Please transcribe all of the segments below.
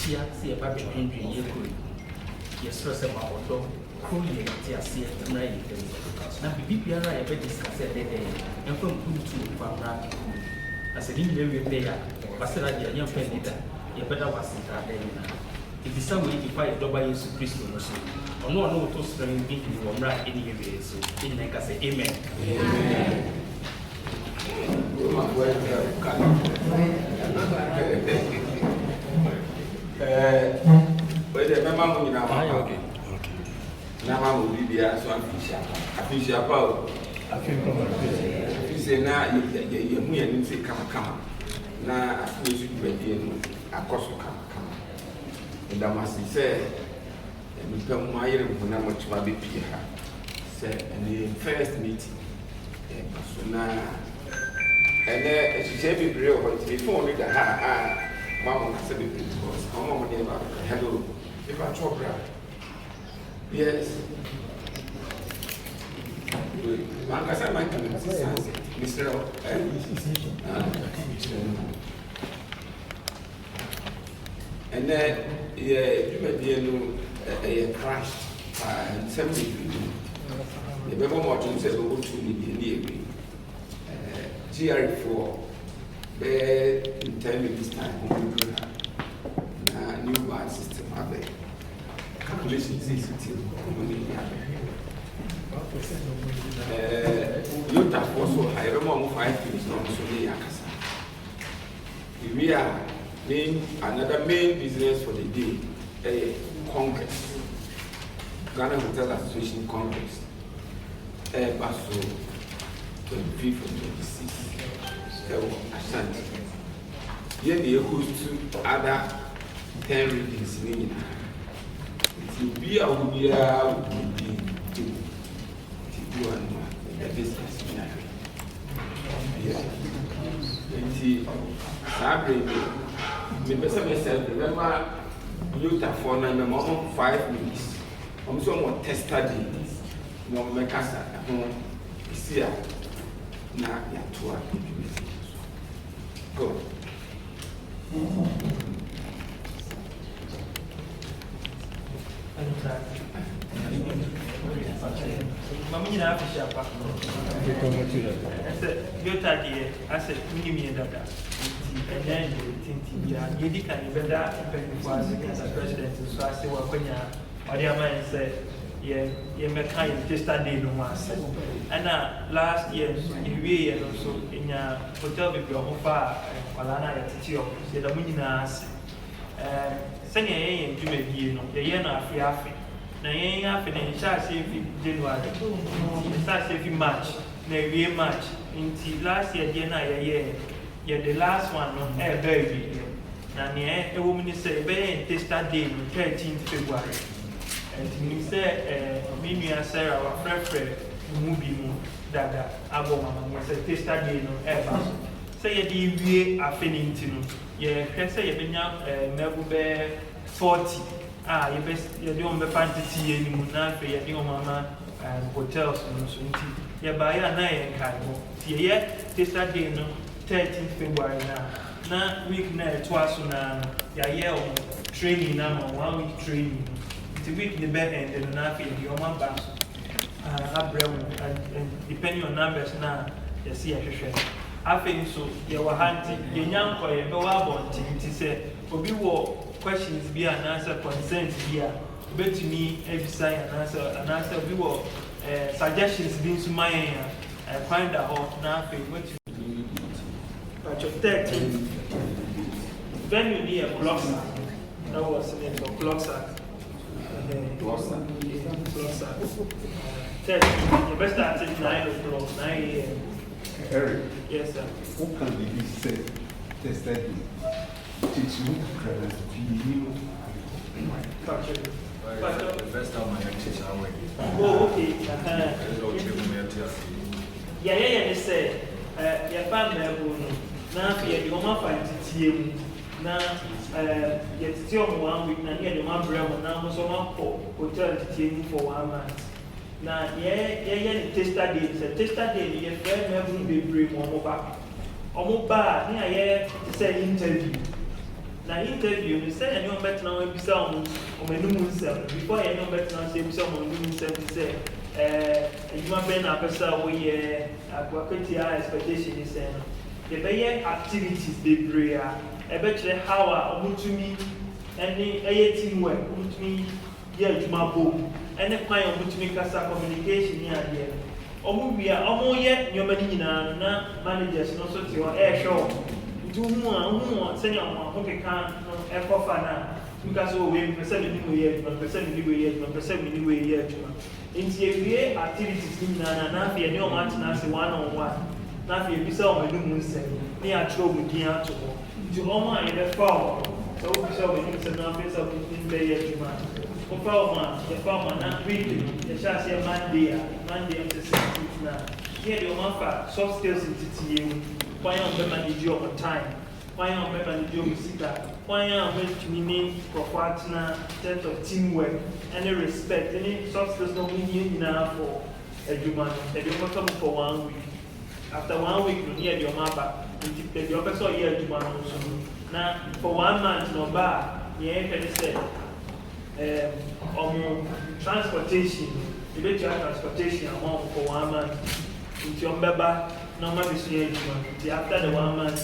chia see a baby drink ye could. Yes, sir, some of them. Only a see it tonight. Now, BPR, I bet discuss it day, and from good to Famra. As a new repair, Basila, young penny that you better was in that day. It is some way to fight double use of Christmas or so. Or no, to spring in one right any way. So, in like I say, Amen. But the member in our okay. Now will be there, so I fish about. I say now, you say, come. Now, I feel you be in a cost of come. And I must say, and become my when I much my baby here. Say, and the first meeting, so now, and she said, be real, but before me, the Mamma said, because I'm never hello, if I talk right. Yes. I said, my Mr. And then, you may be a crashed and 70 people. The member Martin said, we to be GHA4, in 10 minutes time, we will do a new bar system. Calculation is easy to you have also I remember 5 things not so near Yakasa. We are another main business for the day, a Congress, Ghana Hotel Association Congress, a Basso 25th and 26th, ASHANTI. Here they host 2 other 10 readings in India. It be a would be to do a business. The person myself, remember, you have for a 5 minutes. I'm someone tested it. No, my casa, see, now you are 2 Go. Mamma, you have to share back. I said, you're tired. I said, give me another. And then you can better as a president. So I said, well, when you're man said, you make kind of just a day no once. And last year, you were also in your hotel with your offer, Alana at Tio, said the Muninas. Send your aim to make you know, the year not free after. Now, you have in charge if January, start if March, maybe March. In last year, yeah, the last one on air baby. Now, a woman is a very testa day on 13th February. And you say, Mimi and Sarah, our friend, movie that Aboma was a testa day on air. Say, you are finishing to yeah, can say you've been never 40. You best you don't be fancy anymore now for your mama and hotels and so on. You buy a night and cargo. Yeah, this day, no 13th February now. Now, week now, twice now. Yeah, training now, 1 week training. It's a week the bed end and now for your mom back. And depending on numbers now, you see a share. I think so. You were hunting, your young boy, and go out to say, Obi war questions be an answer, consent here. Bet to me every sign and answer. We were suggestions being to my and find out now. What you but your 13 venue near Blossom. That was the name of Blossom. Blossom. 13. You best start at 9 o'clock, 9 a.m. Eric, yes, sir. What can be said? Tested teach you the first time I teach our way. Oh, okay. Yeah, they say, your family, now you want to find it. Now, you're still 1 week, now you're one brother, now so one hotel for 1 month. Now, yeah, testa day. The testa day, your friend never be bring one back. Or more bad, near say interview. na interview no say any better now ebisa omo enum nsem before any better now say ebisa omo enum nsem say adwuma ben na pesa wo ye agwakati expectation is say no the be activities bebree a ebe kire how a omutumi any teamwork omutumi ye adwuma bo any kwan omutumi kasa communication ni ade omu bia omu ye nyoma ni nyina na managers no so ti o show do who send your keka no ekofa na because we person ni we but person ni we but person ni we here tuma nti ewie activities ni na afia ni o ma tena se one on one na afia bi se o menu mu nsem ni a tro mu din ato ho nti o ma ye be fa so we shall be in some office of in be here tuma o fa o ma the farmer na weekly the shall say Monday on the 16th na here the o ma fa soft skills in you. Why am I managing your time? Why am I managing your music? Why am I making for partner in terms of teamwork, any respect, any soft skills no meaning now for a human. If you come for 1 week, after 1 week you need your mother. If you also hear human also. Now for 1 month no bar, yeah, can say transportation. You bet you have transportation amount for 1 month. Into your member. Normal business after the 1 month,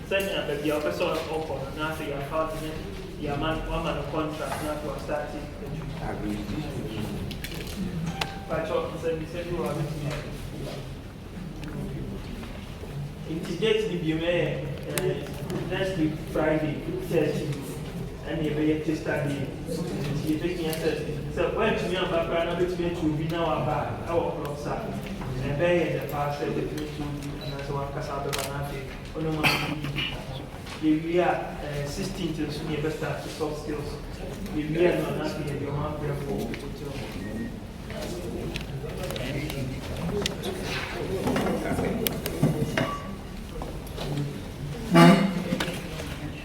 send a your person offer, and after your partner, your man, 1 month contract, now to start it. Said you are in today's DBMA, next week, Friday, 30, and you may have study. You're taking a test. So, when to me, I'm back, to be now about our clock side. And they in the past said that we and as one Casaba Banati, we are 16 to the near best at soft skills. We are not happy at your mouth, therefore.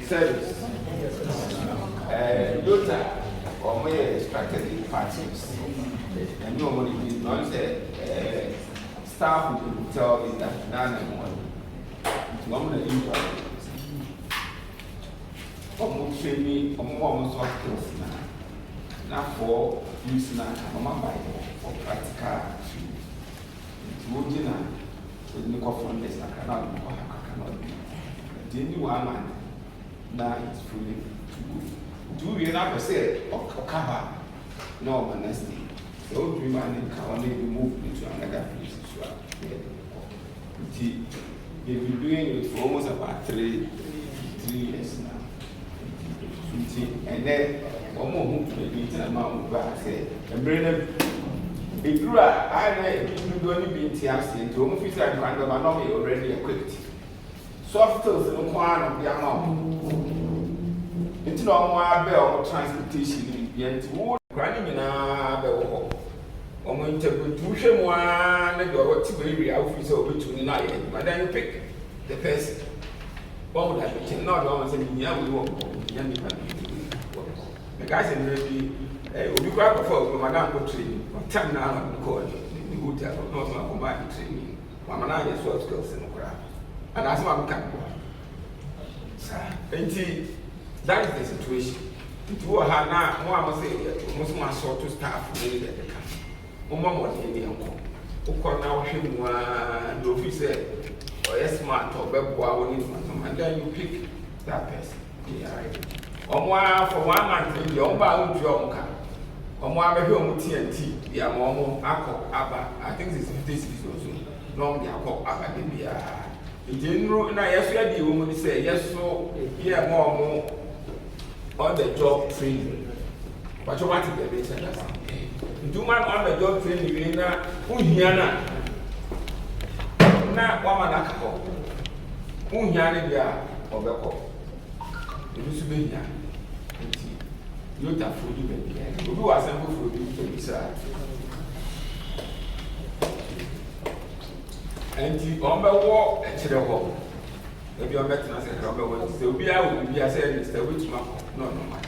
Service. Luther, or may extracted parties. And no money did not say. Staff will tell me that none of one of the almost training almost soft skills now for use now for practical dinner with the coffee less I cannot be the new one now it's fully do you not say cover no honesty so do you can move into another place. They've been doing it for almost about 3 years now. And then, one more move to the meeting amount of say, and bring them. If you are, I know only be TRC, to almost feel like I'm already equipped. Soft tools in the corner of the amount. It's no more bell transportation, yet, wood, running in a bell. Omo interpretation one na do what we office opportunity na here but then you pick the person what would happen now do want say me ya we work ya me pan the guys in really obi kwa for madam go training time na on call the hotel no ma come back training mama na yes what skills in kura and as ma can sir that is the situation it was ha na mo am say mo so sort to staff really the Mama in the uncle. Who call now him the officer or yes, smart or bebo, and then you pick that person. Yeah, for 1 month, the unbound drum. Omwa be home TNT, the Amomo, Ako, Abba. I think this is also normally Ako, Abba, Bibia. In general, and I yes, the woman say yes, so here more on the job training. But you want to get this do man on the job training na uhiana na wa manaka ko uhiana bia obeko ebisu be hia nti you ta for you be obi wa sample for you to bisa nti on be wo e kire ho ebi on betina se kire on be wo se obi a wo bi a se Mr. Wituma no man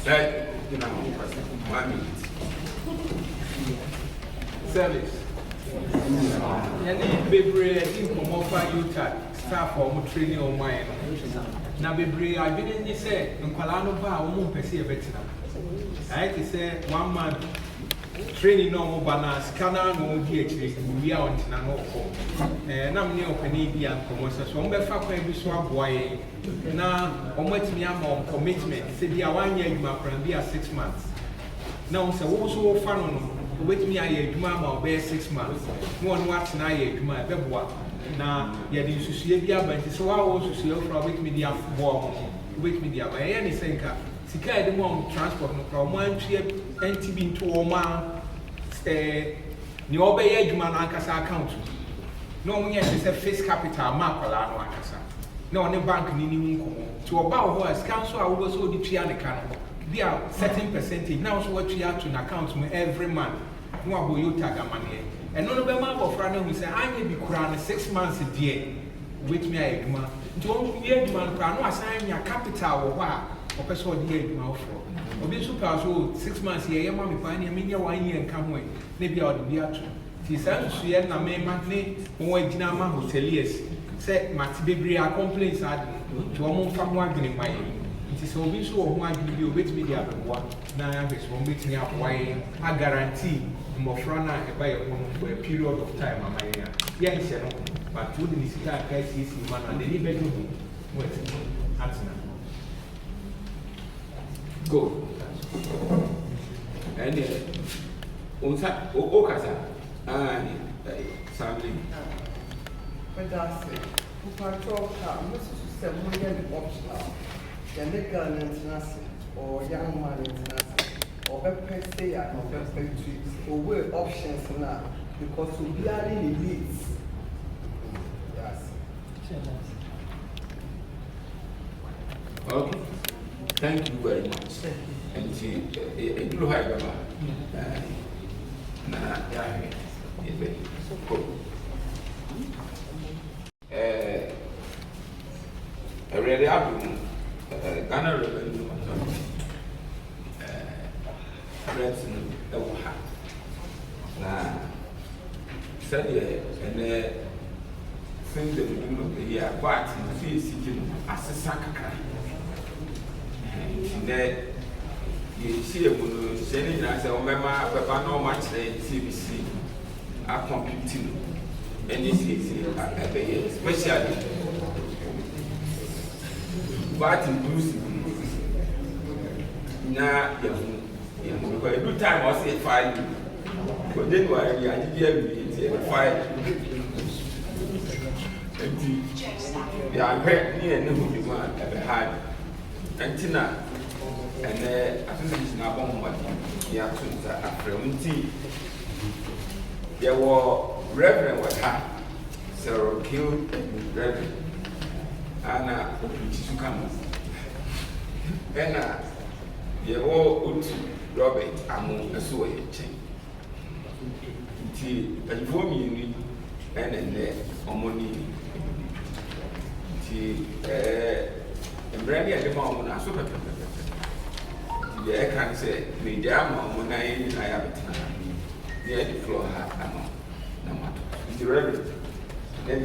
Right, 1 minute. Service. Yani bebre in for Utah staff or training on mine. Now bebre I didn't say nkwala ba o mo pese e betina. I say 1 month training no bana scanner no di actually we are on na no ko. Na me opani bi an komo so on be fa kwa bi so aboye na o matimi am commitment say dia wan year adwuma plan bi 6 months. Now say wo so fa no wait me aye adwuma ma obe 6 months no one what na aye adwuma e beboa na ye dey susuye bi abanti so wa wo susuye fra wait me dia bo wait me dia ba ye ni senka sika e dey mo transport no fra mo antwe ntb into o ma ni obe ye adwuma na akasa account no mo ye say face capital ma kwala no akasa na on bank ni ni nkomo to oba ho as council a wo so di tua ne ka no be a certain percentage now so what you have to an account every month no abo you tag money and no be ma for friend who say I need be kura 6 months there wait me I aduma nti on year aduma kura no assign your capital wo ha o person o dey aduma for obi super so 6 months here ma me find me nya 1 year nka ho na bia o dey bia to ti san so ye na me ma ne won agina ma hoteliers say mati bebre a complaints ad to o mo fa mo adwene mai nti so obi so ho adwene bi obetimi dia aboa na ya be so obetimi akwai a guarantee mmofra na e ba ye ho for a period of time amanya ya nse no but wo ni sika ka sisi ma na de ni be do what atina go and unsa o kasa ani samli but that's it who patrol car most of them mo get the option ya legal international or young man international or better say I can better treat or way options now because we are in the needs. Yes. Okay. Thank you very much. And she do have a na yeah. Cool. I really have Ghana revenue Renton Ewaha. Now, said and since the beginning of the year, but in the city as a sacker. And then you see a woman sending us a member, Papa, no much CBC are computing. And this is especially but in Bruce. Now, because every time I say 5, but then why I did 5. And they are very near and you want ever had. And Tina, and I think it's not one money. The actions are from tea. There were Reverend what happened, so killed Reverend Anna Sukamu. And they all Robert among a soy chain. Tea, and for me, and then money. Tea, and brandy at the moment, I super. The can say, me jam when I have it. Near the floor, no matter. The Reverend, then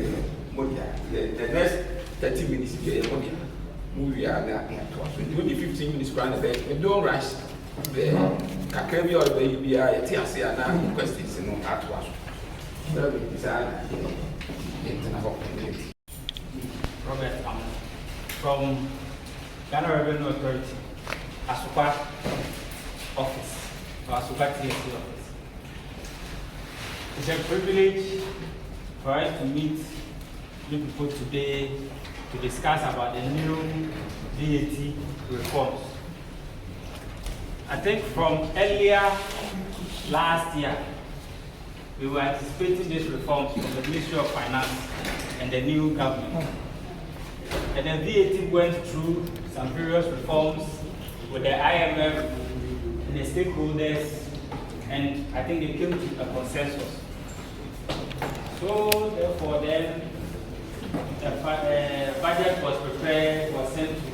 the next 30 minutes, we are there. We do 15 minutes grand bed. We don't rush. Kakebi or baby, I see another questions in at was. Robert, from Ghana Revenue Authority, Asuka office, or Asuka TSC office. It's a privilege for us to meet you people today to discuss about the new VAT reforms. I think from earlier last year, we were anticipating these reforms from the Ministry of Finance and the new government. And then VAT went through some various reforms with the IMF and the stakeholders, and I think they came to a consensus. So therefore then, the budget was prepared, was sent to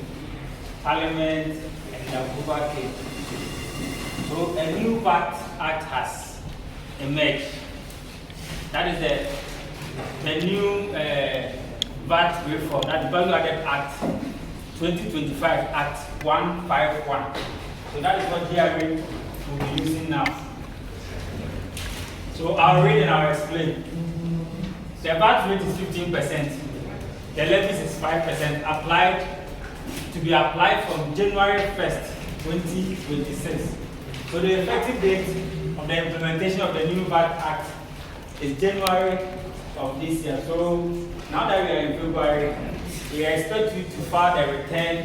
Parliament, and the approval came. So a new VAT Act has emerged That is the new VAT reform, that the Value Added Act 2025 Act 151. So that is what GHA will be using now. So I'll read and I'll explain. The VAT rate is 15%. The levies is 5%, to be applied from January 1st, 2026. So the effective date of the implementation of the new VAT Act is January of this year. So now that we are in February, we expect you to file the return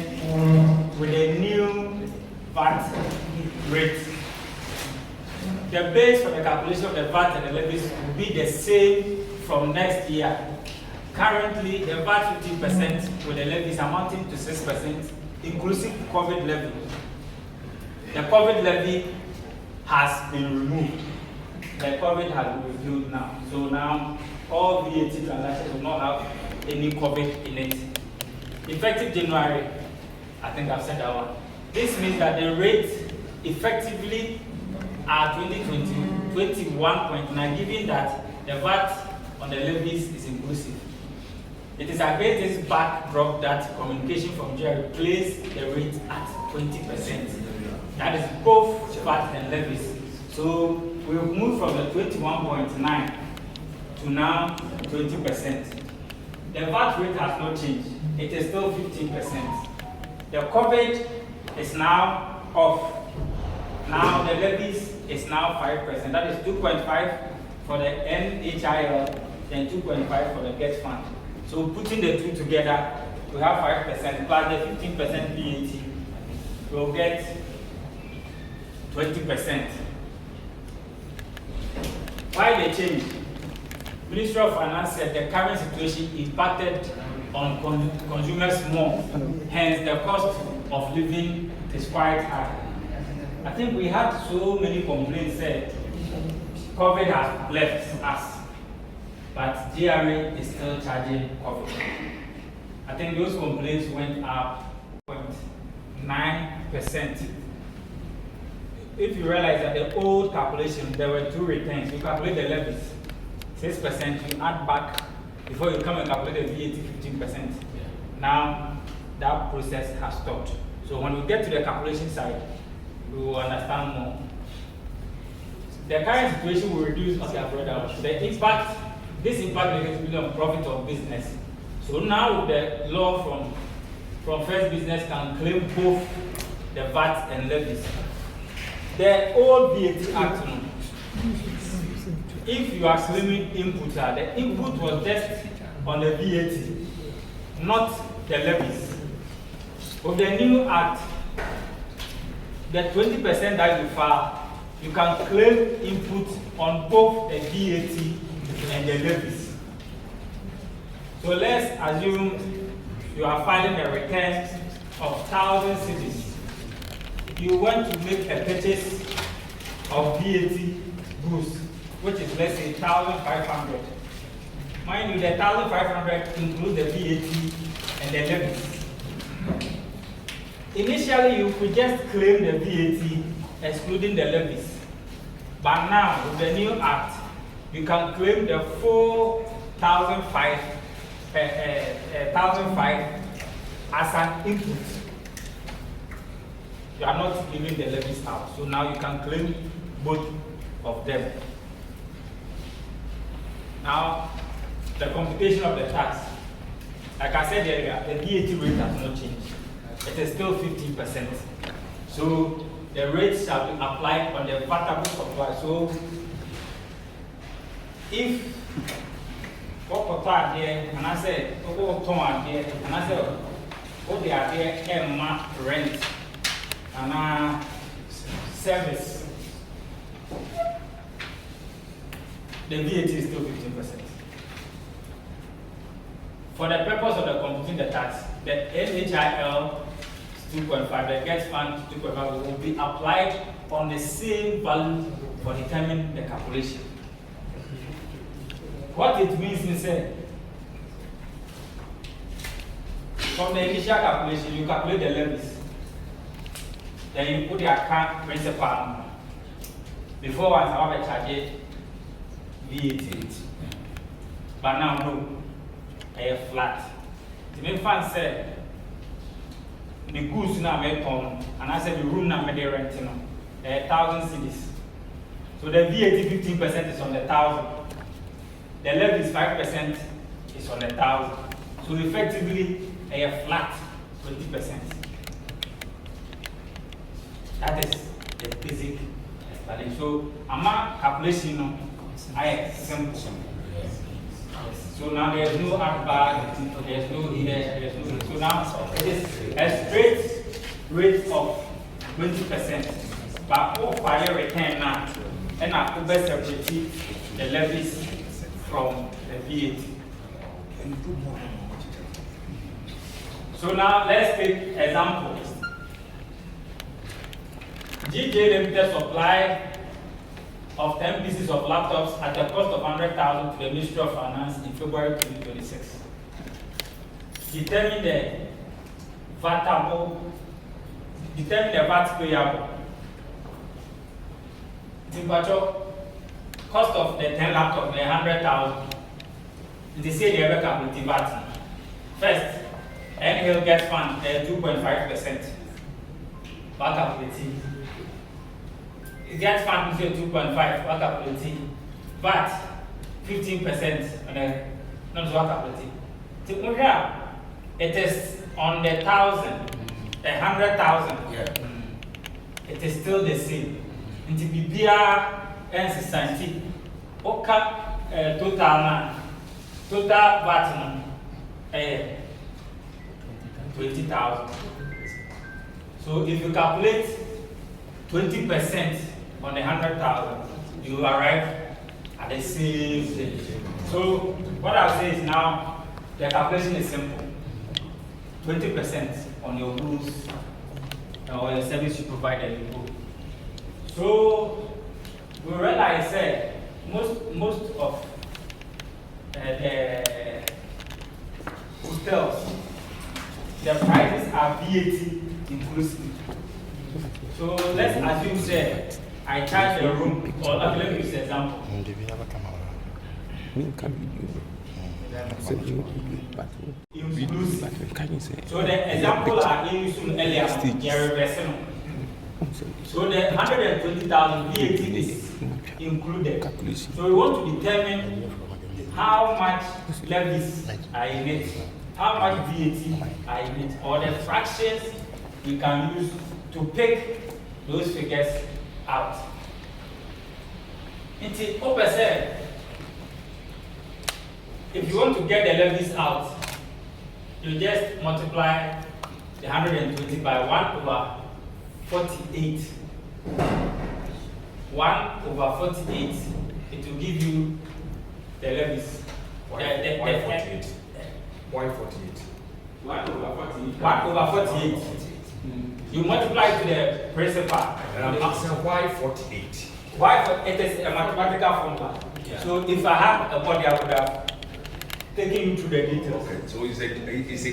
with a new VAT rate. The base for the calculation of the VAT and the levies will be the same from next year. Currently, the VAT 15% with the levies amounting to 6%, inclusive COVID levy. The COVID levy has been removed. The COVID has been reviewed now. So now, all VAT transactions will not have any COVID in it. Effective January, I think I've said that one. This means that the rate effectively are 21.9, given that the VAT on the levies is inclusive. It is against this backdrop that communication from GHA placed the rate at 20%. That is both VAT and levies. So we've moved from the 21.9 to now 20%. The VAT rate has not changed. It is still 15%. The COVID is now off. Now the levies is now 5%. That is 2.5 for the NHIL, then 2.5 for the GET fund. So putting the two together, we have 5% plus the 15% VAT. We'll get 20%. Why the change? Ministry of Finance said the current situation impacted on consumers more. Hence, the cost of living is quite high. I think we had so many complaints said COVID has left us, but GRA is still charging COVID. I think those complaints went up 0.9%. If you realize that the old calculation, there were two returns. You calculate the levies, 6%, you add back before you come and calculate the VAT 15%. Now, that process has stopped. So when we get to the calculation side, we will understand more. The current situation will reduce on the umbrella. The impact, this impact negatively on profit of business. So now the law from First Business can claim both the VAT and levies. The old VAT Act, if you are claiming input, the input was just on the VAT, not the levies. With the new act, the 20% that you file, you can claim input on both the VAT and the levies. So let's assume you are filing a return of 1,000 cedis. You want to make a purchase of VAT goods, which is, let's say, 1,500. Mind you, the 1,500 includes the VAT and the levies. Initially, you could just claim the VAT excluding the levies. But now, with the new act, you can claim the full 1,500 as an input. You are not giving the levies out. So now you can claim both of them. Now, the computation of the tax. Like I said earlier, the VAT rate has not changed. It is still 15%. So the rates shall be applied on the vatable supply. So if what there, and I said, and I said, what they are there, Emma rent and service, the VAT is still 15%. For the purpose of the computing the tax, the NHIL 2.5, the GET fund 2.5 will be applied on the same value for determining the calculation. What it means is that from the initial calculation, you calculate the levies. Then you put the account principal. Before once I have a charge VAT. But now no, a flat. The main fan said the goods now make on, and I said the room now made renting on 1,000 cedis. So the VAT 15% is on the 1,000. The levy is 5% is on the 1,000. So effectively a flat 20%. That is the basic explanation. So amount calculation I simple. So now there's no add back, there's no here, there's no. So now it is a straight rate of 20%. But all fire return now, and I could best separate the levies from the VAT. So now let's take examples. GHA Limited supply of 10 pieces of laptops at a cost of 100,000 to the Ministry of Finance in February 2026. Determine the VAT payable. Cost of the 10 laptops, 100,000. They say they have calculated VAT. First, NHL gets fund 2.5%. VAT calculated. Get fund 2.5, what calculating? VAT 15% on the not what calculating. It is on the 1,000, the 100,000. Yeah. It is still the same. Into BBR and society. Oka total VAT 20,000. So if you calculate 20% on the 100,000, you arrive at the same thing. So what I'll say is now the calculation is simple. 20% on your goods or your service you provide at the go. So we realize that most of the hotels, the prices are VAT inclusive. So let's assume that I charge a room, or let me use an example. Inclusive. So the example I used earlier, you're reversing. So the 120,000 VAT is included. So we want to determine how much levies are in it, how much VAT are in it, or the fractions we can use to pick those figures out. Into 4%, if you want to get the levies out, you just multiply the 120 by 1/48. 1/48, it will give you the levies. Why 48? Why 48? 1/48. You multiply to the principal. Why 48? Why? It is a mathematical formula. Yeah. So if I have a body, I would have taken you through the details. Okay, so it's a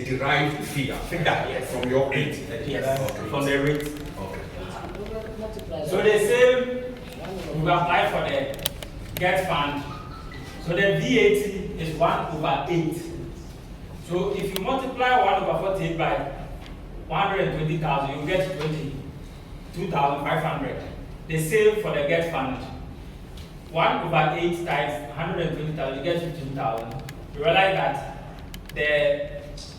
derived figure. Yes. From your 8. Yes, Okay. from the rate. Okay. So the same, we apply for the get fund. So the VAT is 1/8. So if you multiply 1/48 by 120,000, you get 22,500. The same for the get fund. 1/8 times 120,000, you get 15,000. You realize that the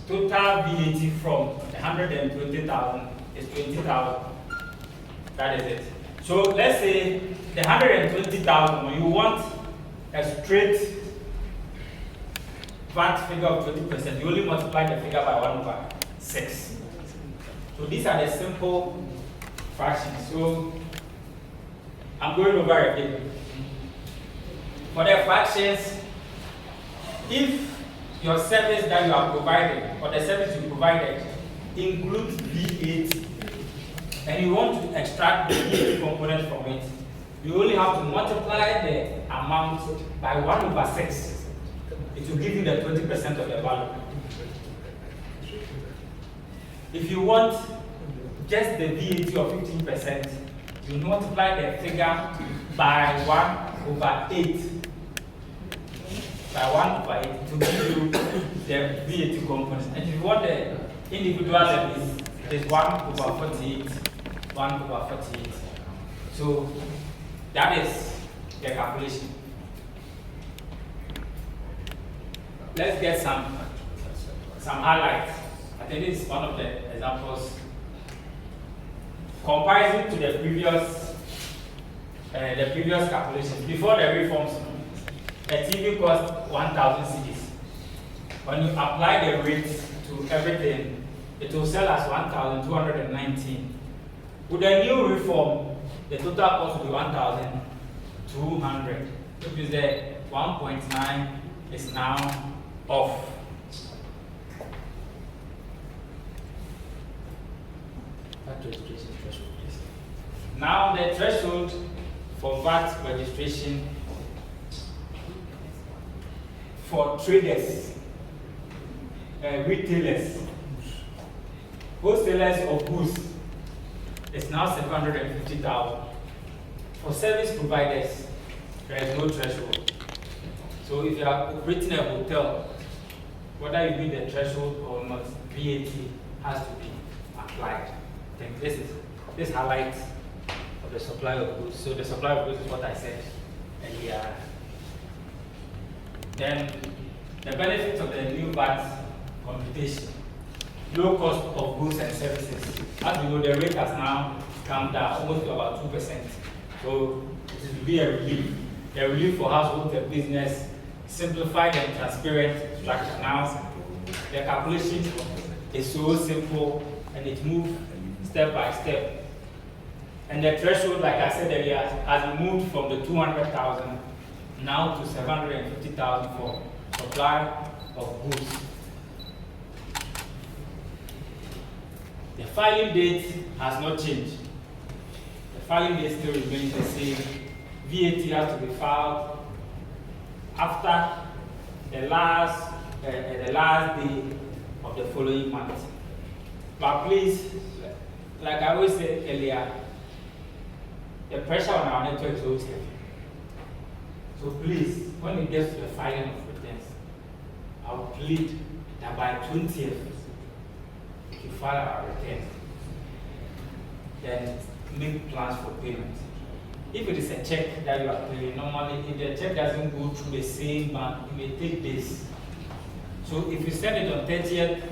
total VAT from the 120,000 is 20,000. That is it. So let's say the 120,000, when you want a straight VAT figure of 20%, you only multiply the figure by 1/6. So these are the simple fractions. So I'm going over again. For the fractions, if your service that you are providing or the service you provided includes VAT and you want to extract the VAT component from it, you only have to multiply the amount by 1/6. It will give you the 20% of the value. If you want just the VAT of 15%, you multiply the figure by 1/8. by 1/8 to give you the VAT component. And if you want the individual levies, it is 1/48, 1/48. So that is the calculation. Let's get some highlights. I think this is one of the examples. Comparison to the previous calculation. Before the reforms, a TV cost 1,000 cedis. When you apply the rates to everything, it will sell as 1,219. With the new reform, the total cost will be 1,200, which is the 1.9 is now off. Registration threshold, please. Now the threshold for VAT registration for traders, retailers, wholesalers of goods is now 750,000. For service providers, there is no threshold. So if you are operating a hotel, whether you meet the threshold or not, VAT has to be applied. I think this highlights of the supply of goods. So the supply of goods is what I said earlier. Then the benefits of the new VAT computation: low cost of goods and services. As you know, the rate has now come down almost to about 2%. So it will be a relief for households and business, simplified and transparent structure. Now the calculation is so simple and it moves step by step. And the threshold, like I said earlier, has moved from the 200,000 now to 750,000 for supply of goods. The filing date has not changed. The filing date still remains the same. VAT has to be filed after the last day of the following month. But please, like I always said earlier, the pressure on our network is always heavy. So please, when it gets to the filing of returns, I will plead that by 20th, if you file our return, then make plans for payment. If it is a check that you are paying, normally if the check doesn't go through the same bank, it may take days. So if you send it on 30th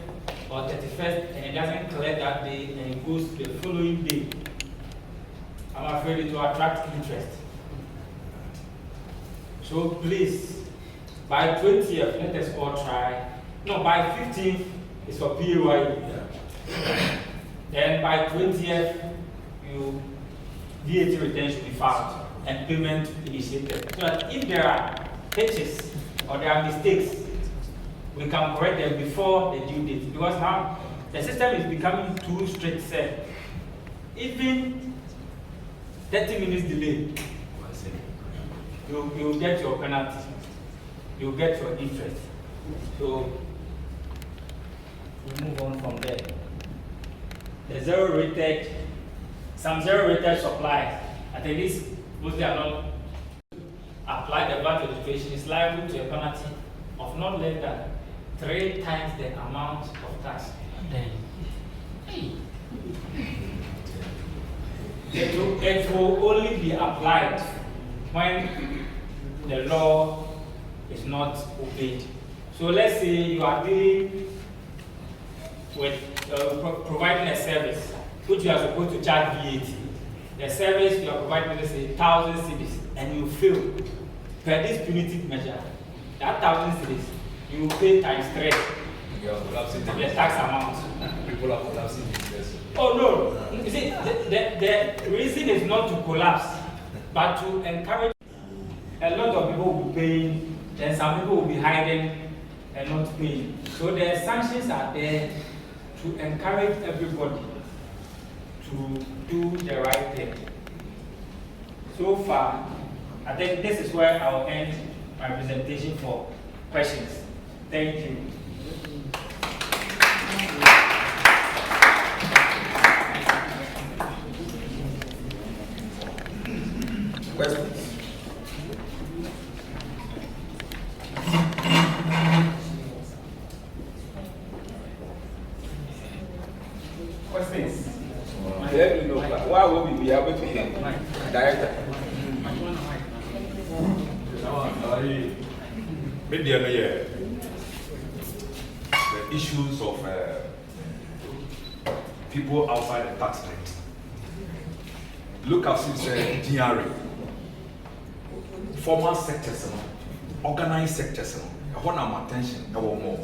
or 31st and it doesn't clear that day and it goes to the following day, I'm afraid it will attract interest. So please, by 20th, let us all try. No, by 15th is for PAYE. Then by 20th, VAT return should be filed and payment initiated. So that if there are hitches or there are mistakes, we can correct them before the due date. Because now the system is becoming too strict, sir. Even 30 minutes delay, you'll get your penalty, you'll get your interest. So we'll move on from there. The some zero-rated suppliers, I think this mostly are not applied the VAT registration is liable to a penalty of not less than 3 times the amount of tax. It will only be applied when the law is not obeyed. So let's say you are dealing with providing a service which you are supposed to charge VAT. The service you are providing, let's say 1,000 cedis, and you fail per this punitive measure. That 1,000 cedis, you will pay times 3 the tax amount. People are collapsing this. Oh no! You see, the reason is not to collapse, but to encourage. A lot of people will be paying, and some people will be hiding and not paying. So the sanctions are there to encourage everybody to do the right thing. So far, I think this is where I'll end my presentation for questions. Thank you. Questions? Director. Media, the issues of people outside the tax rate. Look at this GHA. Formal sectors, organized sectors, I want our attention, I want more.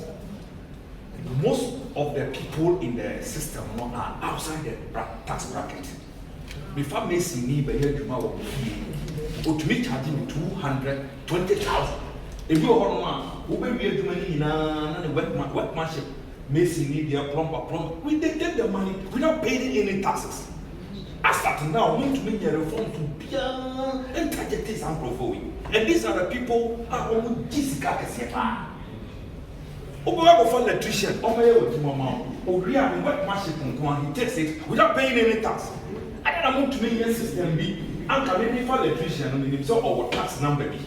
Most of the people in the system are outside the tax bracket. Before Mason need by here, to me charging 220,000. If you are one, who will be doing workmanship, Mason need their plumber. We they get the money without paying any taxes. I start now, want to make a reform to be and target this and profile. And these are the people who are almost Jessica. Over for electrician, or my old mama, or real workmanship, he takes it without paying any tax. I don't want to make a system be, and can any for electrician, so our tax number be,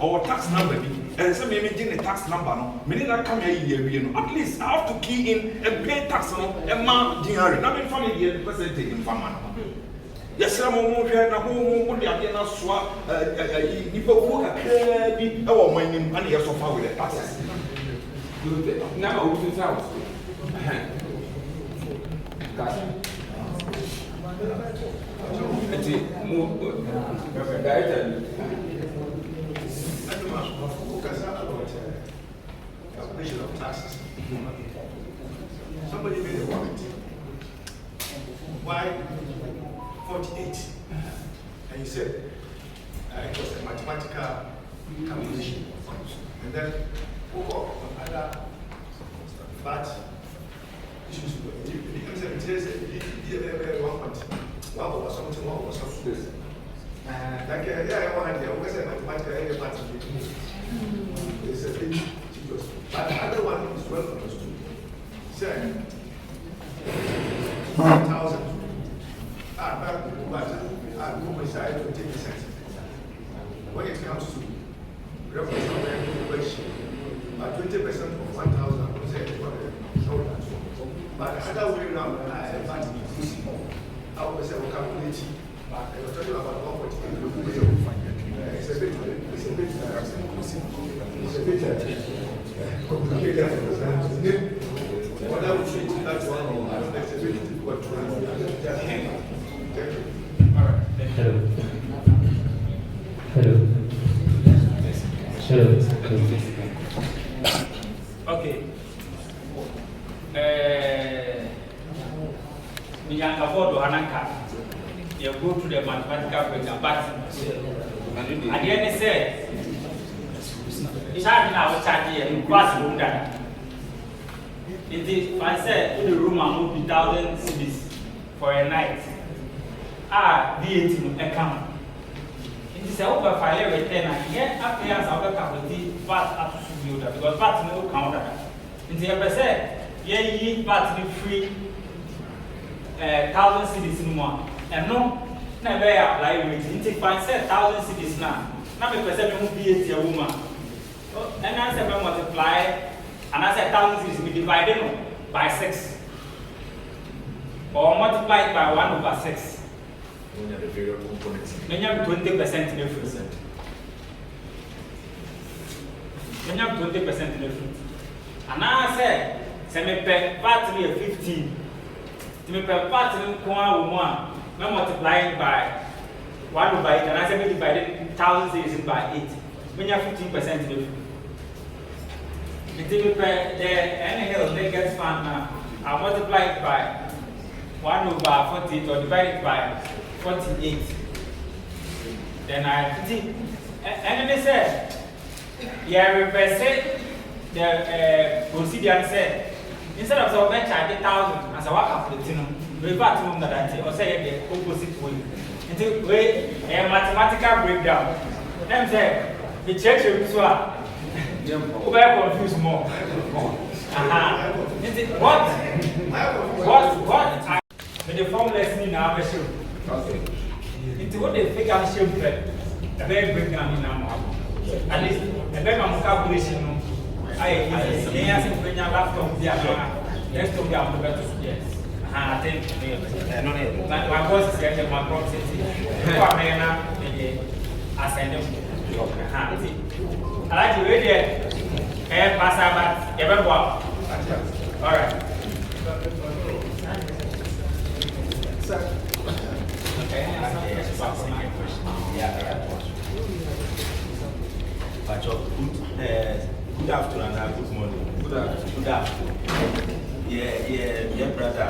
our tax number be, and some imagine the tax number, no, meaning I come here, at least I have to key in and pay tax on a man, dinner, not in family here, percentage in farmer. Yes, I'm more here, and home, the idea swap, people who are be our mining money so far with the taxes. Now, who's house? Director. Calculation of taxes. Somebody made a comment. Why 48? And he said it was a mathematical calculation. And then other bad issues. It says 1 over something. Like I want to always say mathematical parts of it. It's a bit tedious. But the other one is well understood. Say 1,000. But I go beside 20%. When it comes to reference of question, but 20% of 1,000, I would say but the other way around, I have had inclusive. I would say we calculate it. We're talking about 148. It's a bit complicated. What I would say to that one, I don't know if it's a bit difficult to understand. Thank you. All right. Hello. Okay. You go to the mathematical breakdown, but at the end they say, charge now, charge here, you pass room down. It is, I said, in the room I will be 1,000 cedis for a night. VAT will account. It is over 5 return, and yet after years I will calculate VAT up to builder because VAT no counter. In the episode, ye VAT free 1,000 cedis in one. And no, never apply with it. If I said 1,000 cities now, me percent me be a woman. And I said, multiply, and I said 1,000 cities, we divide them by 6. Or multiply it by 1/6. When you have the variable components. Then you have 20% difference. Then you have 20% difference. And I said, me pay partly 15. Me pay partly 1. Now multiply it by 1/8, and I said we divided 1,000 cities by 8. When you have 15% difference. Until we pay the NHL they get fund now, I multiply it by 1/48 or divide it by 48. Then I see, and they said, yeah, represent the procedure said instead of so much charge 1,000 as a work of the revert to that or say the opposite way. Until a mathematical breakdown. Them say the church will confused more. What? The formless mean now, okay. Into what they figure out shape, a very breakdown in our at least a very calculation. I asked when your laptop, the rest of the yes. I think my boss is getting my property. I send them. I like to read it. Pass out, everyone. All right. Good afternoon and good morning. Good afternoon. Yeah, brother.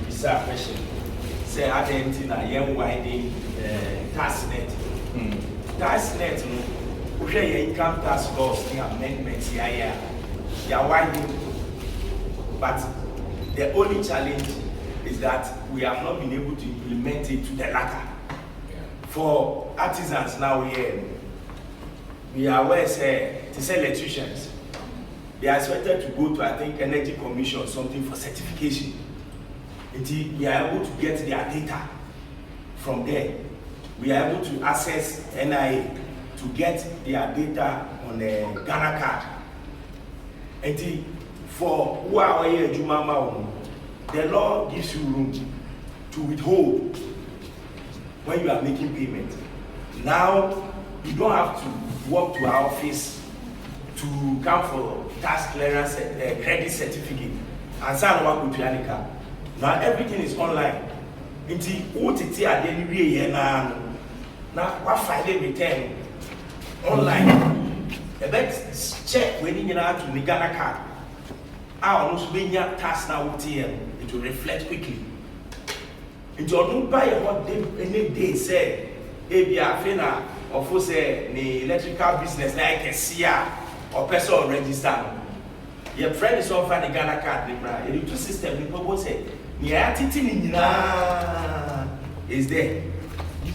It's a question. Say, I didn't know you're winding tax net. Tax net, okay, income tax laws, the amendments, you're winding. But the only challenge is that we have not been able to implement it to the latter. For artisans now here, we are aware, to say electricians, they are expected to go to, I think, Energy Commission, something for certification. Until we are able to get their data from there. We are able to access NIA to get their data on the GHA card. Until for who are here, the law gives you room to withhold when you are making payment. Now, you don't have to walk to our office to come for tax clearance credit certificate and sign one with Pianica. Now everything is online. Until OTT at the end now what file return online. The best check when you have to the Ghana card. I almost be your tax now it will reflect quickly. Into don't buy what they any day say, Abia or say the electrical business like I can see or person register. Your friend is on the Ghana card, the two system, the people say, is there.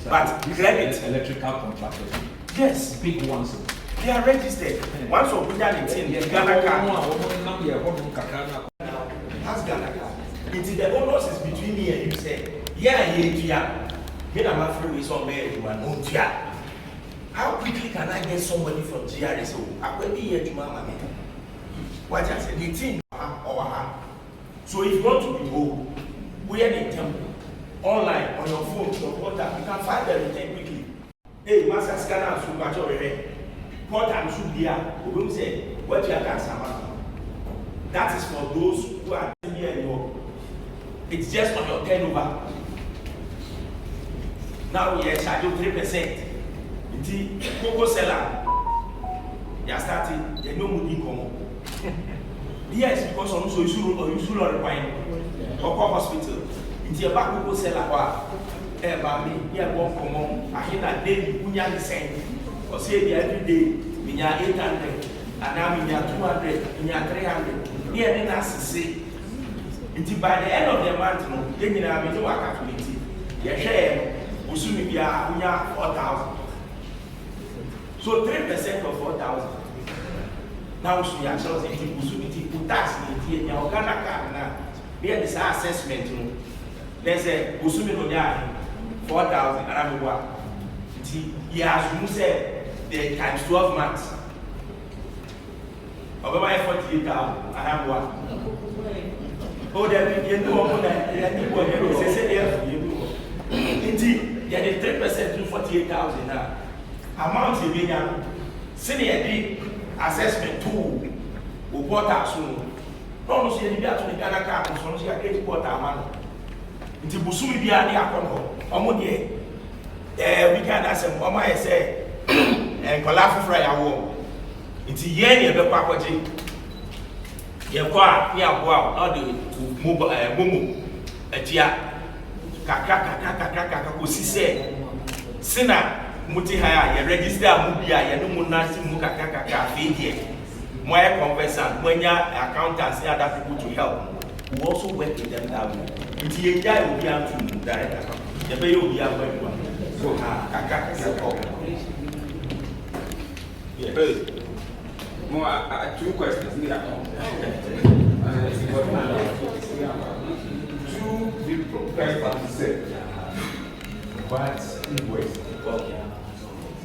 But credit electrical contractors. Yes. Big ones. They are registered. Once you put that in the Ghana card. That's Ghana card. Until the bonus is between me and you say, yeah, me and my friend is on there, how quickly can I get somebody from GRSO? I will be here to my money. What I said, the team so if you want to be home, we are in temple, online, on your phone, your portal, you can find the return quickly. Hey, master scanner, so much already. Portal should be here. We will say, what you are tax about. That is for those who are here in your. It's just on your turnover. Now we are charging 3%. The cocoa seller, they are starting, they know money come. Yes, because also you should require or hospital. It's a back cocoa seller, here one come I hear that daily, we are the same. Or say every day, we are 800, and now we are 200, we are 300. Here then as to say, until by the end of the month, then you have no accountability. You share, we soon be 4,000. So 3% of 4,000. Now we are choosing to tax in your Ghana card now. There is an assessment. There's a Usumi 4,000 and I'm what? He has said the times 12 months. Over my 48,000 and I'm what? Oh, there you know people indeed, there is 3% to 48,000 now. Amount you being senior assessment tool will port out soon. No, see any to the Ghana card, so she a port out. Into Busumi be any account. Omodie. We can ask him, Mama say, and Colafu Fry our into Yenny of the Papaji. Yakwa, all the mobile Mumu, a tia, Kaka, say, Sinner. Muti haya ya register mubia ya no munasi muka kaka fee more conversant when your accountants and other people to help who also work with them that way. It's a guy will be able to direct account. The pay will be able to so kaka. Yes. More 2 questions. 2 people to say, but invoice.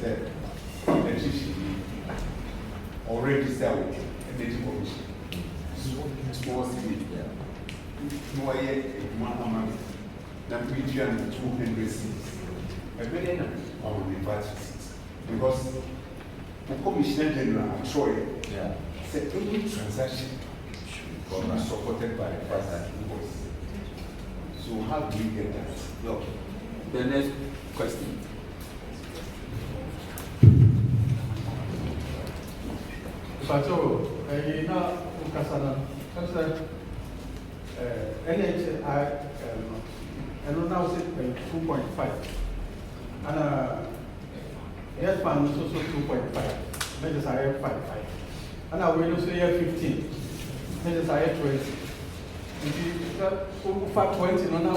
Said, already sell it, Energy Commission. Small city. no way, one amount, that we do 200 seats. A million on the vacancies. Because the Commissioner General, I'm sure, said every transaction should be supported by the price invoice. So how do we get that? Look, the next question. Pacho, na ukasana. Kasa NHI and now 2.5. And yes, fund is also 2.5. Measures I have 5.5. And I will also have 15. Measures I have 20. If 5.20, no, now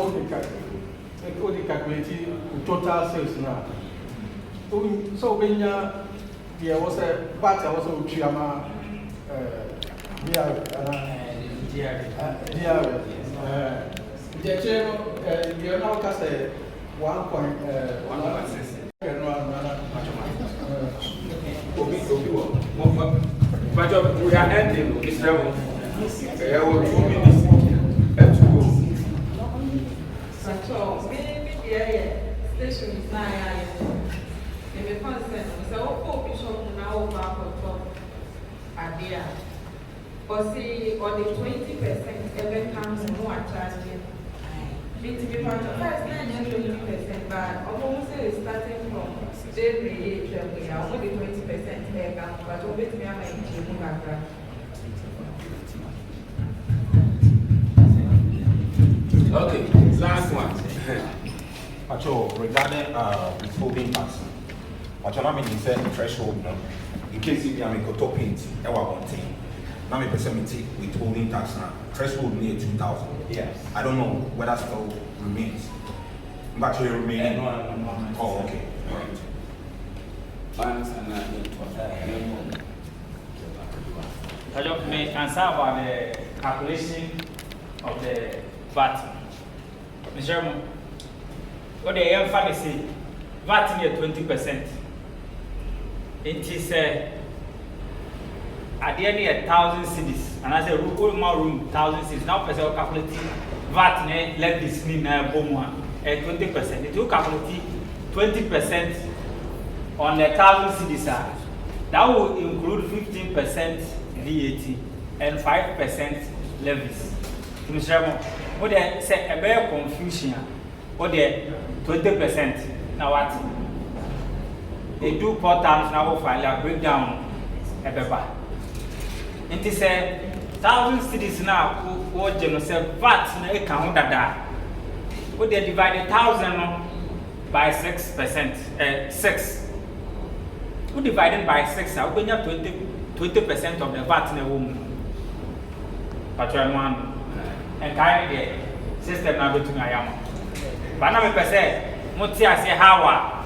only calculating total sales now. So when there was a part I was a Chiama the chair, you now cast a 1.1. But we are ending this level. I will 2 minutes and to go. So, maybe the station is not if a consent, so hope you shall now back on top idea. Or see, or the 20% ever comes more charging. It be part of first 20%, but almost starting from January, we are only 20% there, but over to me, I'm in background. Okay, last one. Actually, regarding withholding tax, I mean, you said threshold, no? In case if you are a top paint, I want to now my percentage withholding tax now. Threshold near 2,000. Yes. I don't know whether still remains. But you remain. No. Oh, okay. All right. I may answer about the calculation of the VAT. Mr. What they have say VAT near 20%. It is at the end 1,000 cities, and I say room 1,000 cities. Now, person calculating VAT ne levies ni na bomwa 20%. It will calculate 20% on 1,000 cities. That will include 15% VAT and 5% levies. Mr. What they say a very confusion. What they 20% now what? They do 4 times now file a breakdown a paper. It is 1,000 cities now who general say VAT na account that. What they divide 1,000 by 6%. 6. Who divided by 6? I will have 20% of the VAT in a woman. But one and kind of system now between I am. But now I say, Mutia say how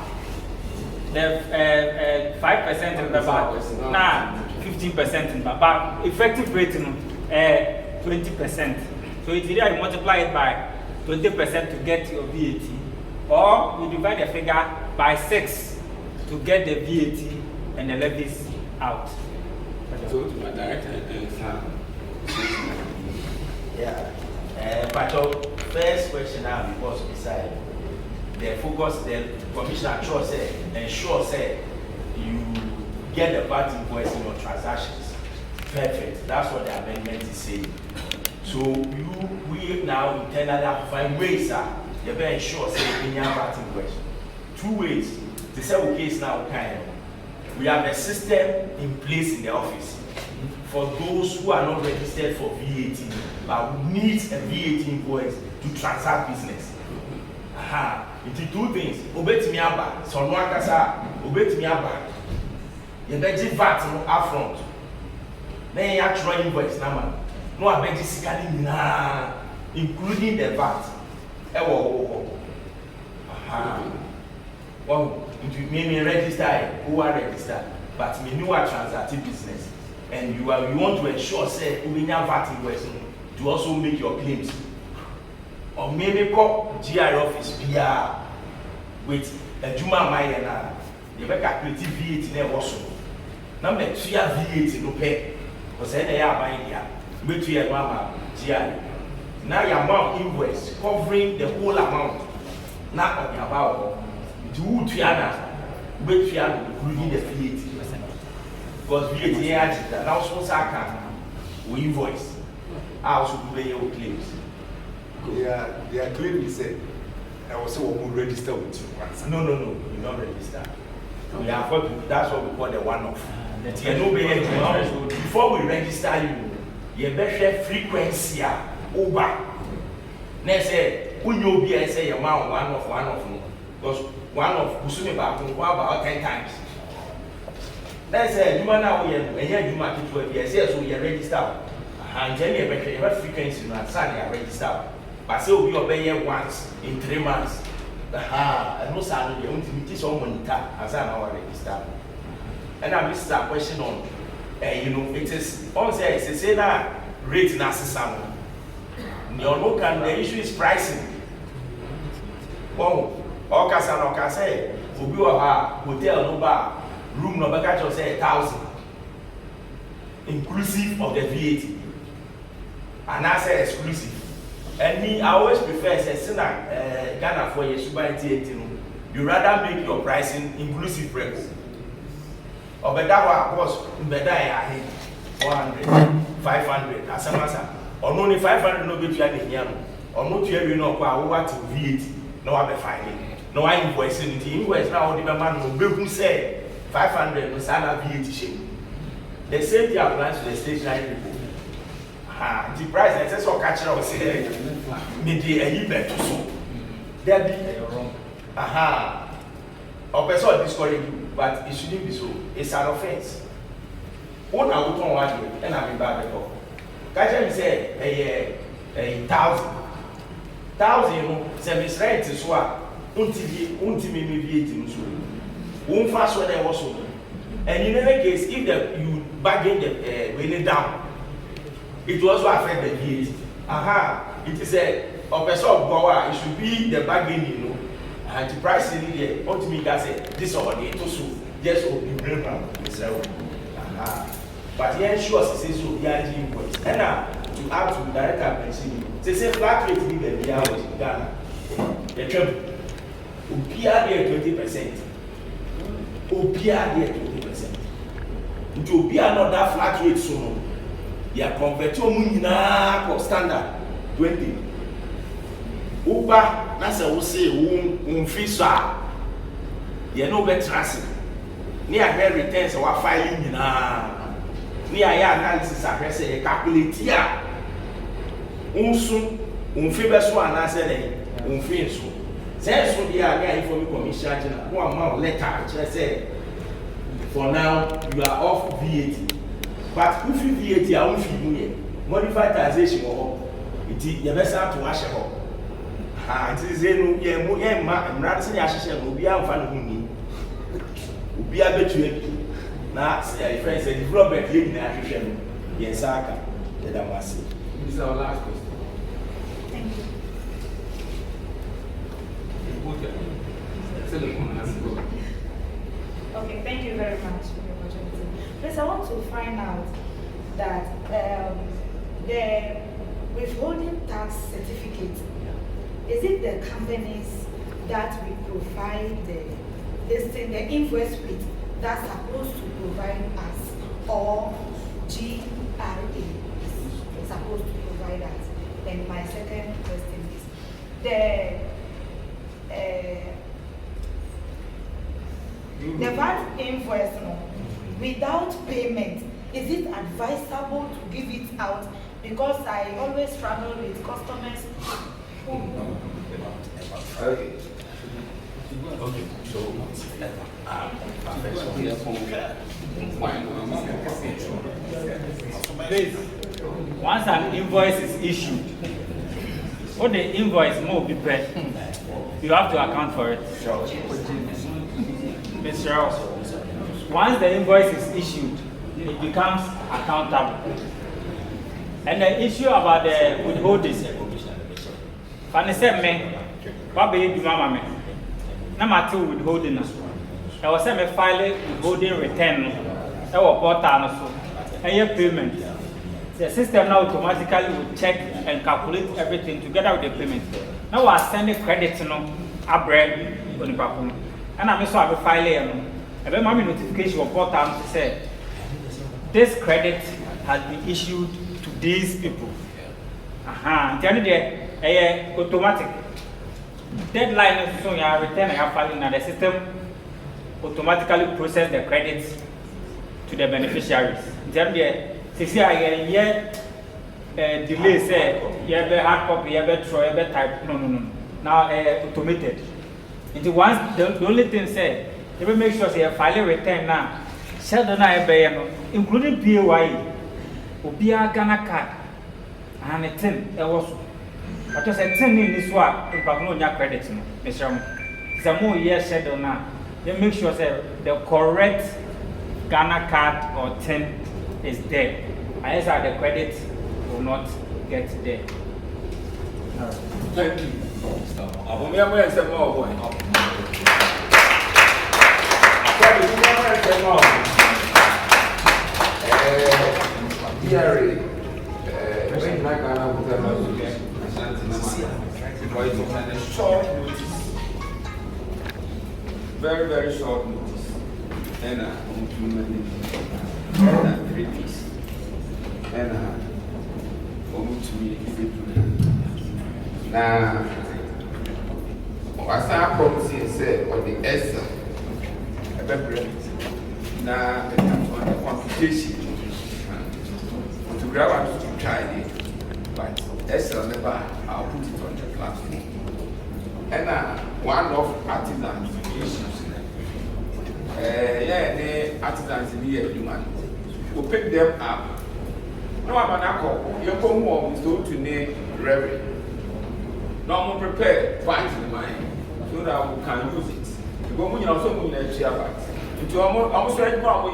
the 5% in the VAT, now 15% in the but effective rating 20%. So it's either you multiply it by 20% to get your VAT, or you divide the figure by 6 to get the VAT and the levies out. So to my director but your first question now because beside the focus the commissioner ensure say you get the VAT invoice in your transactions. Perfect. That's what the amendment is saying. So we now internally find ways you better ensure say in your VAT invoice. 2 ways. The second case now we have a system in place in the office for those who are not registered for VAT but need a VAT invoice to transact business. It 2 things. Obey me aba. So no akasa. Obey me aba. You better VAT no upfront. Then you actual invoice number. No abegi sikali na, including the VAT. Well, it may register. Who are registered? But me know a transacting business, and you want to ensure say we have VAT invoice to also make your claims. Or maybe call GHA office PR with a Juma Mayana. You better calculate VAT in also. Number 3 VAT no pay. Because they are buying here. But we are GHA. Now your amount invoice covering the whole amount. Not on your about do Tiana, but including the VAT. Because VAT now so we invoice. I also pay your claims. They are claiming say I also will register with you once. No, you not register. We have got that's what we call the one-off. Before we register you better frequency over. Next say when you be say your man one-off because one-off Busumi back about 10 times. Let's say you now we and you market to be say so you register. And then you better frequency na say register. But say we obey once in 3 months. And no salary, you want to some monitor as I now register. And I missed that question on, it is on say that rate na system. Your look and the issue is pricing. Oh, okay, say, for you hotel no bar, room no back just say 1,000, inclusive of the VAT, and I say exclusive. And me, I always prefer say Ghana for your super you rather make your pricing inclusive record. Or better of course, better I 400, 500, as a matter. Or only 500 no be to any or no to you know what to VAT, no I be finding. No I invoicing the invoice now the man will be who say 500 no sana VAT shame. The same thing applies to the stationary people. The price is so catch up say maybe a year to so. There be wrong. Or person discourage you, but it shouldn't be so. It's an offense. One I would one day and I be bad before. Catch me say a 1,000, you know, service rent is what until me VAT so. One fast when I was so. And in any case, if you bargain the when it down. It also affect the VAT. It is a person of power. It should be the bargaining, you know. And the price in the ultimately can say this or the so just will be remember. But he ensures he says so. He has invoice. And now to add to director mentioning, they say flat rate in the hours in Ghana. The trouble. Upia there 20%. Upia there 20%. Into Upia not that flat rate so. You are converting money for standard 20. Uber, that's a say fisa. You know better as near her returns or filing in near analysis I say calculate here. Soon, favor so and answer so. Say so the area for me commission one amount letter say for now you are off VAT. But if you VAT, I won't feel modified taxation or it is the best to wash it up. It is a I'm rather saying I will be out of money. Will be a bit to now, say, friends, and Robert living in African. Yes, I can. Let them ask. This is our last question. Thank you. Okay, thank you very much for the opportunity. Please, I want to find out that the withholding tax certificate, is it the companies that we provide the invoice with that's supposed to provide us, or GHA is supposed to provide us? And my second question is the VAT invoice without payment, is it advisable to give it out? Because I always struggle with customers who okay, so please, once an invoice is issued, what the invoice more be paid, you have to account for it. Mr. Ross, once the invoice is issued, it becomes accountable. And the issue about the withholding, Fanny said me, what be you mama me? Number two withholding. I was me file withholding return. That was portal so and your payment. The system now automatically will check and calculate everything together with the payment. Now we are sending credit to Abre on the platform. And I'm also a file here. I have my notification report to say this credit has been issued to these people. The automatic deadline is so you return and filing and the system automatically process the credits to the beneficiaries. Delay say you have a hard copy, you have a throw, you have a type. No. Now automated. Into once the only thing say, you will make sure you file a return now. Shall the night including PAYE, Ubia Ghana card, and a 10 was. But just a 10 in this one, if I know your credit, Mr. It's a more year schedule now. You make sure that the correct Ghana card or 10 is there. Unless the credit will not get there. Thank you. I'm going to say more. When my Ghana will tell us ASHANTI, because it was a short notice, very short notice, and 3 days, and to me, now, as I promised you, said, on the essence, now, the computation. To grab and to try it, but Excel never, I'll put it on the platform. And one of artisans issues, the artisans in here, human, will pick them up. No, I'm an alcohol, you come home, is told to name Reverend. No more prepared, fight in mind, so that we can use it. You go, you know, so many chair bags. Into almost right now,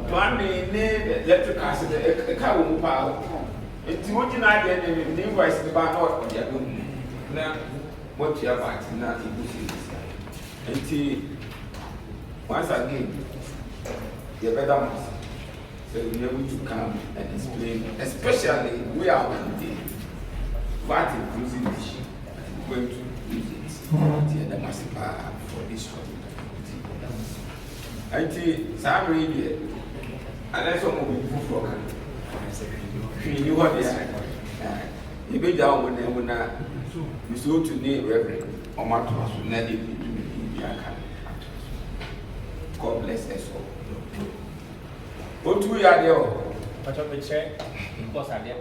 plan the electric acid, a car will move out. It's what you know, the invoice the bar not the room. Now, what you have at now, and once again, you better must. So you're able to come and explain, especially we are on the day. What is using this? Going to use it. The massive for this one. And some radio. Unless someone will be put for you what they are. You be down when they will not. You so to name Reverend or Martha, God bless us all. What do we are there? But of the chair, because I did.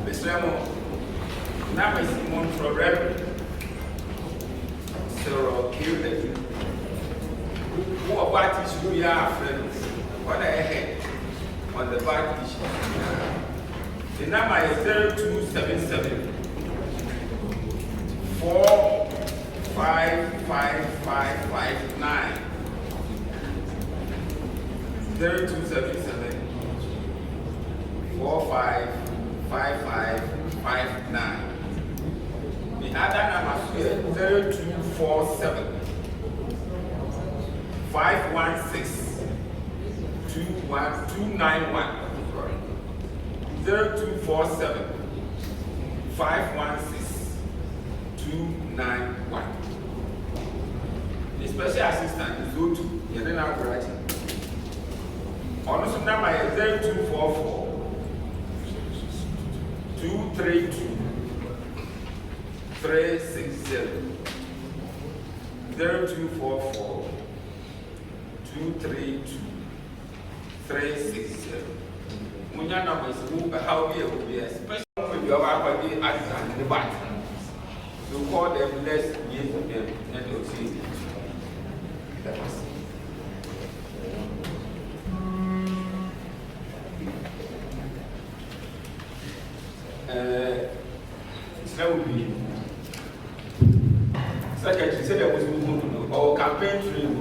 Mr. Now is one for Reverend. So, who are parties we are friends? What I had on the party. The number is 0277 455559. 0277 455559. The other number is 0247 516 291. 0247 516 291. The special assistant is 02. You don't have to write it. Also, number is 0244 232 360. 0244 232 360. Munya number is how we will be, especially when you have already at the back. You call them, let's give them, and they'll see it. That was that would be Secretary said there was our campaign trail.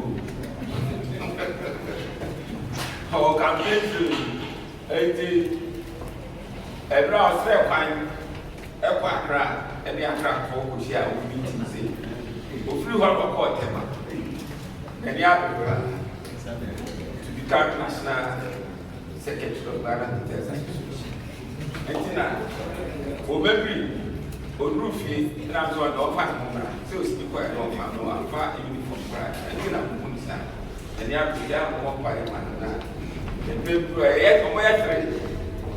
Our campaign trail. Every house there, Accra, and the Accra for Kushia will be easy. We'll flew her a court, and the other to become national secretary of Ghana Association. And now, for maybe, or Rufi, and I'm going to offer so speak quite long, no alpha uniform brand, and you know, and the other one by man. The people are yet on my friend.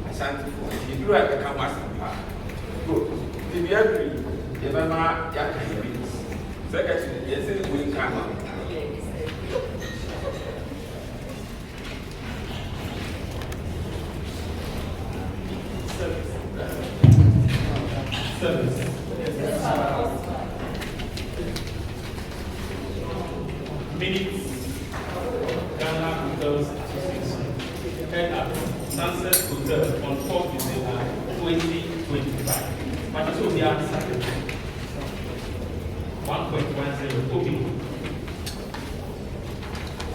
ASHANTI for you have become master. Good. If you agree, the Mama Yaka means. Secretary, yes, it will come out. Service. Minutes. Ghana Hotels Association. Held at Sunset Hotel on 4th December 2025. But it will be answered. 1.10 opening.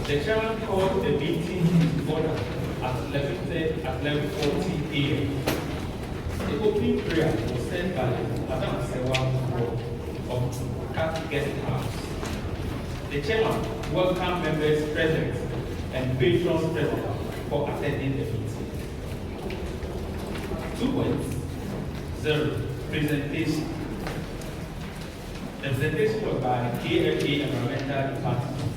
The chairman called the meeting to order at 11:40 a.m. The opening prayer was said by Madam Sewa of Cat Guest House. The chairman welcomed members present and patrons present for attending the meeting. 2.0 Presentation. The presentation was by GHA Environmental Department.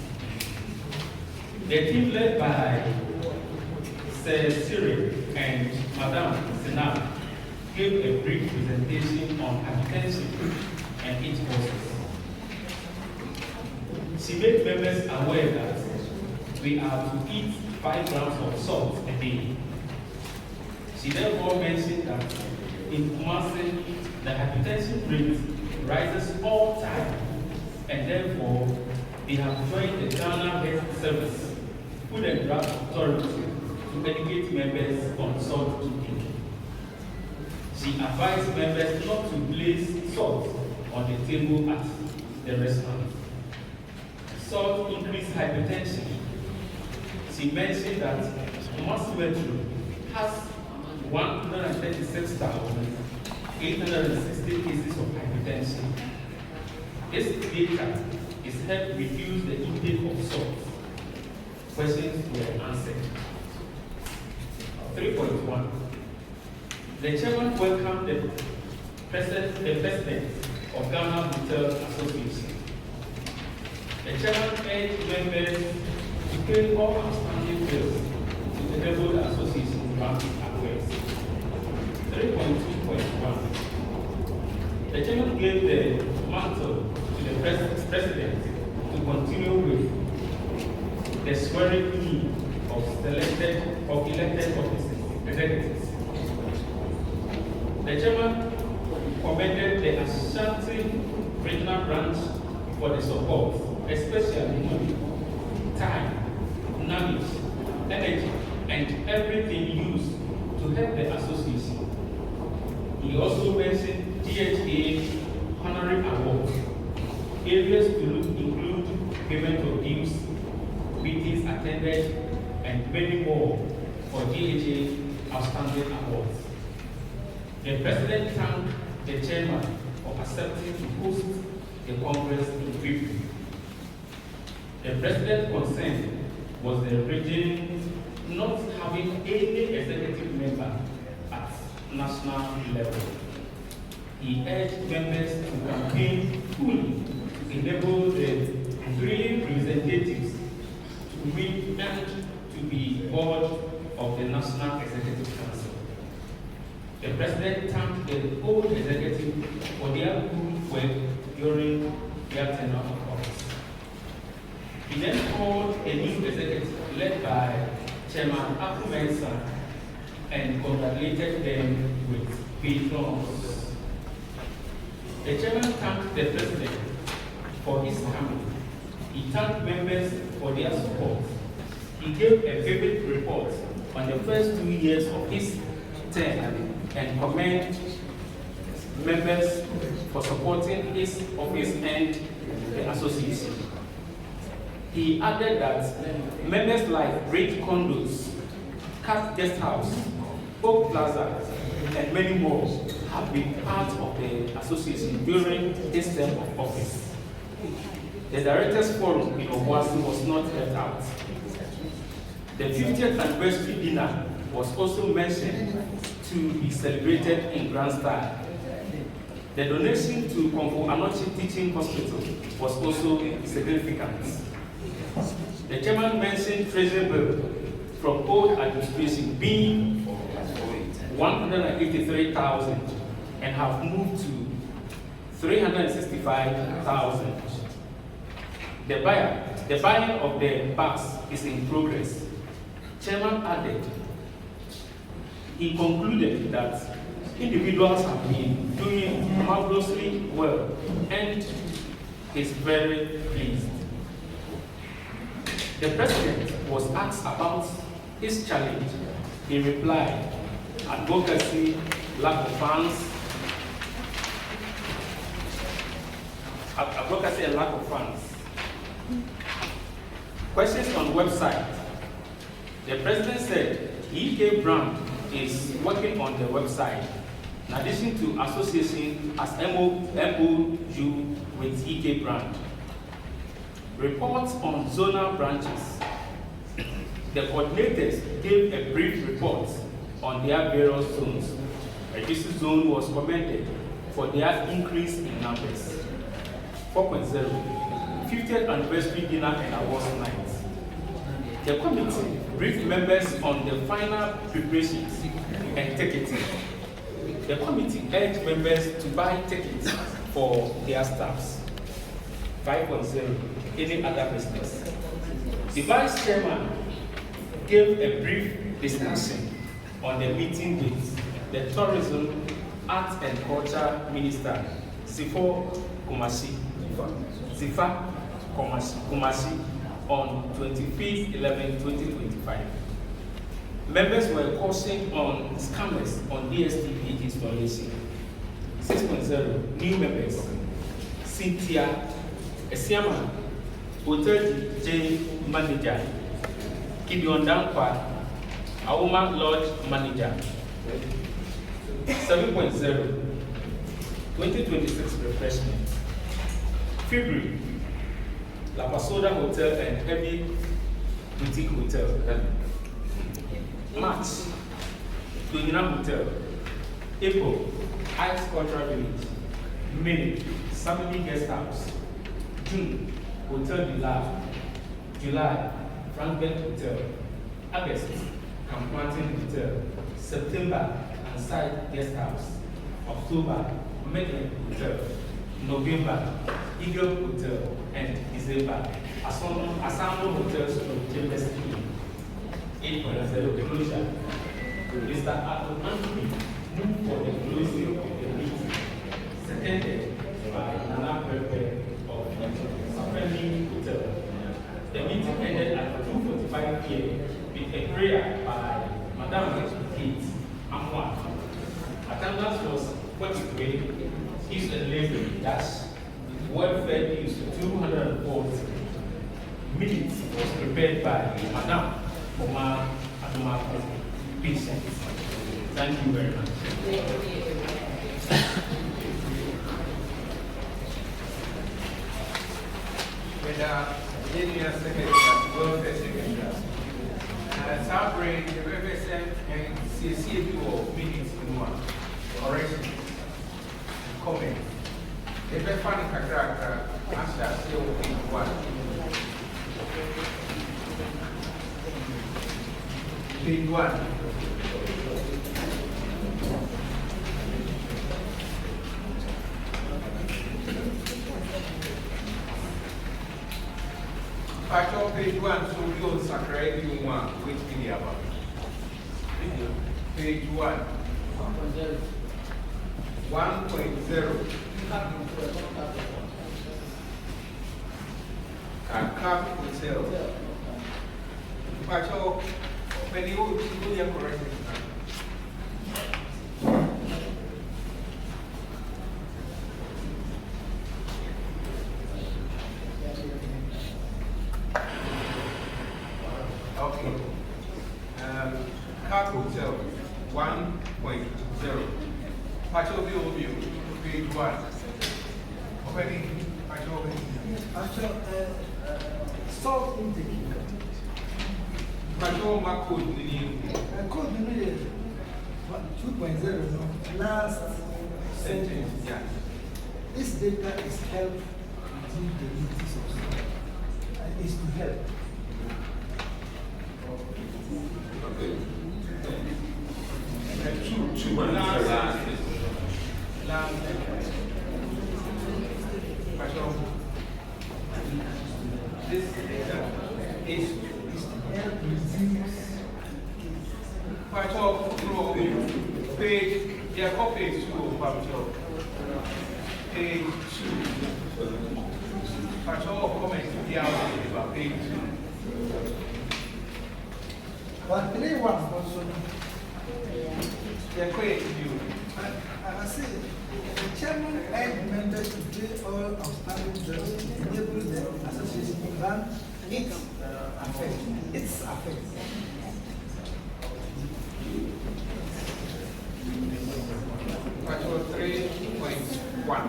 The team led by Sir Cyril and Madame Sinab gave a brief presentation on hypertension and its causes. She made members aware that we are to eat 5 grams of salt a day. She therefore mentioned that in Kumasi, the hypertension rate rises all time, and therefore they have joined the Ghana Health Service, Food and Drug Authority, to educate members on salt intake. She advised members not to place salt on the table at the restaurant. Salt increases hypertension. She mentioned that Kumasi Metro has 136,860 cases of hypertension. This data is helped reduce the intake of salt. Questions were answered. 3.1. The chairman welcomed the president of Ghana Hotel Association. The chairman urged members to pay all outstanding bills to enable the association to run affairs. 3.2.1. The chairman gave the mantle to the president to continue with the swearing in of elected officers, executives. The chairman commended the ASHANTI regional branch for the support, especially money, time, knowledge, energy, and everything used to help the association. He also mentioned GHA honorary awards. Areas to look include payment of dues, meetings attended, and many more for GHA outstanding awards. The president thanked the chairman for accepting to host the Congress in February. The president's concern was the region not having any executive member at national level. He urged members to campaign fully to enable the 3 representatives to meet and to be board of the National Executive Council. The president thanked the whole executive for their good work during their tenure of office. He then called a new executive led by Chairman Apu Mensah and congratulated them with patrons. The chairman thanked the president for his coming. He thanked members for their support. He gave a vivid report on the first 2 years of his term and commended members for supporting his office and the association. He added that members like Great Condos, Cat Guest House, Oak Plaza, and many more have been part of the association during his term of office. The Directors Forum in Obuasi was not left out. The 50th anniversary dinner was also mentioned to be celebrated in grand style. The donation to Komfo Anochi Teaching Hospital was also significant. The chairman mentioned treasury bill from old administration being 183,000 and have moved to 365,000. The buying of the bags is in progress. Chairman added, he concluded that individuals have been doing marvelously well and is very pleased. The president was asked about his challenge. He replied, advocacy, lack of funds, advocacy and lack of funds. Questions on website. The president said EK Brand is working on the website in addition to association as MOU with EK Brand. Reports on zonal branches. The coordinators gave a brief report on their various zones. A district zone was commended for their increase in numbers. 4.0, 50th anniversary dinner and awards night. The committee briefed members on the final preparations and ticketing. The committee urged members to buy tickets for their staffs. 5.0, any other business. The vice chairman gave a brief discussion on the meeting with the tourism, arts and culture minister, Zifa Kumasi, on 25/11/2025. Members were cautioned on scammers on DSTV installation. 6.0, new members, Cynthia Esiama, Hotel J manager, Gideon Dankwa, Auma Lodge manager. 7.0, 2026 refreshment. February, La Pasoda Hotel and Heavy Boutique Hotel. March, Dodina Hotel. April, Ice Cultural Village. May, Samini Guest House. June, Hotel de La. July, Frankfurt Hotel. August, Camp Martin Hotel. September, Anside Guest House. October, Midland Hotel. November, Eagle Hotel, and December, Asano Hotels from Chambers 8.0 closure. Mr. Anthony moved for the closing of the meeting, seconded by Nana Pepe of Safari Hotel. The meeting ended at 2:45 p.m. with a prayer by Madam Kate Amwa. Attendance was 43. East and Labor dash welfare dues 240. Minutes was prepared by Madam Omar Adoma patient. Thank you very much. With Junior Secretary, Welfare Secretary, Sabri, the represent and CCAP of meetings in one. Correction. Comment. The best fan is a character, Master CEO in one. Page 1. Factor page 1, so we on Sakurai you want which video about? Page 1. 1.0. Camp Hotel. Factor, when you do your correction. Okay. Camp Hotel 1.0. Pacho intake. But no, my code, the Code 2.0, last sentence. Yeah. This data is help within the needs of society. Is to help. Okay. Two last this data is Help reduce. part of page, yeah, page 2 of page 2. Part of comments about page 2. But 3.1 also. They're quite new. I say, the chairman urged members to pay all outstanding debts to enable the association to run its affairs. Part of 3.1.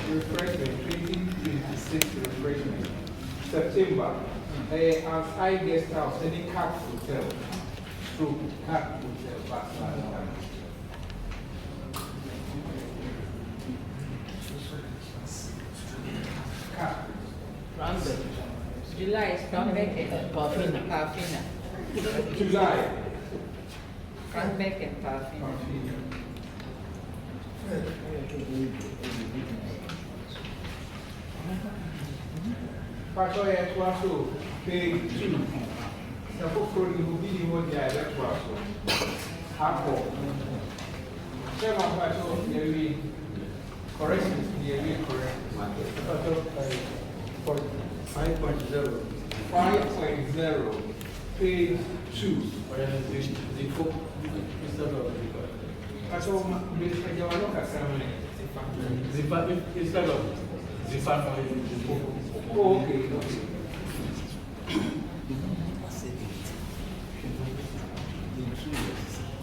Refreshment 2026 refreshment September. As I guest house, any cat hotel, stroke cat hotel, cat. July is Cranbeck and Parfina. July. Cranbeck and Parfina. Pastor, yes, also page 2. Now, for the movie, what the other was Apple. Seven Pastor, nearly corrections, nearly correct. 5.0, page 2. Pastor, Mr. Jawanoka Samuel. Instead of oh, okay.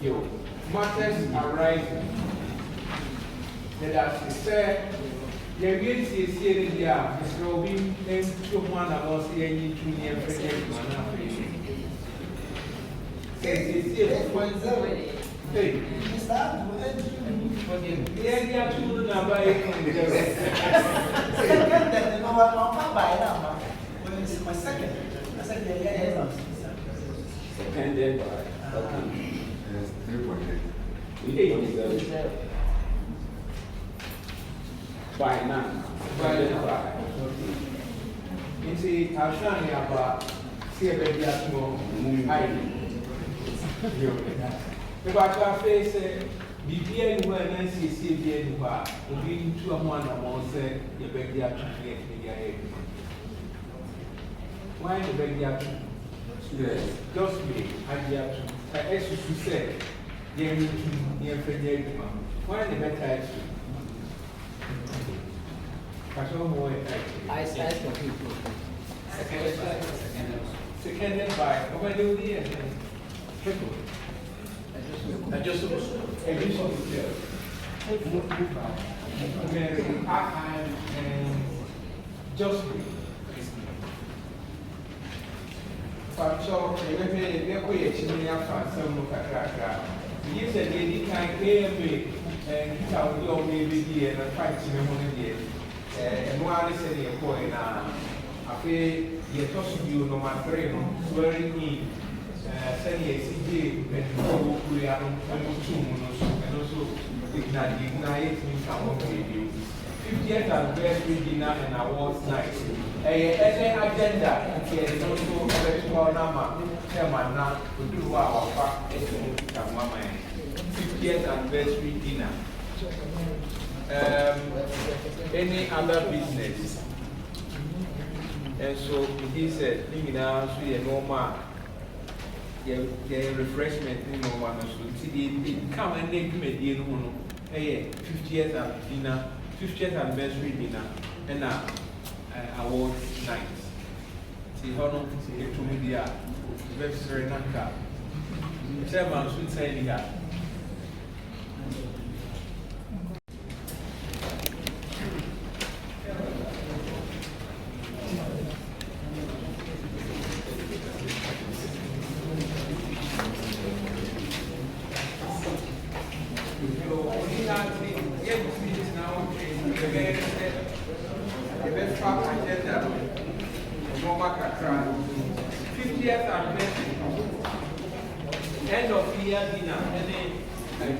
Yo, matters arising. That as he said, you will see here, Mr. Robin, and to one of us here, you to near Frederick Hey, yeah, two number 8. My second. I said, Second day by. Okay. Yes, 3.8. By now. By now. You see, I'm showing you about see a baby at home. If I can face BBN when I see CBN, will be into a one among say the baby at why the baby at yes, just me, and yet, as you said, you need to near Frederick. Why the better? I said for people. Seconded by Obadiah and Triple. I just and just so, we said they can't pay me and tell you maybe and fight to me. And one is a point now. I pay the toss you no matter, swearing me, sending a CJ, and we are on 2 and also ignite me. I won't give you 50th anniversary dinner and awards night. Any agenda, and also electoral number, chairman now to do our fact 50th anniversary dinner. Any other business. And so he said, now, so you normal, refreshment, no one should come and make me deal. 50th dinner, 50th anniversary dinner, and awards night. See how long to media, very Nanka. Chairman should say here. best track agenda, normal kakra, 50th anniversary, end of year dinner, and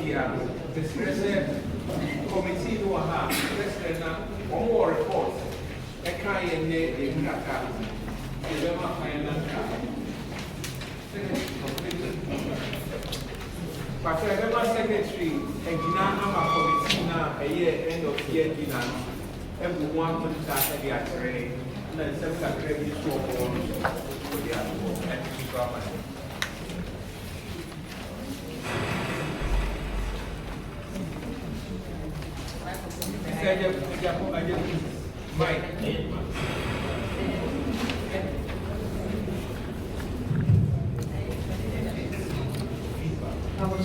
here, the president committee no ha, president one more report, a kind of name, the Lema Finance. But I remember secretary and Gina committee now a year end of year dinner. Everyone put that at the actuary and then some credit to a for the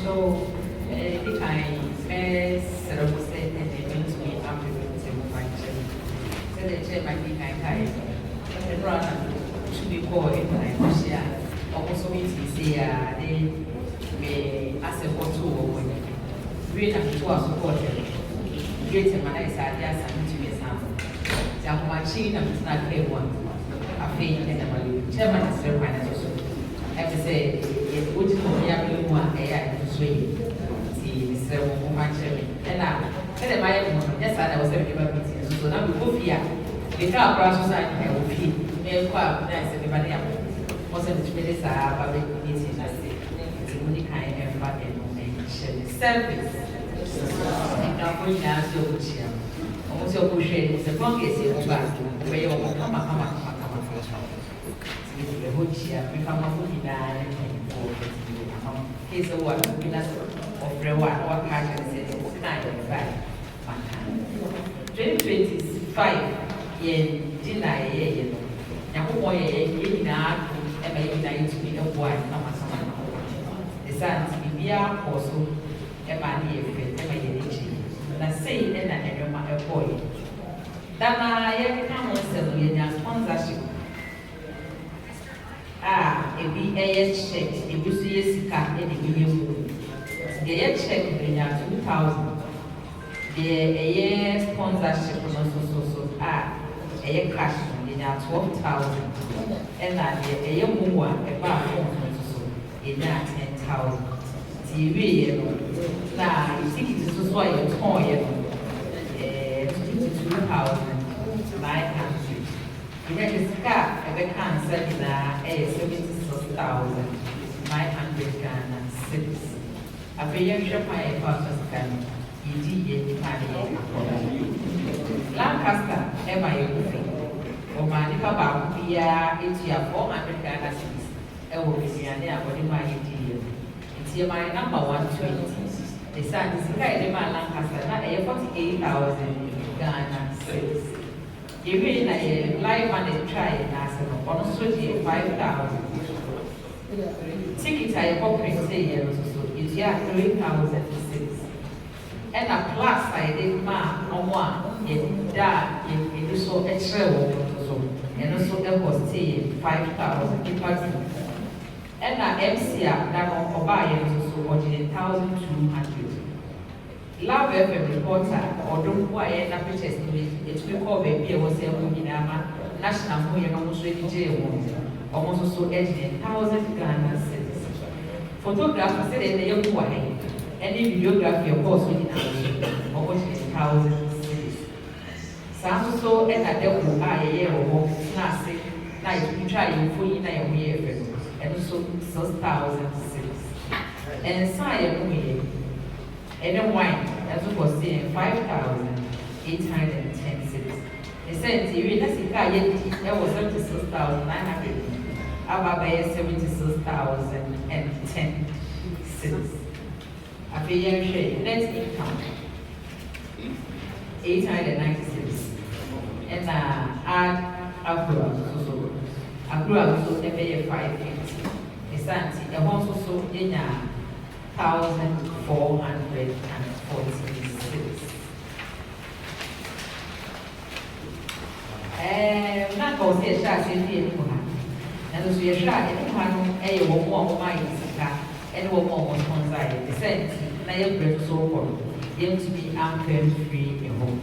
So, the time, set up a statement, they went to me after the same function. So they said, my big time, the brother should be called in my Russia. Also, means they may ask a photo when great and before supported. Great and my eyes are just to be some. The machine and not everyone. I think in the chairman is very financial. I have to say, it's good for me. I'm going to see Mr. Womacher. And now, yes, I was everybody. So now we go here. The car process I will feed. May quite nice everybody else. Most of the spirits are public meetings. I say, it's a good kind of environment. Service. Now, going down to your chair. Also, push it. It's a fungus in the back. Where you will come. The whole year, become a food and he's a one with us of the one or kind of says 2025 in July. Now, boy, in our and to be a boy, the sons be here also a man here, and say, and I remember a boy. That I come on sponsorship. If we a check, if you see a scar, any million, the check they have 2,000. The a sponsorship so a year cash they have 12,000. And that a young one about 400 in that 10,000. TV now you see it is why you're toy 22,900. You get a scar, a cancer in a 76,900 Ghana cedis. A very shop I purchased Ghana, ED Lancaster, Emma, or Manica Bambia, it's your 400 Ghana cedis. I will be there, but in my ED. It's here my number 120. The son is a Lancaster, not a 48,000 Ghana cedis. You really a live and try and ask them on 5,000. Ticket I corporate say so it's 3,006. And a plus I did mark on one in that in the so extra so and also it was 5,000. And a MCR that on buy so 1,200. Love FM reporter or don't quiet and purchase it's because baby was a national moon almost ready jail almost so 1,000 Ghana cedis. Photographers said they are quiet. Any videography of course within almost 1,000 cedis. Some so and a devil a year or more snazzy night we try you fully in year and also 6,000 cedis. And sire and then wine, as we were saying, 5,810 cedis. They said, that's a car yet, there was 76,900. About 76,010 cedis. A very share, net income 890 cedis. And add Accra so they pay 550. The Santi, a one so in 1,446. Not go see a shot in the Equan. And as we are shot in the Equan, a woman of my and one more on side. The Santi, I have bread so cold. yẹn to be ampem free a home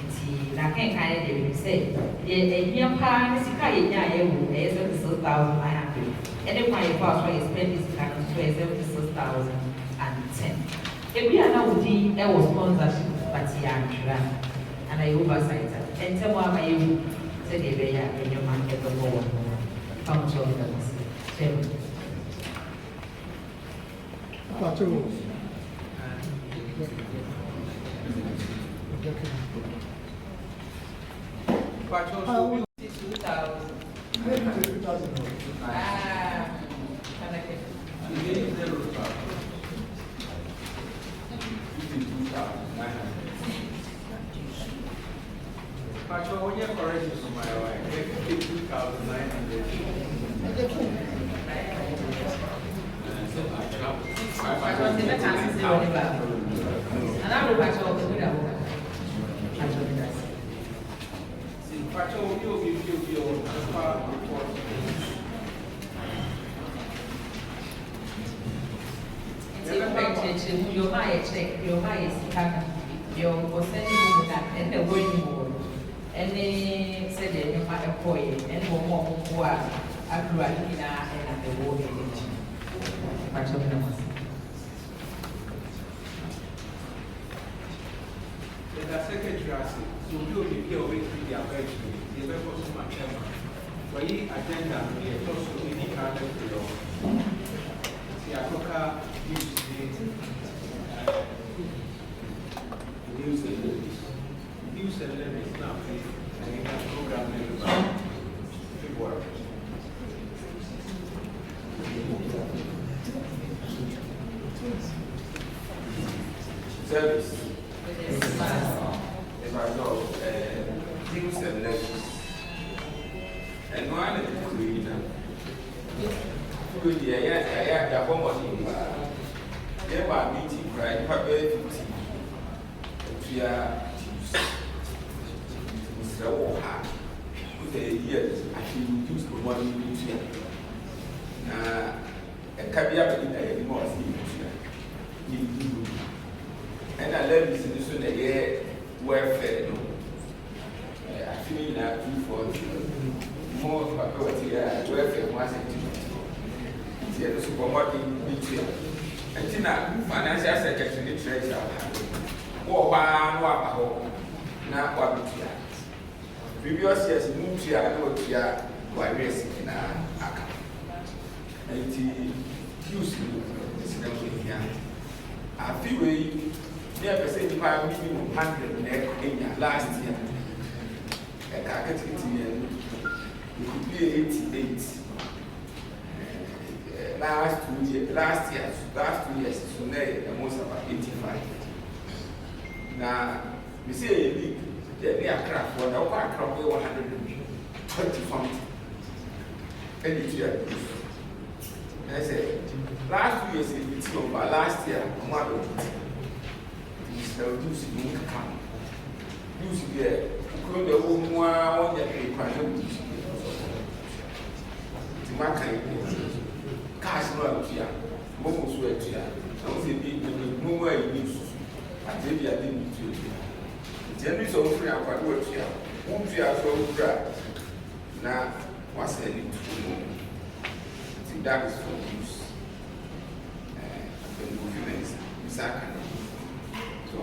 nti na kenkan de we say ye ehia pa ne sika ye nya ye wo e 76,900 ene kwa ye kwa so ye spend this kind so ye 76,010 ebi ana wodi e wo sponsorship but ya ntwa ana ye oversight ente mo ama ye wo se de be ya enyo man ke do wo come to the same Pacho, 52,000. Pacho, when you're correct from my wife, 52,900. Your my check, your my scan, your percentage and the word more. Any said any matter for you, and more who are accurate and the word in much of them. The secretary has it, so you'll be here waiting for the average. The level of my chairman. For the agenda, we are also in the calendar for your. See, I took a news and levies now, and we have program about February. Service. If I know news and levies, and one is the creator. Good, yeah, one more thing. There were meeting, right? Probably 50. We are Mr. Woha. With the years, I can use the one meeting. A caveat in the more and I love this in this one, a welfare. I feel that for more welfare once a year. The supermarket between. And Tina, financial secretary, treasurer. Or one, now what we are. Previous years, moved here, I know we are wireless in our account. And it used to here. I feel we never said if I minimum 100 in last year. And I get it in, it could be 88. Last 2 years, so now almost about 85. Now, we say a league, they are craft for the upper crop 120 funds. And it's year. I say, last 2 years, it's over. Last year, one of it. It's the use in come. Use here, could the woman one year pay quite to my kind. Cash no here, Momo sweat here. I was a big no way use. I tell you, I didn't do it. Generally, so free and quite work here. Won't you have so dry? Now, what's any to know? See, that is for use. And movements, exactly. So,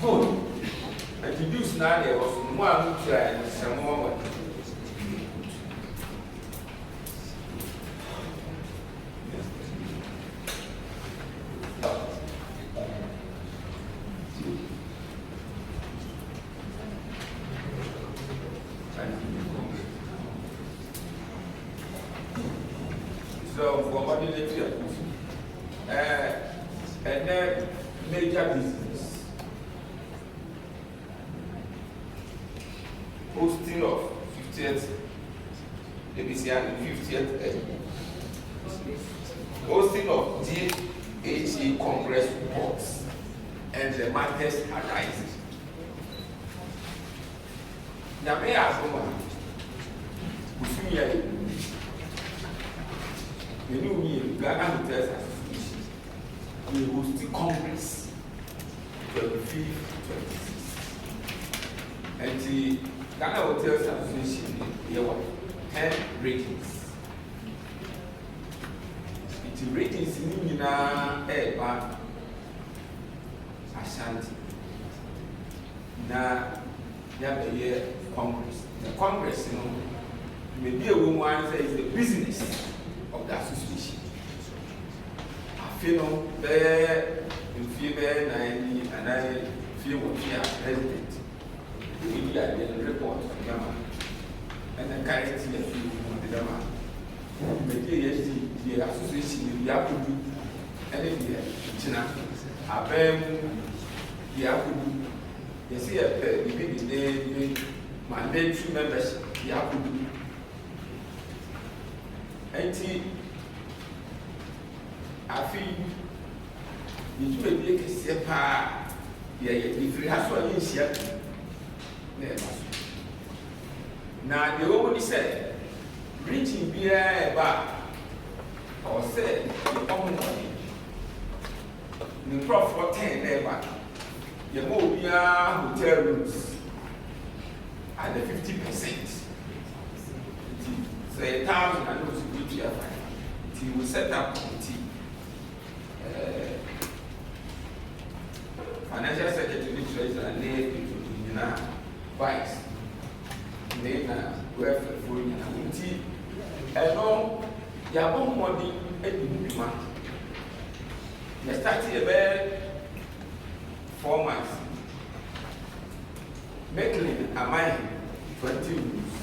good. And to use now, there was one who tried some more. So, for what did they do? And then major business. Hosting of 50th, ABCN 50th, hosting of GHA Congress reports and the matters arising. Now, may I ask you know me, Ghana Hotels Association. we will still Congress 25th, 26th. And the Ghana Hotels Association, here were 10 ratings. The ratings in Eba Ashanti. Now, there Congress. The Congress, you know, maybe a woman says the business of the association. I feel there in favor 90 and I feel what we are president. The media report to Gama and the character of the Gama. The association, the Yakubu, and the China, Abem, the Yakubu, you see the name, mandatory membership, the Yakubu. And I feel you do make a sepa, if you have one in Seattle. Now, the woman said, reaching beer bar or said the common money. The profit 10 ever. The more hotel rooms at the 50%. So 1,000 and those who will it will set up committee. Financial Secretary, Treasurer, and Vice. Welfare for you. And no, you have one money every month. You start about 4 months. Making a mine 20 rooms.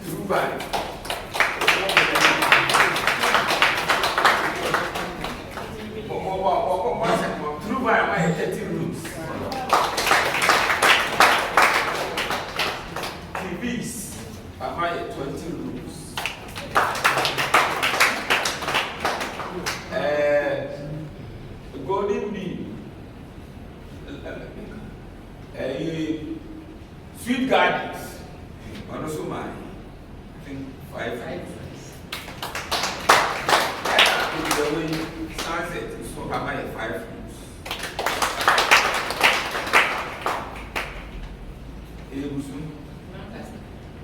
Through by through by my 30 rooms. TVs are my 20 rooms. Golden Bee, Sweet Gardens, and also mine. I think 5 rooms. The way sunset is so high, 5 rooms.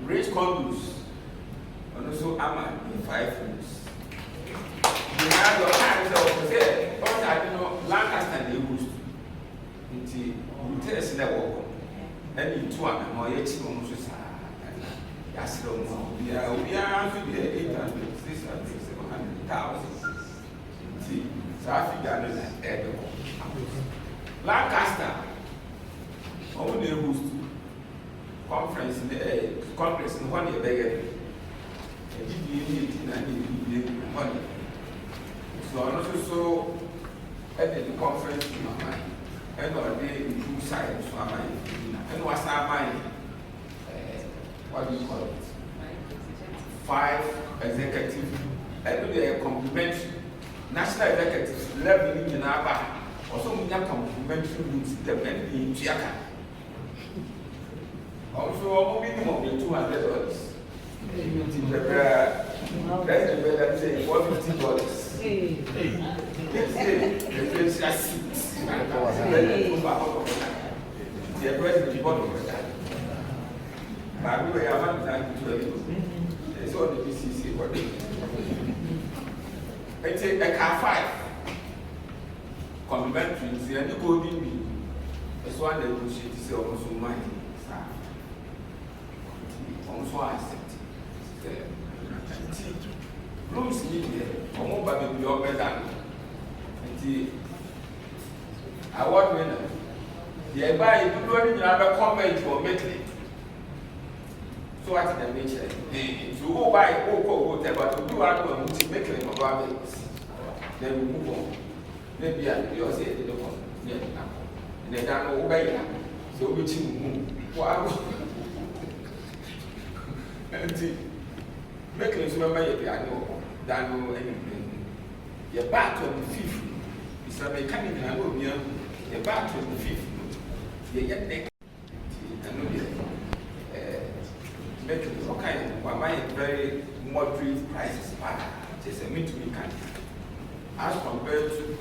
Rich condos, and also Ama in 5 rooms. You have your hands up there, but I don't know, Lancaster they used into hotels in the world. And you 2 and more, yet you almost say, yes, we are to be 800, 600, 700,000. So I figure Lancaster, only host conference in the Congress in 1 year beggar. Money. So I'm not so at the conference in my mind. And all day in 2 sides for my mind. And what's our mind? What do you call it? 5 executive. And they are complimentary. National executives 11 in our also we have complimentary rooms depending in Chiaka. Also, minimum $200. That's the way that say $450. The president bought that. But we haven't done it. It's all the BCC working. It's a car 5. Complimentary, and you go in me. That's why they negotiate to say almost money. Also, I accept. Rooms need there, or more by the your better. And the award winner, the buy you don't even have a comment or meeting. So, what's the nature? So, go buy, go, whatever, to do our own, to make it about it. Then we move on. Maybe I will say the local, and then I will obey that. So, which you move. Wow. And making us remember your piano, Dano, anything. Your back 25th is a mechanic, I will be your back 25th. Your yet neck, and no, making all kind of my very moderate prices, just a meet to me kind as compared to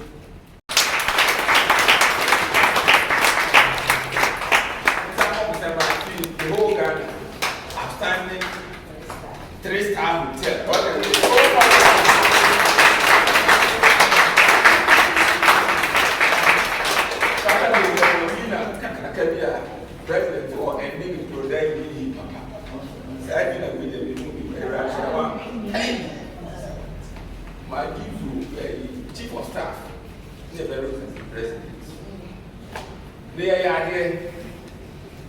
my chief of staff, the very president. They are there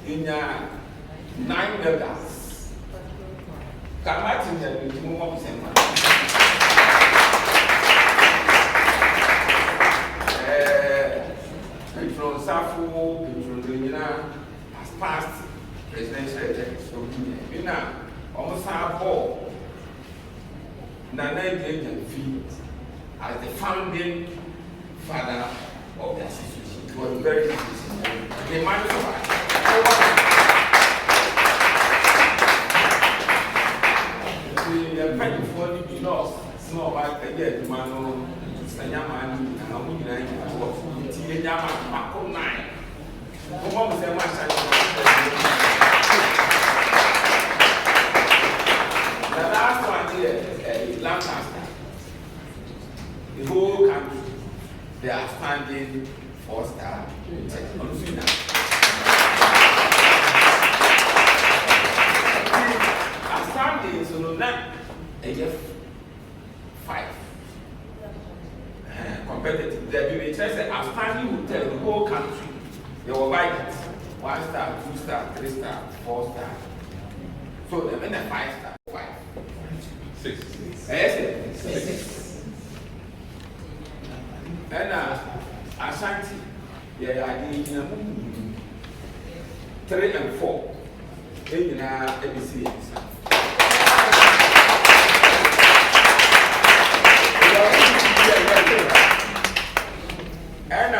in 9 members. Can I tell you to move on? Petron Safo, Petron Domina has passed presidential election. You know, almost half all. Nana Fee as the founding father of the association. It was very difficult. The man survived. The penny for the loss, small by a year to Mano, Sanyaman, and a woman and work for the Tiama, Mako 9. What was the master? The last one here, Lancaster. The whole country, they are standing 4-star on Standing so now a 5 competitive. The UHS outstanding will tell the whole country they will buy it 1 star, 2 star, 3 star, 4 star. So they mean a 5 star, 5, 6. Yes, 6. And Ashanti, yeah, 3 and 4. In ABC. And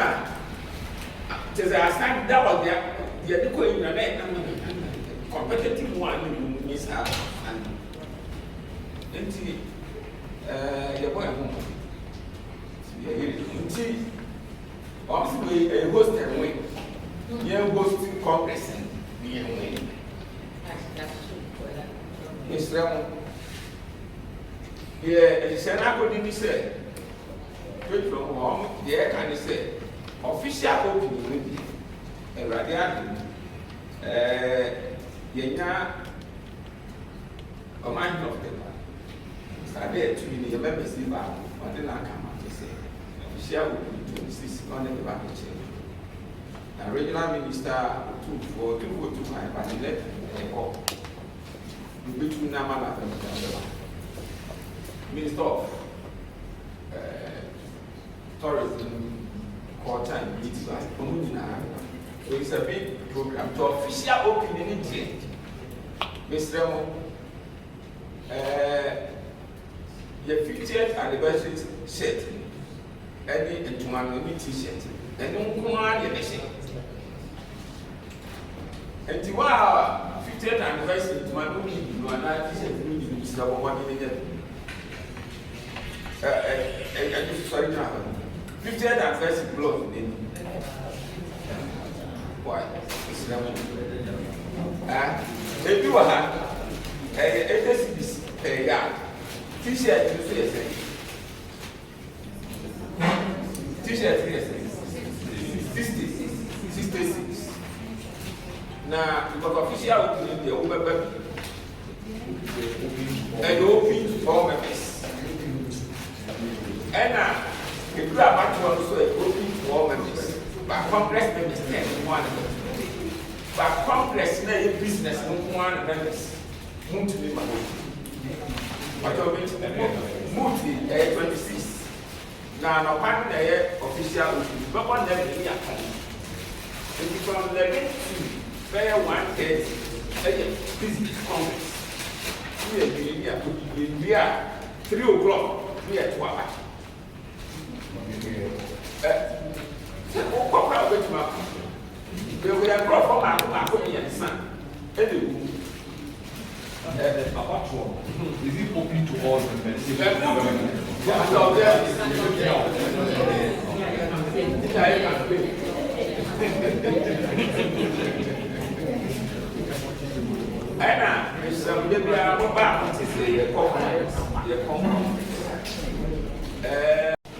there's a sign that was the competitive one in Miss and your boy home. Obviously, a host and win. You're hosting Congress and win. Miss Ramon. Yeah, and Senaco didn't say. From home, the air can say official opening a radiant. Yena a mind of them. Started to be the members in the or the Nakama to say. Official opening to on the back of the regional minister for 245 by the left between Namala and Minister of Tourism, Quarter and Beauty. So it's a big program to official opening in India. Mr. Remo, your 50th anniversary shirt, any into one t-shirt, and no come on your machine. And to our 50th anniversary, to my movie, you are not t-shirt, you are 1 million. Sorry, 50th anniversary blood in why? If you are a yard, t-shirt, you say, t-shirt, 66. Now, because official opening the over and open to all members. And now, if you are about to also open to all members, but Congress members, 1. But Congress business, one members, move to the money. But you're going to move to 26. Now, no one official opening, but one level in your country. If you from level to fair 1:30, business Congress. We are 3 o'clock. We are 12. We are brought from our company and son. Anyway, is it open to all members?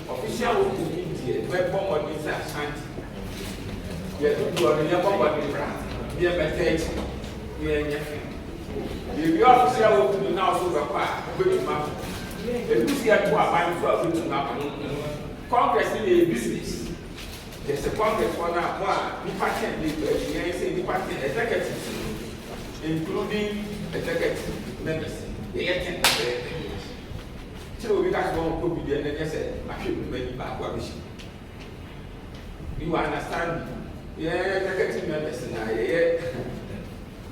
Official weapon is ASHANTI. We are doing a body brand. We are meditating. We are nothing. The official will now so far, which map. If you see a to buy for to Congress in a business. There's a Congress for now, one, department, executives, including executive members. They attend the so we got one could be the end said, I should be back what you understand? Yeah, executive members now, yeah,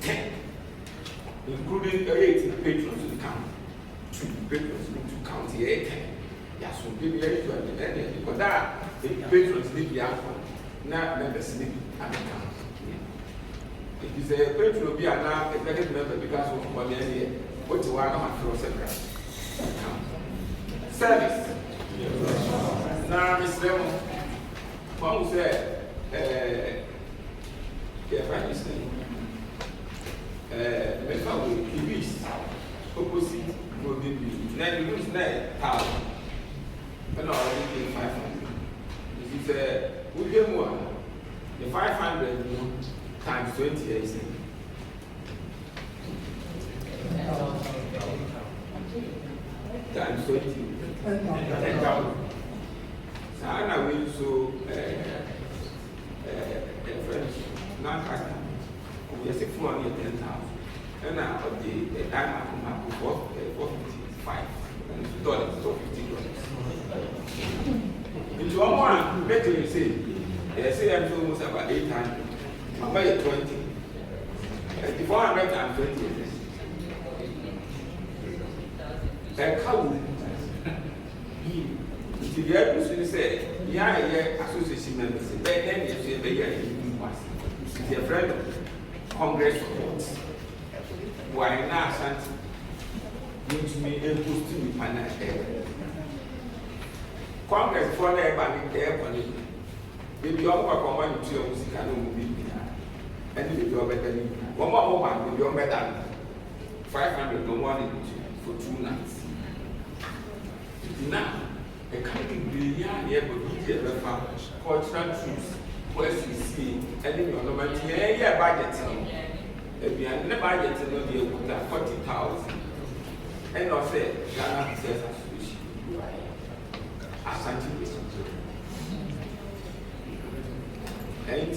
10, including 8 patrons to count, 2 patrons to count here, 10. Yes, so give me anything, because that patrons need the outcome, not members need an account. If you say a patron be an executive member because of 1 year, what you want to have for account. Service. Now, Miss Lemon, one said, Prime Minister, opposite will be now you lose 9,000. When I already 500. This is we get more. The 500 times 20 is times 20. 10,000. So I will so French non-custom. We are 610,000. And now the time I come up with $455 and $450. Into one make you say, they say I'm almost about 800. I buy a 20. And the 420. A cow. If you have to say, yeah, association members, then you say, it's a friend of Congress reports. Why not ASHANTI? Which me a posting with panel air. Congress for the banning air on it. If you are common to your music and movie, and if you are better, one more woman will be better. 500 no more for 2 nights. Now, a country brilliant here, but we get the cultural truths. Where you see, and in your normal budget. If you have never budget, you know, you put 40,000. And I say, Ghana says, ASHANTI. And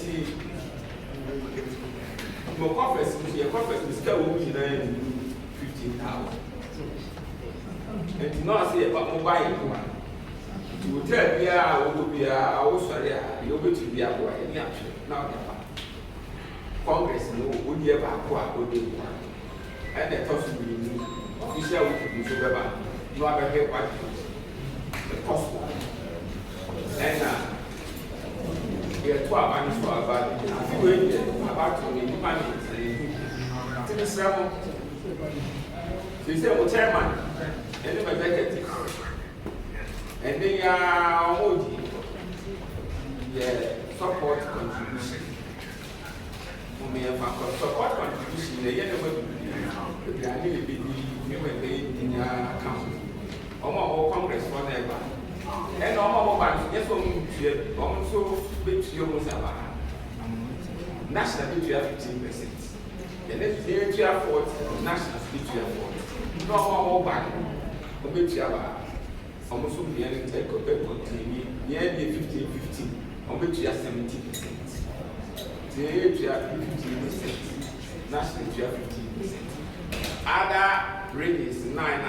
your conference is still 15,000. And do not say about mobile one. You will tell me, I will be you'll be to be a boy, now. Congress no would you ever acquire and the toss will be official would be so bad. You have a head back the possible. And we are 12 minutes for about a few days about to be managed. To the sermon, they say, well, chairman, and then executive. And they are OG, support contribution. Support contribution, the year I need to be in your account. Almost Congress for never. And almost banks, yes, also big to almost about national you have 15%. And then you have 40, national speech you have 40. No more bank, which you have almost be any take of near 15, on which you have 70%. Today you have 15%. National you have 15%. Other radius 9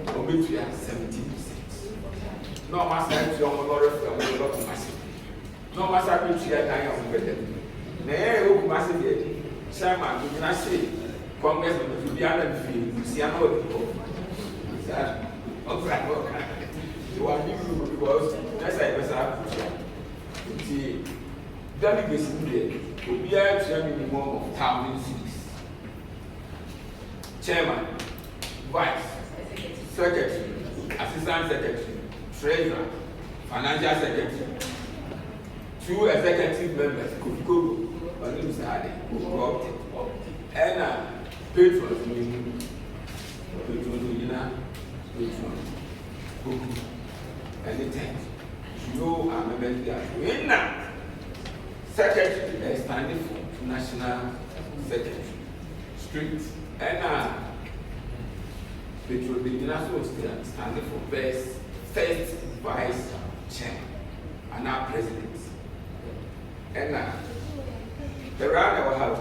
on which you have 17%. No master, you are not massive. No master, which you are dying of better. Nay, massive, Chairman, you cannot say, Congress will be under the field. You see, I know what you you are new because that's like the delegates in there will be a minimum of 1,000 seats. Chairman, Vice, Secretary, Assistant Secretary, Treasurer, Financial Secretary, 2 executive members could go, but let me say, and patrons, anything. You are a member Secretary standing for National Secretary. Street and Petrol the national standing for first vice chair and now president. And now the round our house,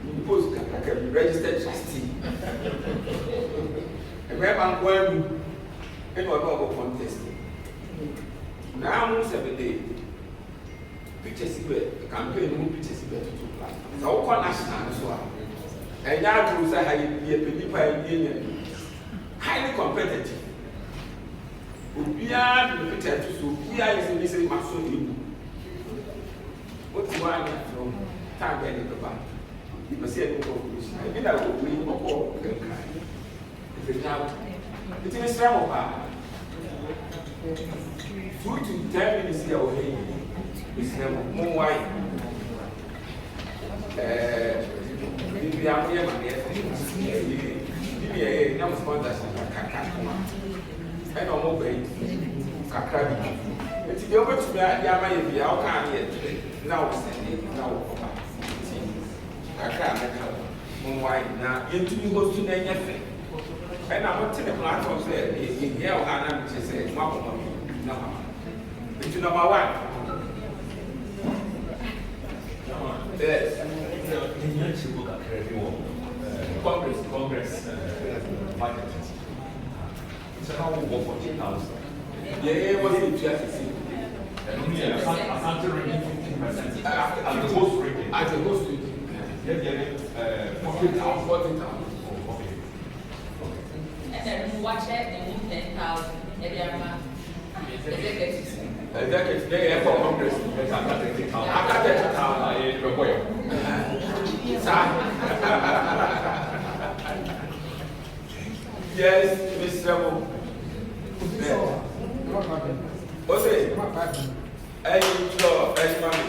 you post like a registered trustee. And where I'm going, and what about contest? Now, 7 days. Pictures here, campaign pictures here to plan. So, what national as well. And now, to say, I be highly competitive. Beyond the picture to so, here is a missing muscle. What's one from time in the bank? You must say, I did not go in or it's a now. It's in a strong of 2 to 10 minutes here away. It's more wide. If you are here, I am sponsored. I don't know where Kakrabi. It's the over to me. I may be out now. Now, Kakra, wide now. Into you go to the and I'm not telling the platform there. In here, I'm just saying, no. Into number 1. Yes. Congress. It's a whole 14,000. Yeah, it was in Chelsea. Ashanti rating 15%. At the host rating. At the host rating. Yeah, 14,000. Okay. And then watch it and 10,000. Executive, they for Congress. Yes, Mr. Okay.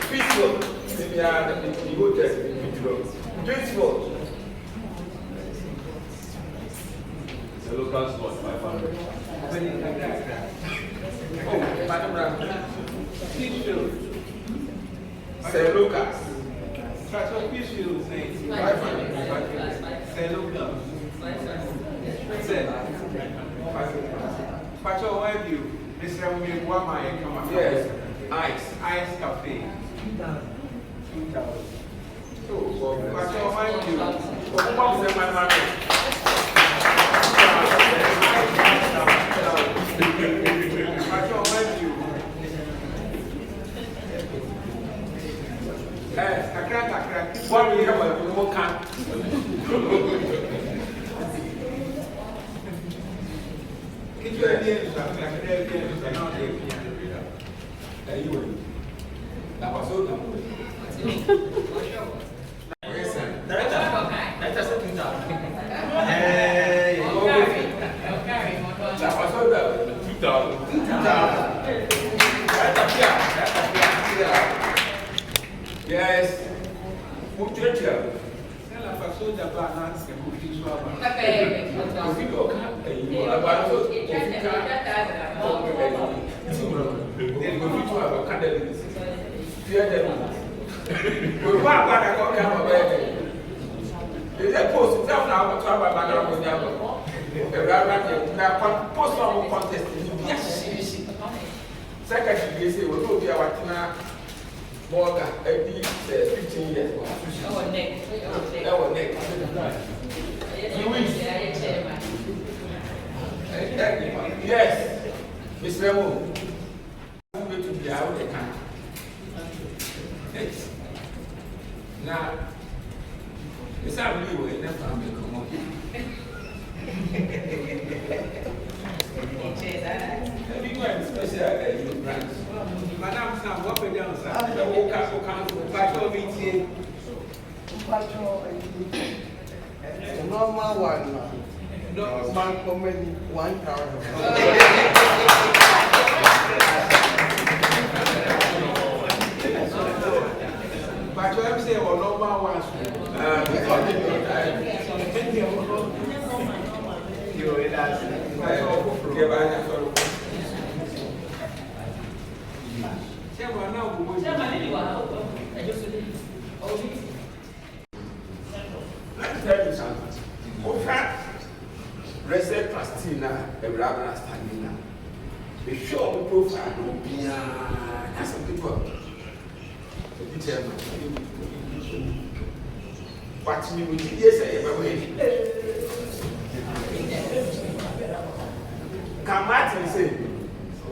Peaceful. Peaceful. The local spot 500. Oh, Madam Brown. Say Lucas. Peacefield saying 500. Say Lucas. Pacho, where do you? This is one my come. Yes, Ice Cafe. 2,000. So, Pacho, where do you? What is the man? Pacho, where do you? What do you have a more can? Yes. Secretary, say, we will be our dinner more than 15 years. Our neck. Yes, Mr. Remo. I'm going to be out of the country. Now, Miss Abby will never come on. Special branch. Madam Sam, what we down, sir? The local council, Pacho meeting. The normal one now. Man comedy 1,000. Pacho, I'm saying, well, normal ones. Let me tell you something. If you're on the profile, that's some people. The chairman. But me with yes, I ever win. Can Martin say?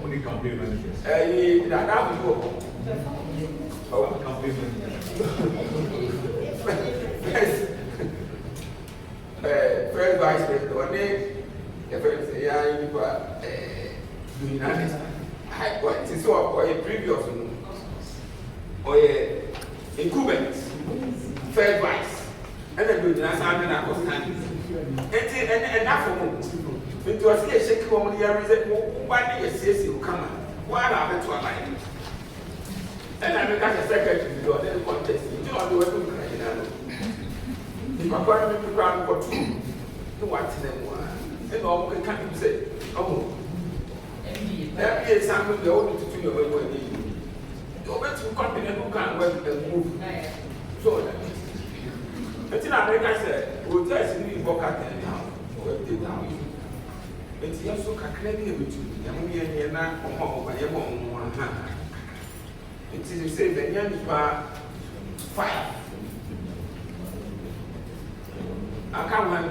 Only campaign managers. That will go. Oh, campaign managers. First vice president, one day, the first say, yeah, you are doing that. I want to so or a previous or a incumbent, first vice, and then doing that, and I was standing. And that for me, it was a shaky woman here, one day, says you come on, why are they to align? And I became a secretary to do the contest. You know, the way to cry. Papa mi kura nkɔ tu ne wa tena mu a ɛna ɔmo keka ne sɛ ɔmo ɛbi esan no deɛ ɔmo tutu yɛ ɔbɛbɔ ɛdi yi ɔbɛtu kɔmpini no kan wɛ ɛmu so ɔda eti na ameka sɛ hotels ni bɔ kata ɛna ɔbɛ te down eti yɛ so kakra bi ebetu ɛmo yɛ yɛ na ɔmo a ɔba yɛ bɔ ɔmo ha eti sɛ bɛnya nipa 5. I can't run.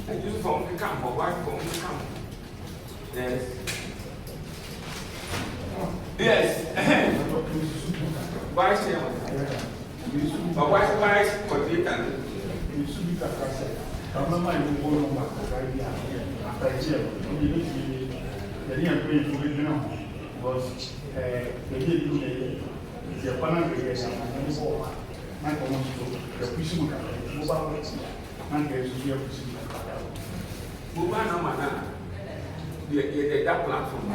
I just want to come for wife for me to come. Yes. Yes. Vice chairman. But vice coordinator. That platform.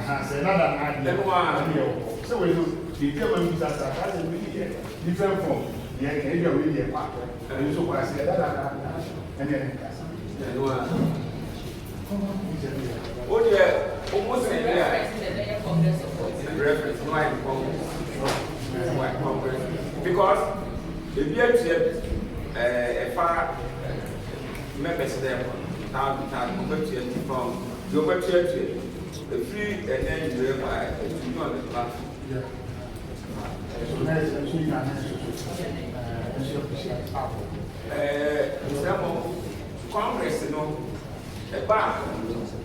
So we do the government that's a really different from the idea of really a partner. And so I said that and then oh yeah, almost a reference. Why Congress? Because if you have a far members there, town from the over church, the free and then you have to on the platform. Some Congress, you know, a bar,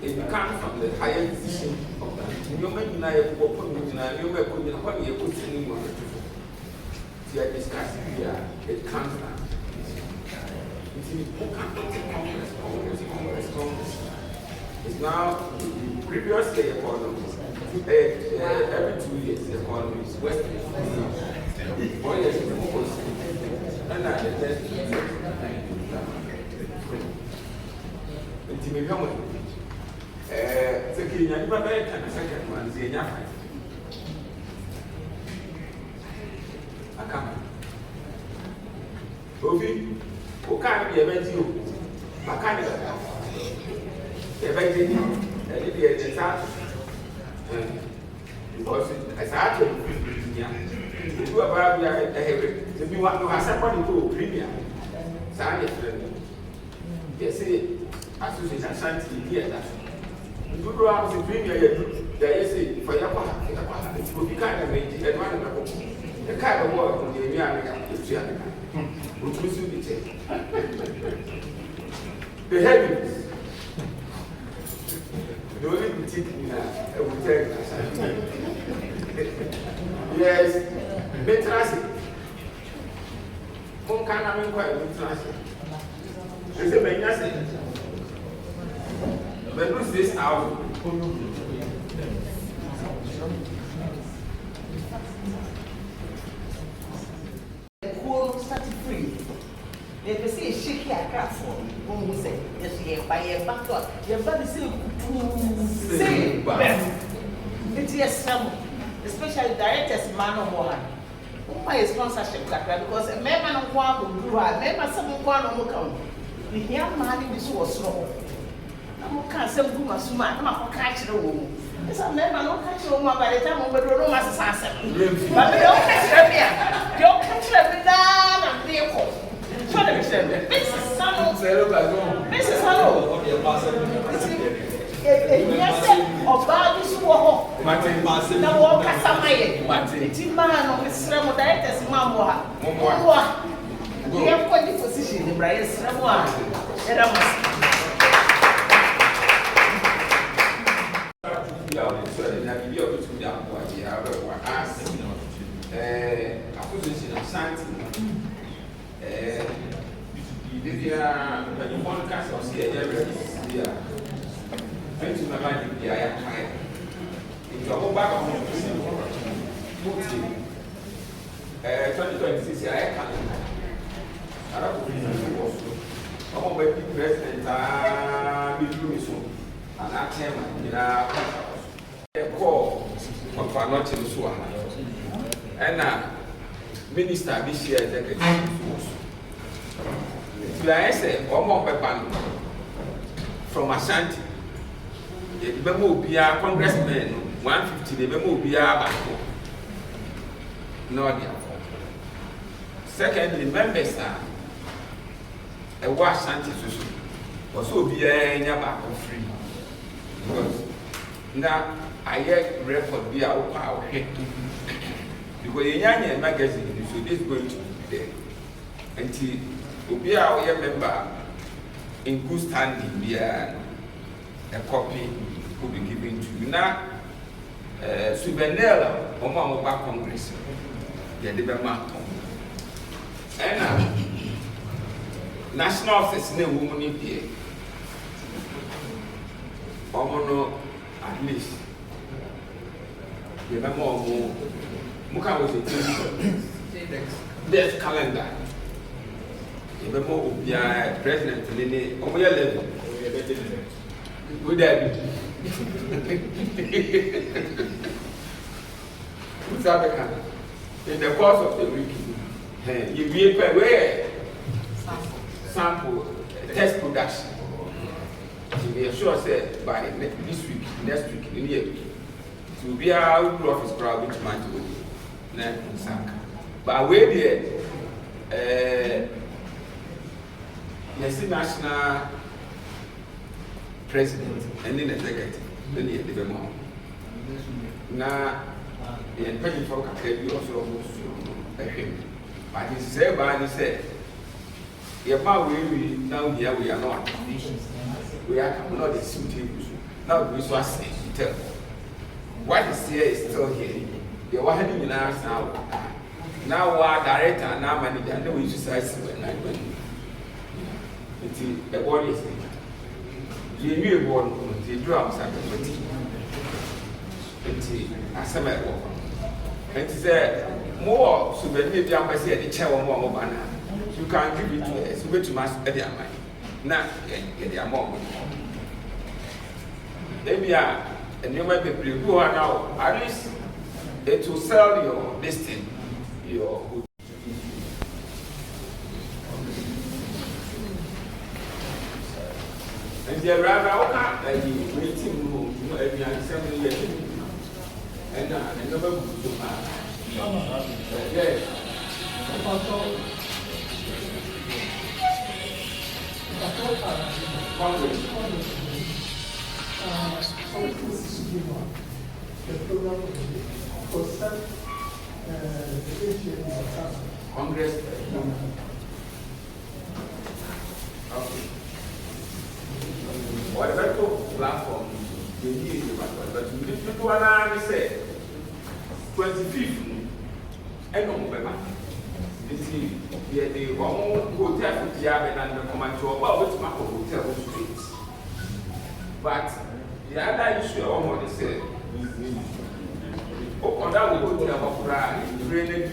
it comes from the higher position of that. You may not have opened, you may put in what you put in one. We are discussing here, it comes down. Congress. It's now previously economy. Every 2 years the economy is western. 4 years is the and now the next me come the Kenya never and the second one is the I come. Obi, who can't be a venue? Mechanical. A venue, and be a start. Because as I told you, you are about to be one who has somebody to premier. Sandy, they say, Association ASHANTI here that. You go out to premier, there is a for your part, it will be kind of made and one of the kind of work on the American. The heavens. The only boutique in a hotel. Yes, Betrasi. One can have inquired Betrasi. There's a Benyasi. But who's this house? Free. They say shake your cat for when we say yes, you buy a back door. Your body say it's yes, some especially directors man or woman. Why sponsorship because a man of one will do a member some one on account. The young man this was slow. I can't say who must I'm not catch the woman. It's a member don't catch the woman by the time we don't know what's answer. But they don't catch them here. They don't catch them down and vehicle. Mrs. Sano, Mrs. Sano, yes, of Martin. Na wo kasa maye. Martin. Ti man no mesra mo directors mambo ha. Mo. We have got the position the Brian Sramwa. Era mas. Acquisition of Ashanti. You want to cast or see a year. Thank you, my man. I am tired. If you go back on 2026, I can't. I don't know. I'm going to be president. I'll be doing so. And I tell you, I call of our not in Suana. And minister this year, I say, one more weapon from Ashanti. The memo be a congressman 150, the memo be a no. Secondly, members are a wash Ashanti also be a free. Because now I hear record be our power head because the young magazine, so this is going to be there. Until we are our member in good standing, we are a copy could be given to you. Now, souvenir of our Congress, the development. And national office, no woman in here. At least. The memo of Muka was a death calendar. The memo of the president on your level. Good day. In the course of the week, you be aware sample test production. To be sure said by this week, next week, in the year, to be our office crowd which might go but where the national president and then executive, then the development. Now, the independent folk can be also him. But he said, by he said, now here we are not. We are not the suitable. Now we shall say, tell. What is here is still here. You are having in us now. Now we are director, now manager, and we exercise when I went. It's a body thing. You knew born the drums and the body. It's a summer walk. And it's a more souvenir the embassy at the chair or more banana. You can't give it to us, which must at the amount. Now, get your mom. Maybe and you might be who are now, at least it will sell your listing, your good. And the rather, and waiting room, every assembly years. And I never would do that. Yes. The program for self Congress. Okay. Whatever platform they use, but people are say 25th and November. You see, the one hotel for Tiabe and the command to about which Marco Hotel streets. But the other issue I want to say, on that we go to the Bakura, drainage,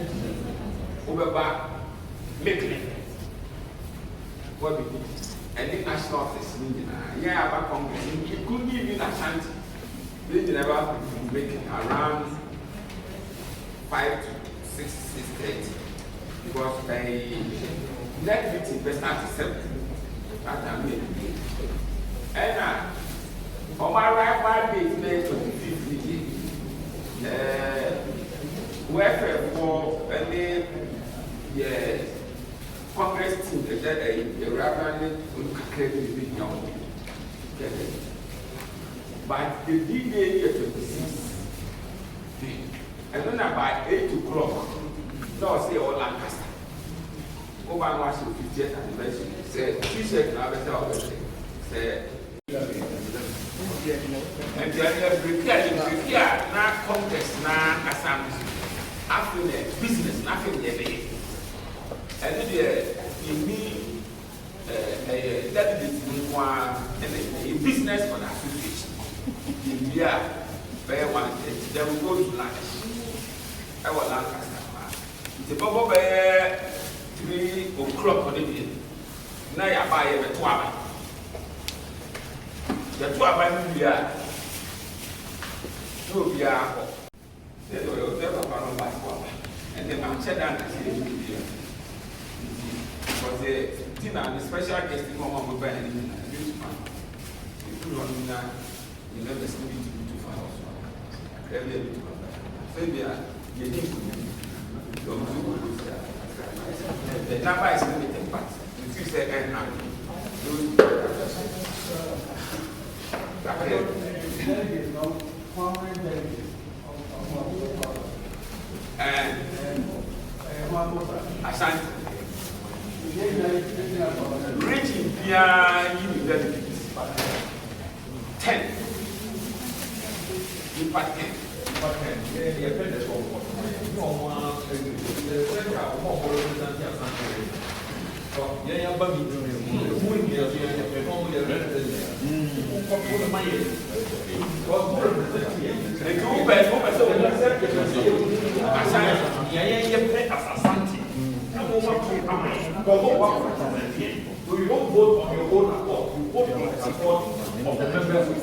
over Maitland. What we do, and the national office, yeah, about Congress, it could be in Ashanti. They never making around 5 to 6, 6:30 because they net meeting best at 7. That time we and on my right by date, May 25th meeting, welfare for any Congress team, the Reverend but the D-Day 26, And then by 8 o'clock, no say all Lancaster. Over and watch the 50th anniversary. Say, T-shirt now, say, and the now contest now assembly. After the business, nothing there. And then you need a business for the association. Yeah, very one. Then we go to lunch. I will Lancaster. The bubble bear 3 o'clock on the day. Now I buy a 12. The 12 I here. No, we are. They will never run by 12. And then I'm check down and see it. Because the dinner and the special guest in Mama will buy anything. If you run in that, you never see me to be too far. So you need to the number is limited, but if you say and Ashanti reaching via delegates 10 in part 10. So you don't vote on your own accord, you vote on the support of the members of the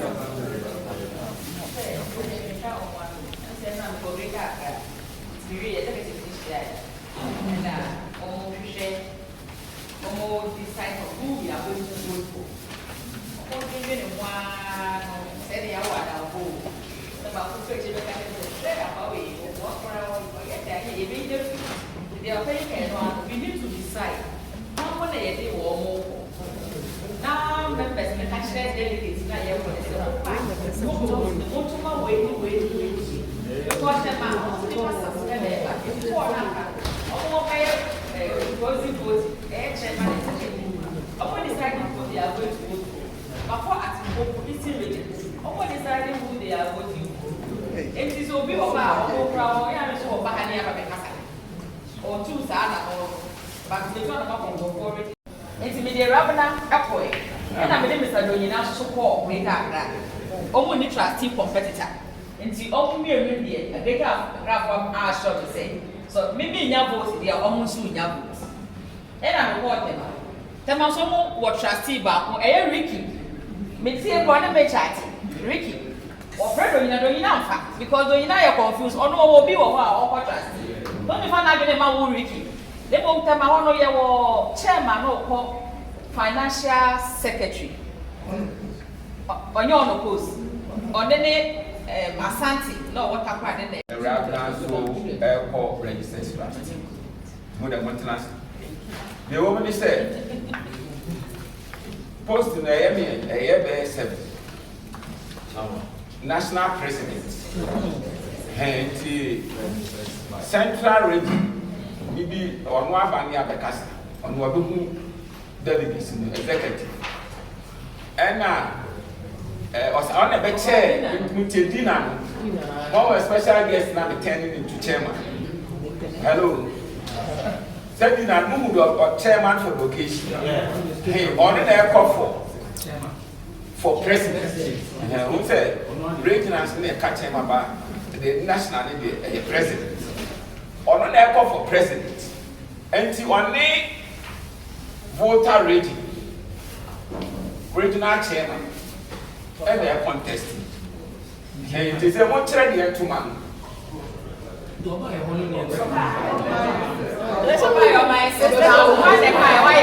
decide who we are going to vote for. We need to decide how many or more. Now, members may catch their delegates. Now, you have upon deciding who they are going to vote for, before asking for upon deciding who they are voting for, it is a bit of or two sad but they don't have to it's immediate Rabana Apoy, and I'm a Mr. Donina so called with that. Only trustee competitor. And the open me a big grab from our shop to say. So maybe in your votes, they are almost in your votes. And I'm reporting. Tamasomo, what trustee back, Ricky. Mitsy, one of my chat, Ricky. Or Fred, you know, because you know you're confused, or no will be or trustee. Don't you find out the man Ricky? They won't tell my one your chairman or financial secretary. On your post. On the Ashanti, no what happened in the Rabna so airport registered strategy. More than maintenance. The woman said, post in the ABS7 national president and central region, maybe on one family of the castle, on one delegates in the executive. And on a bed chair, with dinner, one special guest now turning into chairman. Hello. Sending a mood of chairman for location. Hey, on an airport for president. Who said, regional chairman by the national president. On an airport for president. And the only voter rating, regional chairman. And they are contesting. It is a much ready to man. Let's buy my sister. Why the why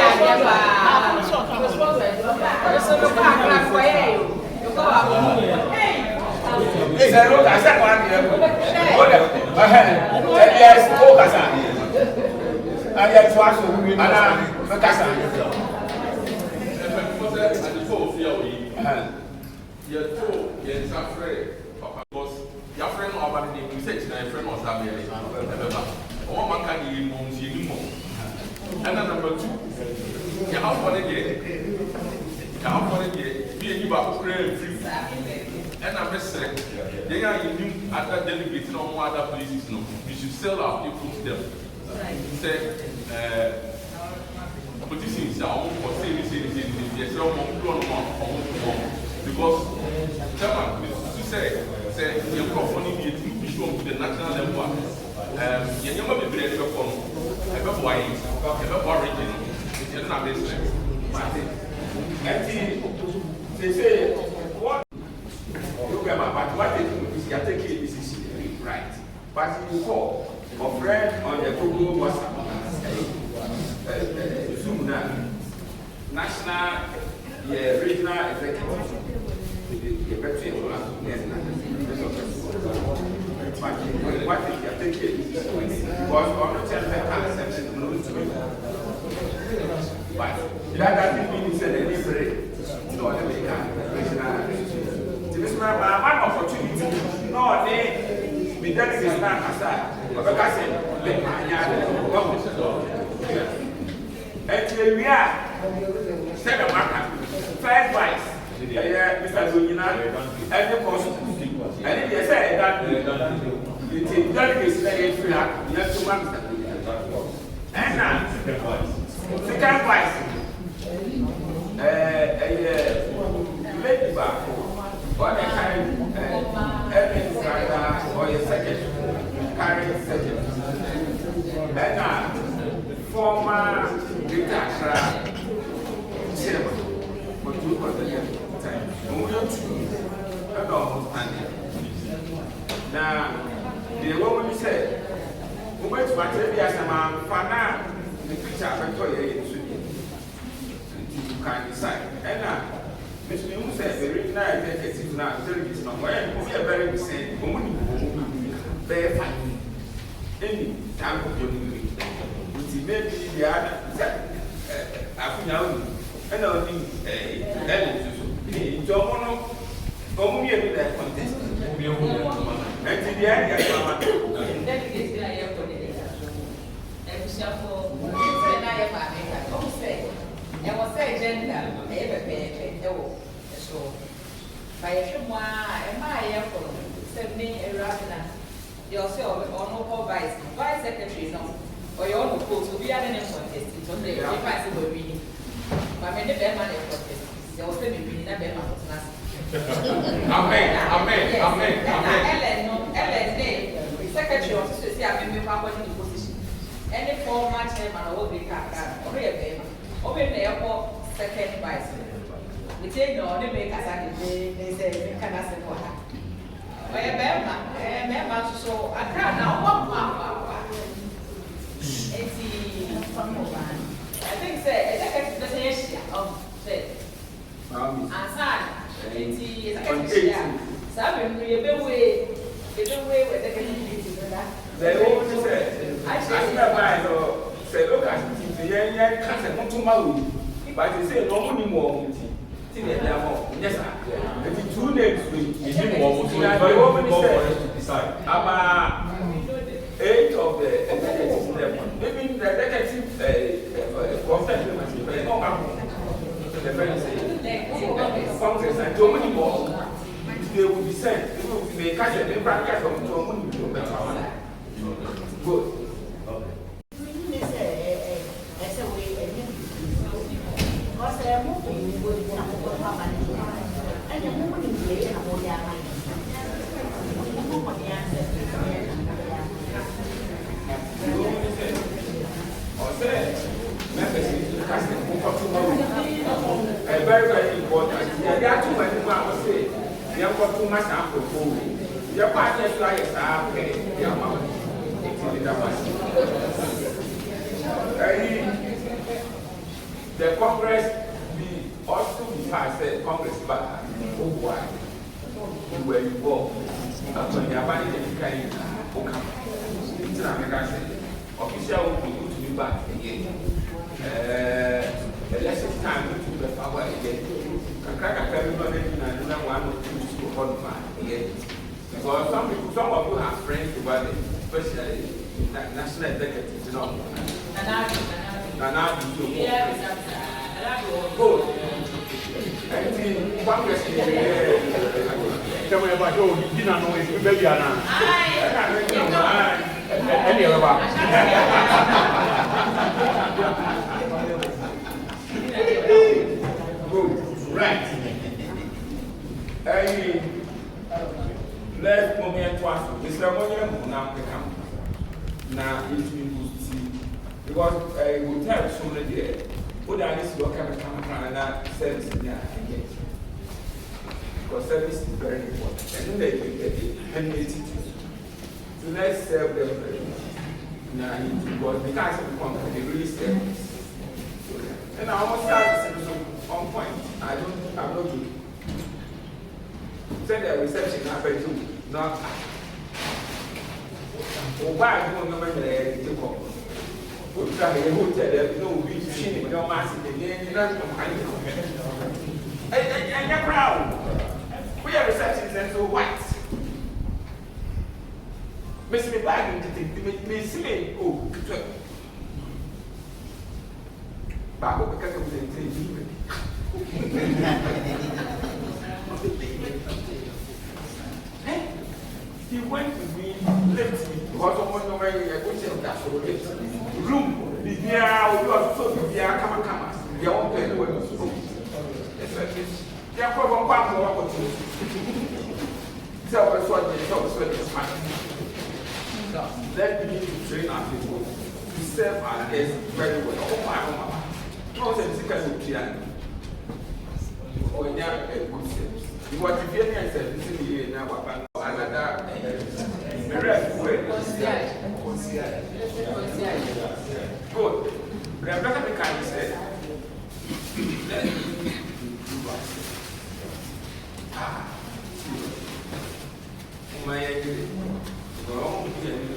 You're told, yes, I'm afraid, because your friend over the name, you said your friend was having mesre. They are in other delegates, no other places, no. We should sell our people to them. Say, politicians are for saying, yes, because Chairman, to say, you're performing it to the national level. You're never be able to perform. Ever wine, ever origin, it's not business. They say, what? Look at my but what they do is you take a decision, right? But you call a friend on the Google WhatsApp, Zoom now, national, regional executive, the better but what if you take it? Because on the but that doesn't mean it's a delivery. No, they make one opportunity. No, they be done this time aside. But I said, let my yard. And we are second market, first vice. Mr. Zonina, and the possibility. And if you say that the delegates say free, you have to manage that. And now, second vice, lady back, or a kind evidence writer, or a second, carrying second. And now, former dictator, chairman, but two for the year. Now, the woman said, "Who went to my baby as a man, Fana, the picture of a you can decide." And now, Mr. Young said, the original executive now, it's not where we are very same, woman, very fine. Any time of your degree, which maybe the other, and only Jomono, come here with contest. And to the end, vice secretary, no, or your own post, we are in a contest. It's only if I see we're reading. But when the bear man is contest, there was a meeting that bear man was not. Amen. Ellen, secretary of the say, I may power in the position. Any former chairman or big car, or a bear, open the airport, second vice. We take no only make us they say, can I say for her? Or a bear man, so I can't now. I think say executive president of say Answer it's executive so we be way with executive they always say I say look at the young cancer to my but they say no money more yes sir the 2 names we didn't want to decide about 8 of the executive maybe the executive the friends say Congress and Germany more they will be sent they catch a practice of Germany good very, very important. There are too many people I say. They have got too much alcohol. Your partners like are the Congress also passed Congress back. Oh, why? Where you go? When you are buying the kind of official will be to be back again. The lessons time to the power again. Everybody and one or two to qualify again. Because some of you have friends over there, especially national executives, you know. And I do. Good. One question. Tell me about your dinner noise, baby. Good. Right. Let's come here to us. Mr. Monia, now come. Now, it will see. Because I will tell somebody there. Put down this local and that service in there and get. Because service is very important. And then they will get it and make it. So let's serve them very much. Now, because the guys of the company, they really serve us. And I almost started on point. I'm not good. Said the reception happened too. Not. Why I don't know when they took off. Put down the hotel, there's no beach, no massive again, you know, and you're proud. We have receptions and so what? Miss me back into the Miss me, oh, back up because of the TV. He went to me, left me, because someone know where you are going to that for the room. The near, you are so you are come. You are all playing with us. You are from one more opportunity. Tell us what they talk about this man. Let's begin to train our people to serve our guests very well. Oh, my mama. Don't say this kind of clear. Or you have a good service. You want to be a service in the year now, another good. Rebecca Mikani said, let me do us. My idea,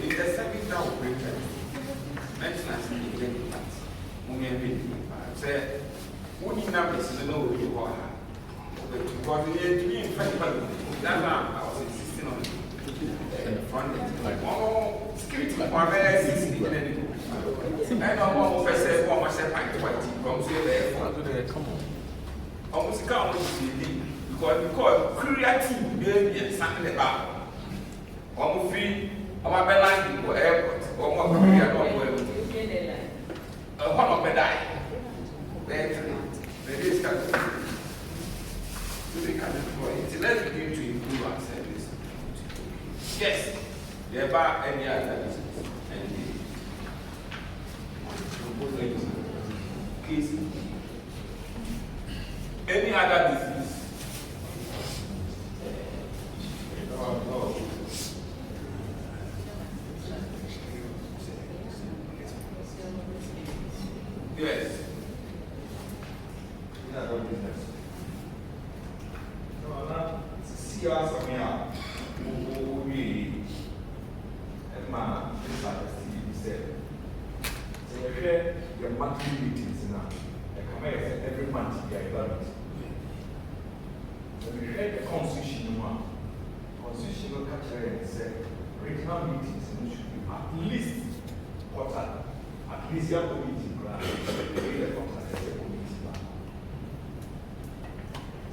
it's a second down breaker. Maintenance in the parts. Say, what you know is no you are. Because the engineer, that's why I was insisting on it. Front like security for very 60 and I'm person one myself and 20 from there. Come on. Almost come because we call creative baby and something about almost free our belonging for airport or more career not well. One of the die. There is let's begin to improve our service. Yes, there are any other diseases and any other disease. Yes. See us on here. We and man, this said. So we share your monthly meetings now. Every month we are evaluating. So we share the constitutional culture and say regional meetings should be at least quarter, at least your committee plan.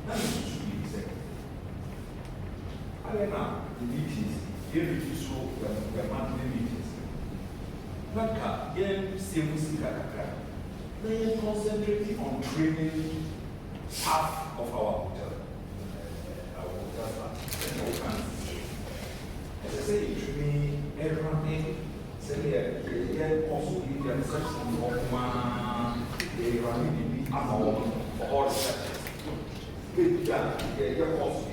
That is now, the meetings, here it is so the monthly meetings. Naka, civil they concentrating on training half of our hotel. As I say, training everything, say, also give the section for they run for all the sections. They also be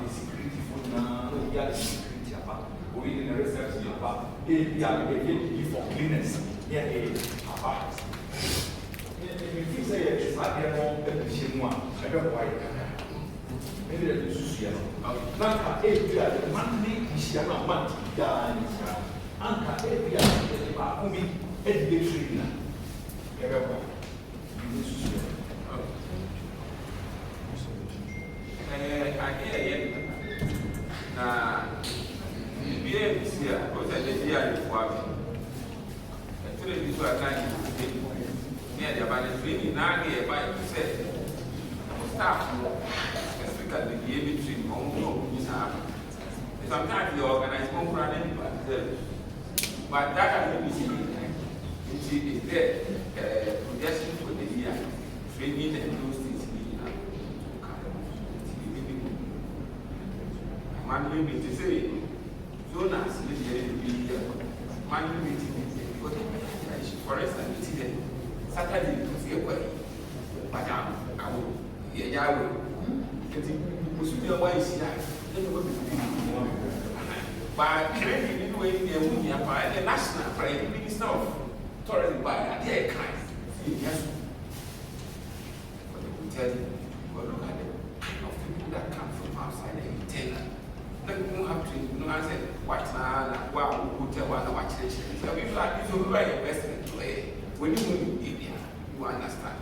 security for security apart. We in the reception apart. They are for cleaners. Apart. If you say it's like they're more than the same one, I don't know why. Maybe that's the issue. Now, if you are the monthly issue, not monthly, Anka, if you are the education, everyone. I hear you. Now, you be able to see what I did here before. Actually, this was a time to near the abandoned training. Now, by staff, specifically the between sometimes they organize more for anybody. But that is there, projection for the year, training and those things. Man, you mean to say, Jonas, you be man, you mean to for instance, Saturday, to see a way. Madam, I will, Yahweh. Was to be a wise guy. By training in way, the national prime minister of tourism by a dear kind. Yes. But I will tell you, well, look at the kind of people that come from outside and tell them. Then you don't have to, you know, I said, watch now, wow, hotel, watch this. So if you like, this will be very investment to when you move in India, you understand.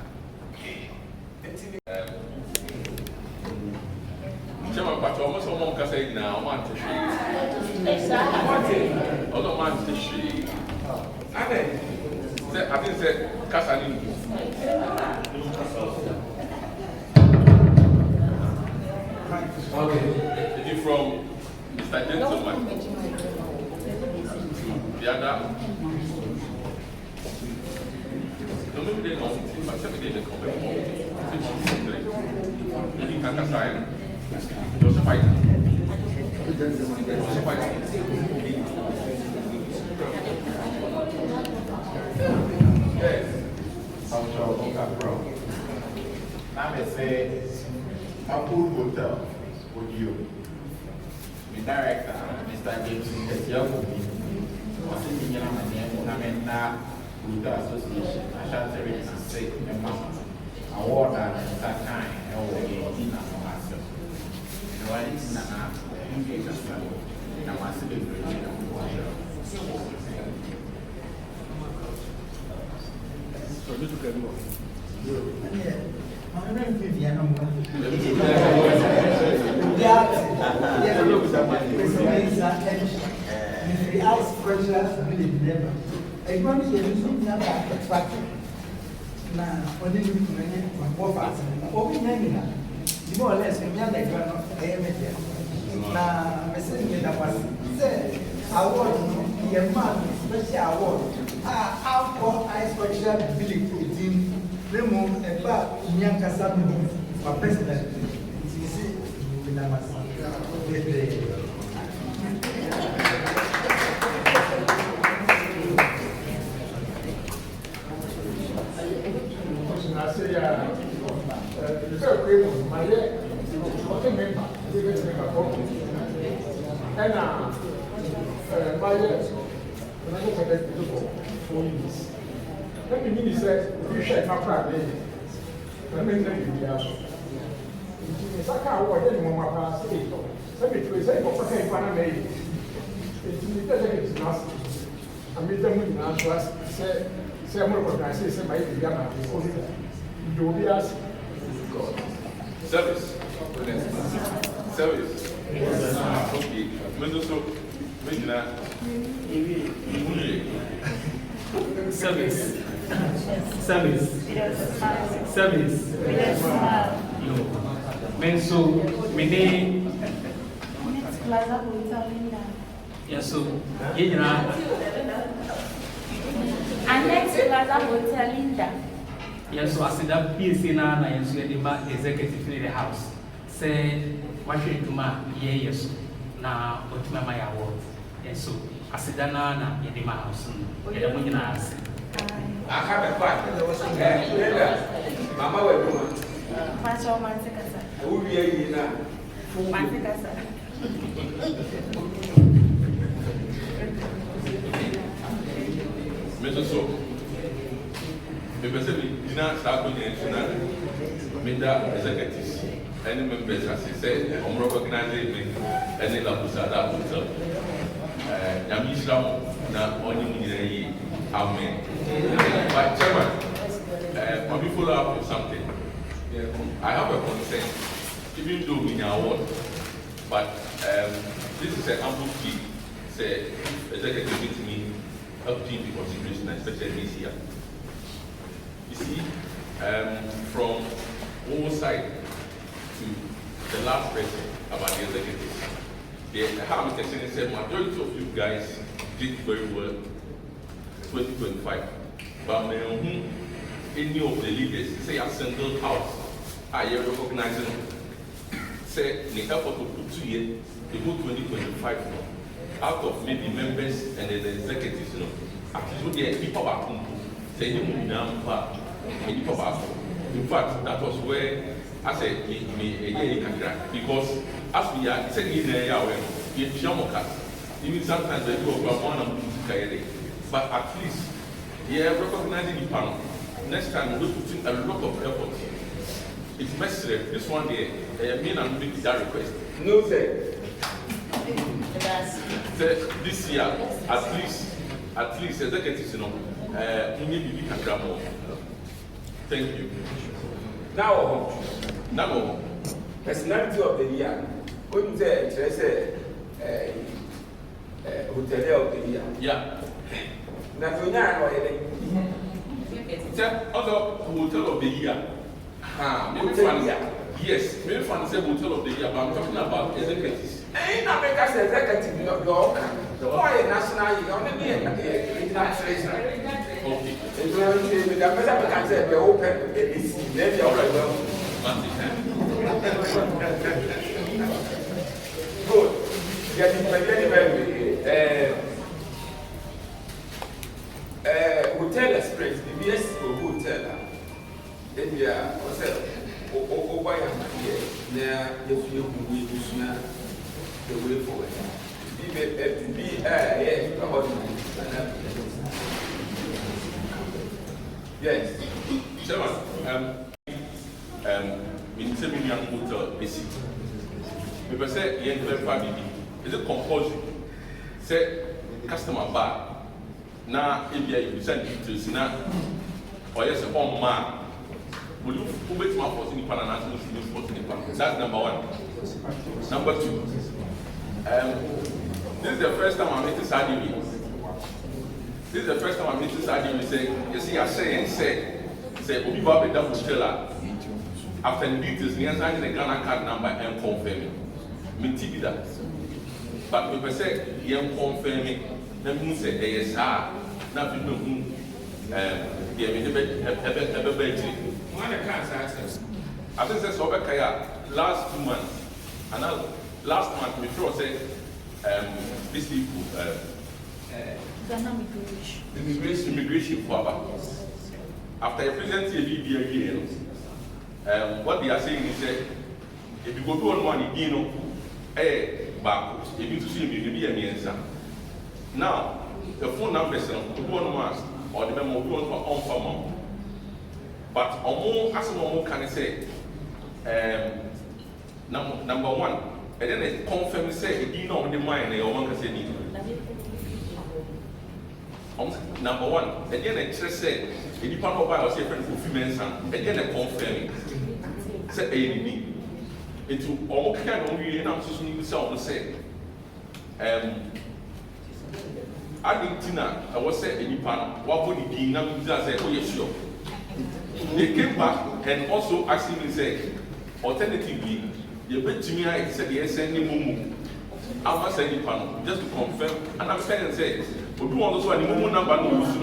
Chairman, but almost someone can say now, man, to she. Other man to she. And then, I think that Kasani. Okay. Is it from Mr. Gentleman? The other? No, maybe they don't. But certainly they come back home. You can't assign. Joseph White. Joseph White. Yes. I'm sure bro. Now I say, Apple Hotel with you. The director, Mr. James, is young. Was in the Hotel Association. ASHANTI is sick and award that kind of way in myself. Why is not engaged as well? I want to be very Now, when you look at more fast, open more or less, we are like one of now, Mrs. Miller was said, award, the man, special award, outdoor ice special ability in remove a bar in Yankasam for president. You see, we never I say, the first grade was my year, was a member, and my year, when I go for that, for 4 years. Let me mean, he said, you share my private. Let me tell you, yes. It's a car, what any more past 8. Let me say, what I made. It's nasty. I made them with answers, say, I'm going to say, my Yama, you will be asked. Service. Service. Okay. Mendoso, Medina. Service. Service. Service. Menso, Mene. Plaza Hotel Linda. Yes, so, you know. Annex Plaza Hotel Linda. Yes, so I said that PSC now, and so the executive in the house. Say, what should you ma? Yes, now, what to my award. And so, I said that now, in the house. And I'm going to ask. I have a part. Mama, we're doing. Pastor Mansekasa. Who are you now? Mansekasa. Mendoso. The person did not start with the executives. Any members, as he said, I'm recognizing any Labusada Hotel. Yamislam, now only Amen. But, Chairman, let me follow up with something. I have a concern, even though we are award, but this is an ample fee. Say, executive with me, up to the consideration, especially this year. You see, from all sides, to the last person about the executives. How Mr. Senate said, majority of you guys did very well 2025. But any of the leaders say a single house, I recognize them. Say the effort to put 2 years, they go 2025 out of maybe members and the executives, actually there people back home. Say you move down far, people back home. In fact, that was where I said because as we are saying in the area, even sometimes they go from one and but at least recognizing the panel. Next time we put in a lot of effort. It's necessary. This one there, me and make that request. No, sir. This year, at least executives, we can grab more. Thank you. Now, personality of the year. Wouldn't say hotel of the year. Yeah. Now, you know, also hotel of the year. Yes, maybe fun say hotel of the year, but I'm talking about executives. Ain't not make us executive, your why national, you only be international. Okay. The person can say, we're open, it's maybe all right. Good. Getting very hotel experience, the BS hotel. Then we are also over here. Now, if you will the way forward. Yes. Chairman, we say we can put a basic. We say yen family. Is it compulsory? Say customer bar. Now, if you send details now, or yes, a home man. Will you wait my force in the Panama? That's number one. Number two. This is the first time I'm meeting Sadi. This is the first time I'm meeting Sadi. We say, you see, I say, Obi Babe that will tell her. After the details, we are signing the Ghana card number and confirming. Me TV that. But we say, you are confirming. Then we say, yes, sir. Now we know. Yeah, we have a bedroom. I think that's over Kaya last 2 months. And now, last month, we throw say, these people, immigration for after a present year, what they are saying is that if you go to one money, you know, back, if you see me, maybe a answer. Now, the phone numbers one mask or the memo on for but as a can say, number one, and then it confirms say, you know, the mind, or one can say, number one, and then it just said, if you can't buy or say, fulfillment, and then it confirming, say, ADB. Into all kind of really, and I'm just going to say, Argentina, I was saying, in Japan, what would it be? Now, I said, oh, yes, sure. They came back and also asked me, say, alternatively, you bet to me, I said, yes, send me Mumu. I must say, Japan, just to confirm, and I'm saying, say, we do also have the Mumu number, no use.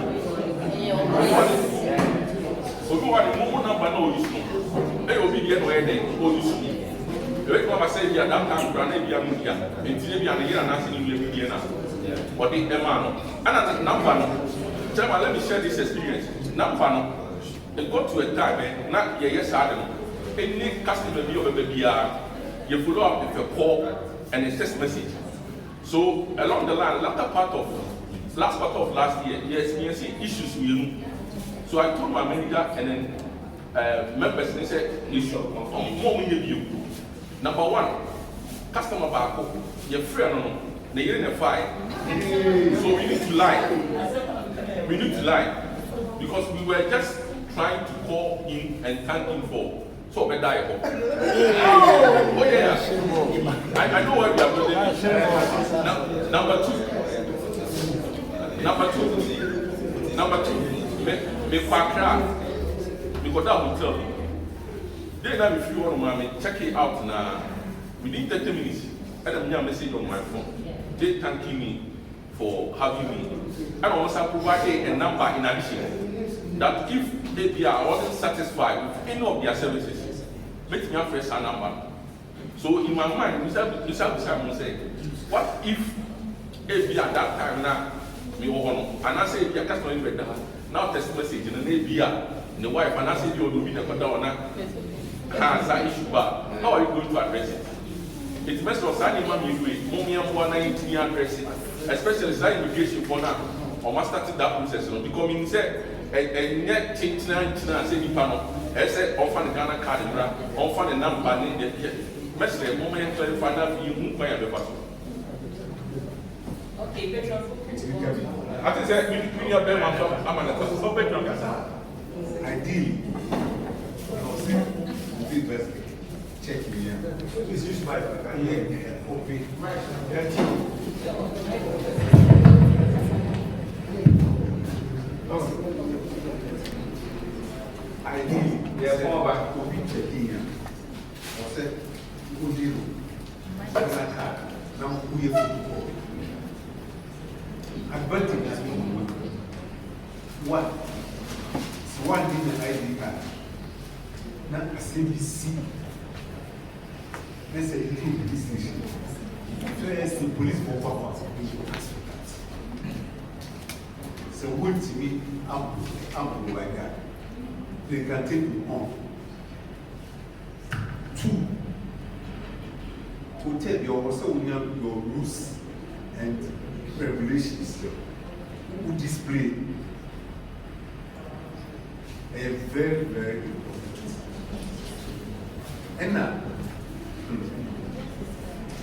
We do have the Mumu number, no use. They will be the way they go use. I say, yeah, that time, granted, yeah, until you are here and asking you to be enough. What the man, and number, tell me, let me share this experience. Number, it got to a time, not yes, Adam. Any customer be over baby, you follow up with a call and a text message. So, along the line, last part of last year, yes, issues with you. So, I told my manager and then members, they said, you should more you. Number one, customer back, your friend, they get in a fight. So we need to lie. We need to lie. Because we were just trying to call him and thank him for so we die. Oh yeah. I know where we are going. Number two, me quack because that will tell me. Then now if you want to mommy, check it out now. Within 30 minutes, I have a message on my phone. They thanking me for having me. And also provided a number in addition that if they are wasn't satisfied with any of their services, make me a fresh number. So in my mind, Mr. say, what if at that time now, me and I say, if you are customer in now text message and the wife, and I say, you will be the cancer issue, but how are you going to address it? It's best for signing mommy mommy and 119 address it, especially sign immigration for now, or must start that process, because means a net change 99 say, I said, often the Ghana card, often the number, message, moment, clarify that you won't buy a paper. Okay, Petro. I think that we are very much so better. Ideally, check me out. Please use my okay. Ideally, they are more about copy checking. Or say, who did now we have advantage has been one. So one did the ID card. Now a CBC. Let's say include this station. So as the police for purpose, we should ask for that. So when to me, I'm like that. They can take you on. 2. Hotel, you also have your rules and regulations who display a very, very important. And now,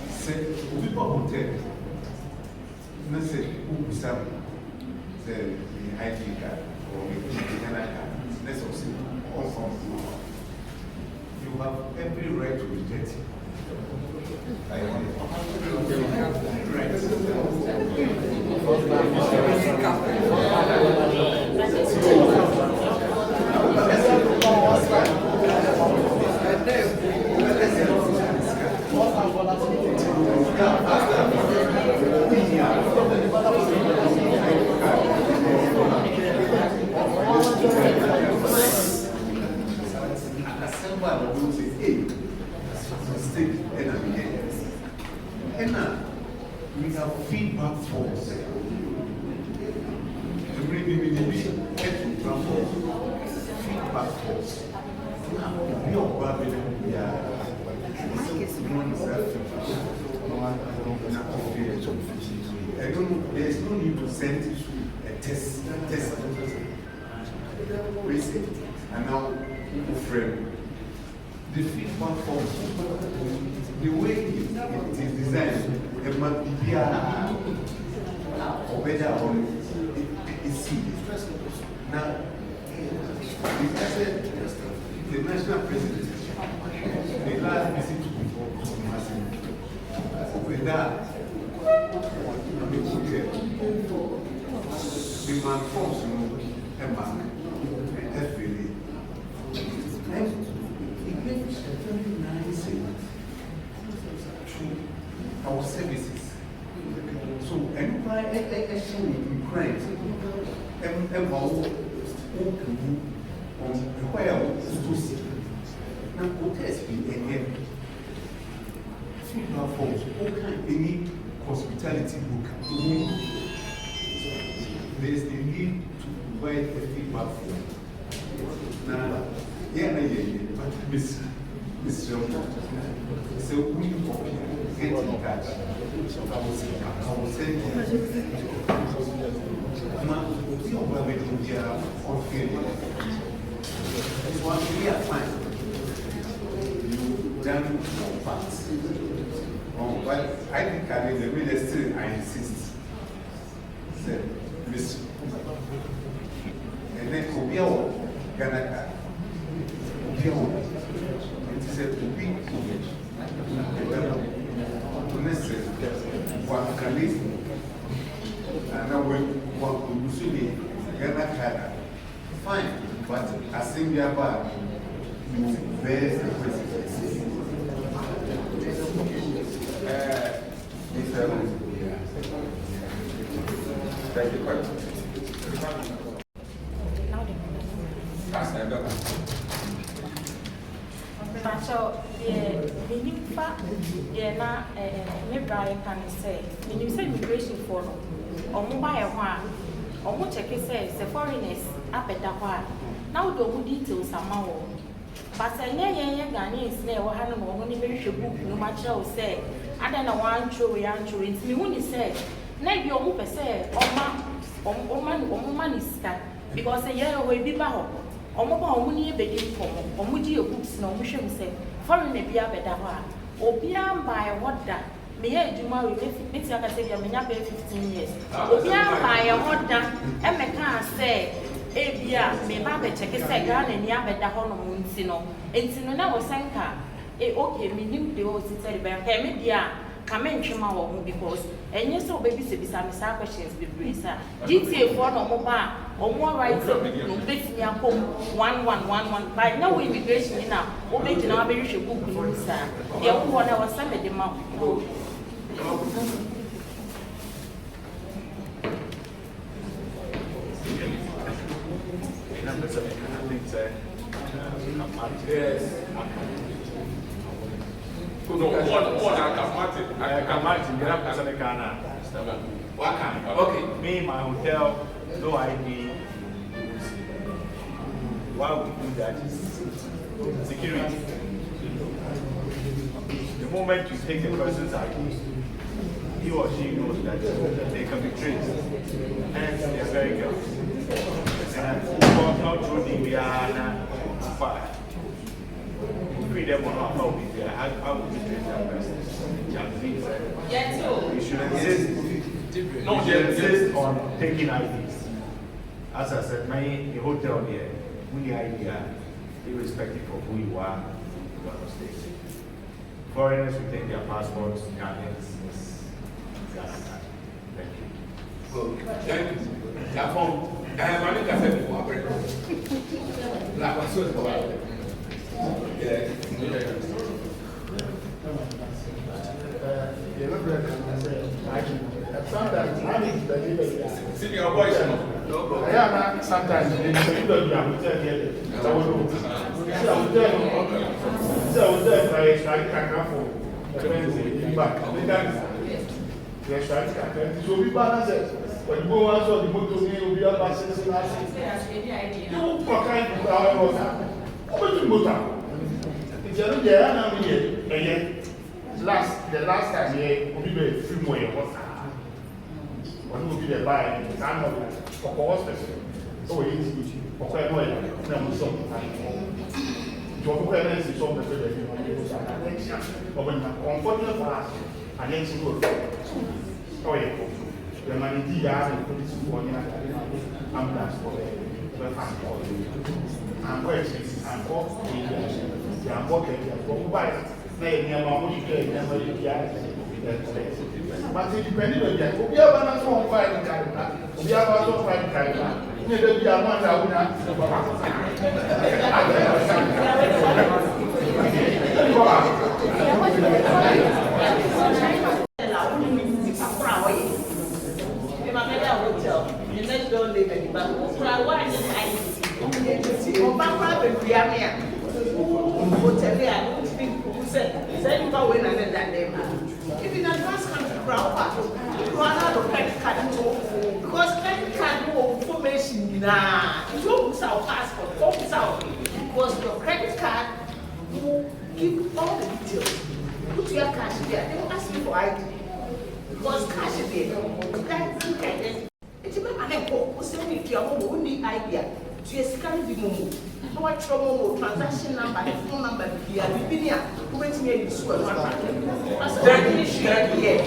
say, people hotel, let's say, who is up the ID card or the Ghana card, let's say, all from you have every right to reject it. And now, we have feedback forms. To bring in the mission, feedback forms. Now, we are Babylon, we are I don't know, there is no need to send a test. And now, frame. The feedback forms, the way it is designed, it must be here or better or it's serious. Now, the national president, the last visit to people, with that, the man forms a mark, and really. Very nice to our services. So, and by actually in crime, and about where to see. Now, what has been again? Feedback forms, any hospitality book. There is the need to provide a feedback form. Now, but Miss Jones, so we get in touch. I will send you. We are waiting here on field. It's one we are fine. You done your part. But I think I mean the minister, I insist. Said, Miss. And then Kobiawa, Ghana. It is a big one can and now one could Ghana card. Fine, but as in your bag, best the person. Thank you quite much. So, immigration for or mobile or much check says the foreigners up at the now the details are more. But I know Ghanaians never had no only very book no much say. I don't know one true young true. It's me when he said, maybe your mother said, oh man is that because a year away be bow. Or mobile money begging for or moody books no mission say, foreigner be a better or be by what that. Me I do marry me say I say me na be 15 years. Obi am buy a order e me can say e bia me ba be check say Ghana ni abeda ho no ntino. Ntino na wo senka e okay me nim de o sit say be ka me dia ka me ntwema wo ho because enye so baby se bisa me sa questions be brisa. GTA for no mo ba o mo right no betimi akom 1111 by now immigration na o be gina be hwe book no bisa. De wo na wo say me de ma yes. Okay. Me, my hotel, no ID. Why would we do that? Security. The moment you take a person's ID, he or she knows that they can be traced. And they are very careful. And not through the Guyana fire. Free them or not, how would we trace that person? You should insist on taking IDs. As I said, my hotel here, we need ID, irrespective of who you are, you are not staying. Foreigners will take their passports, Ghanaians. Thank you. Good. Thank you. Japon. I have only got said before. Like what's good for yeah. Sometimes I need to deliver. See your voice. Sometimes they don't tell you. So we balance it. When you go on, so the motor will be up by 6 hours. You can't do that. What do you go down? It's a the last time here, we be a few more years. What will be the buy? It's not for hospital. So it's for quite well. Then we saw to occurrence is on the but when comfortable for us, and then she goes. Oh, yeah. The money DR and police for ambulance for the and where it is, and walk the walking, and buy it. They never want to get never but it depends on that. We have an answer on fire. We have also fire. You know, we are one that if in advance country crowd, you are not a credit card because credit card no information nah. You don't use our passport, focus out because your credit card will give all the details. Put your cash there, they will ask you for ID because cash is there. It's a matter of if you need idea to scan the momo. What trouble transaction number, the phone number, the Albinia, who went to me in Sue and one that's the issue here.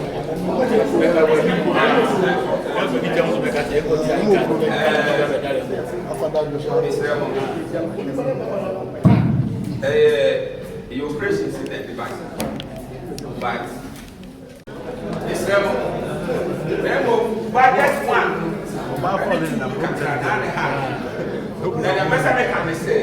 Your presence in that device. But it's rebel. But that's one. Now the person can say,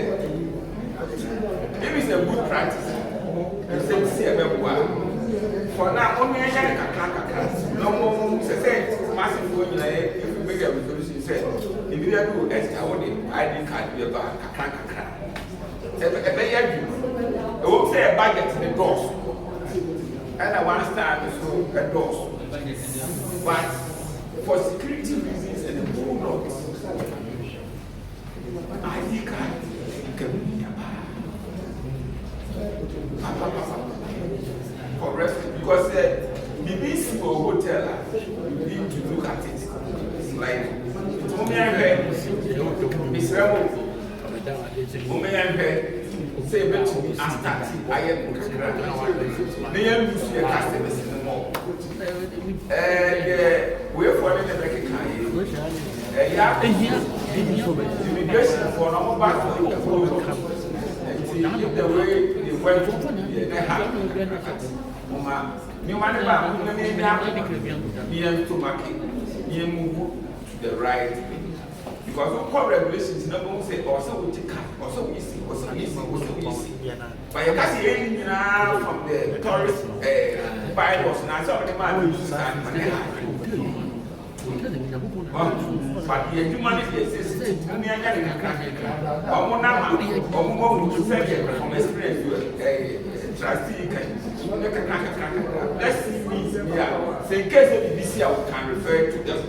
say massive phone if you make a resolution say if you do extra what the ID card be about kakra. I won't say a budget in the doors. And I want to start so a doors. But for security reasons and the whole lot, ID card can be for rest because BBC or hotel you need to look at it. Like say bet to me after I am they are using your customers in the mall. We're following the back immigration for normal back the way they went to they have you want to market move to the right because of core regulations no say also we take also we see but you can see from the tourist bylaws now some of the man use but the human is from experience trustee let's see me so in case of the BC I can refer to them.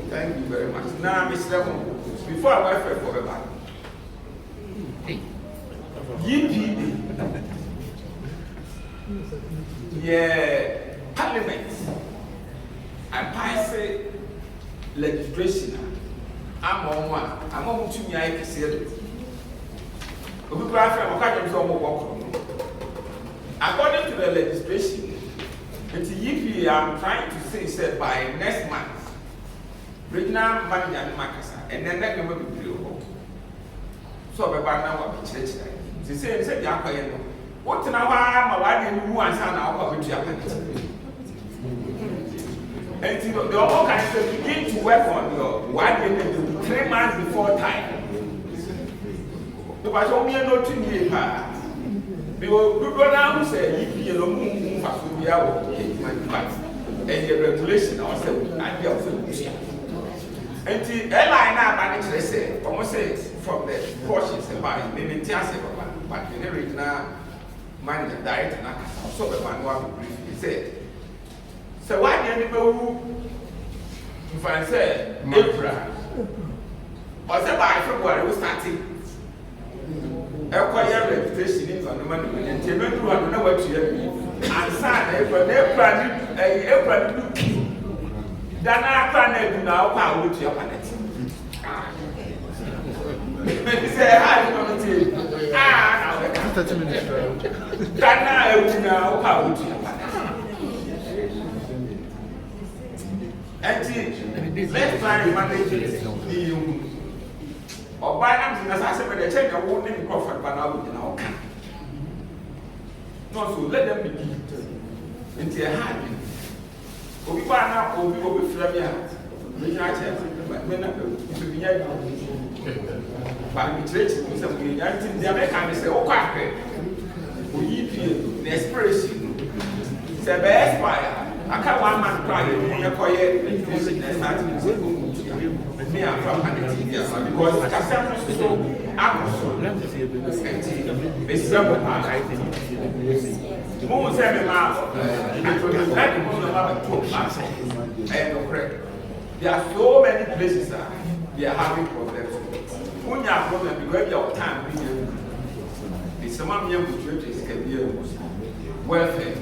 Thank you very much. Now, Mr. Before I went for the back, Parliament and pass legislation. I'm on one. I'm on to me. I can see it. According to the legislation, it's I'm trying to say said by next month. Regional manager and Macassa, and then that will be below. So, the banner will be church. They say, Yapayano. What now? I didn't want to know what Japanese. And the all kinds of begin to work on your 3 months before time. Because only a note to me. People now say, if you don't move fast, we are and the regulation also, I also. And the airline now managed to say, almost from the portions about the maintenance, but the regional manager director, so the man was briefly said. So, why did people who, if I say, April, or say by February, we started acquire reputation in the money, and they don't know what you have. And son, April, then I can't now power with your planet. Say, I don't know. Ah, I will now power with your planet. And let's try and manage the or by them, as I said, they check a warning profit, but now we now can. No, so let them be into a hand. We find out or we will be Flavia. We are but men are but we trade some the American say, oh, quack. We feel the expression. Say, best fire. I can't one man cry in your quiet me and from because Cassandra is so absolute. It's the moment say there are so many places that they are having problems. When you have problems, because your time being someone here with churches can be welfare.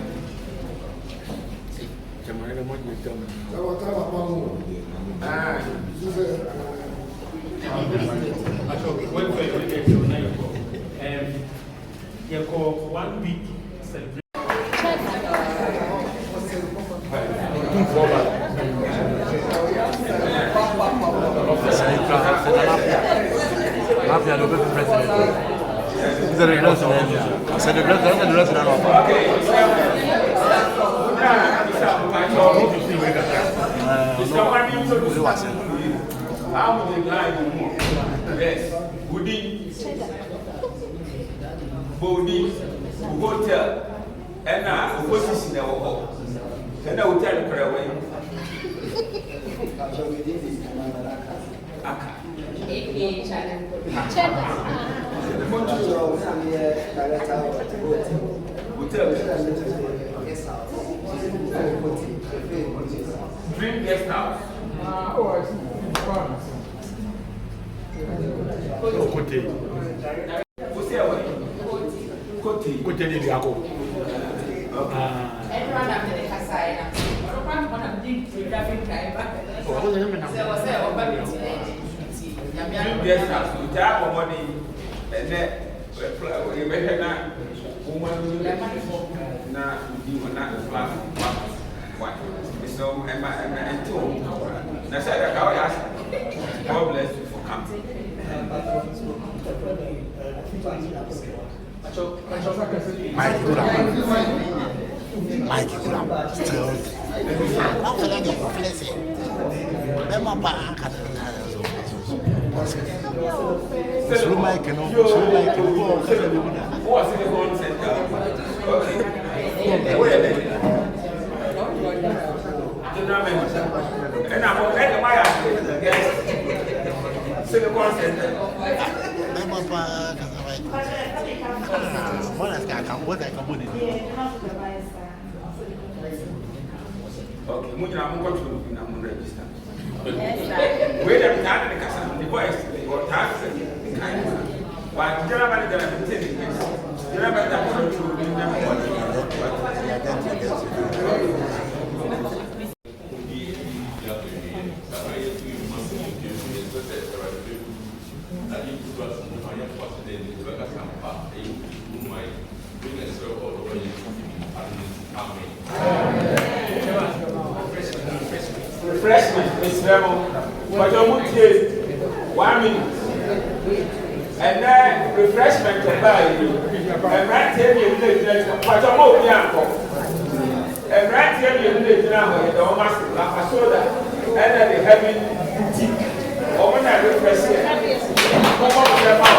You call 1 week celebration. How would you like yes, Woody, Body, hotel, and now, opposition. And I will tell you away. Dream guest house. Everyone after the Kasai. One of the traffic driver. Yes, we have money and then we better not woman now you are not black one. So am I and two. That's why I ask God bless you for coming. Mike Graham still. I'm feeling the blessing. So Mike can and I'm going to my Silicon Center. Okay, I'm going to register. Wait a minute, the voice or tax kind. But Germany got to take it. Germany got to refreshment, Miss Lemon, but you won't take 1 minute. And then refreshment to buy you. And right here, you need to but I'm not young. And right here, you need to know the almost like a soda. And then the heavy tea. Or when I refresh it, come on,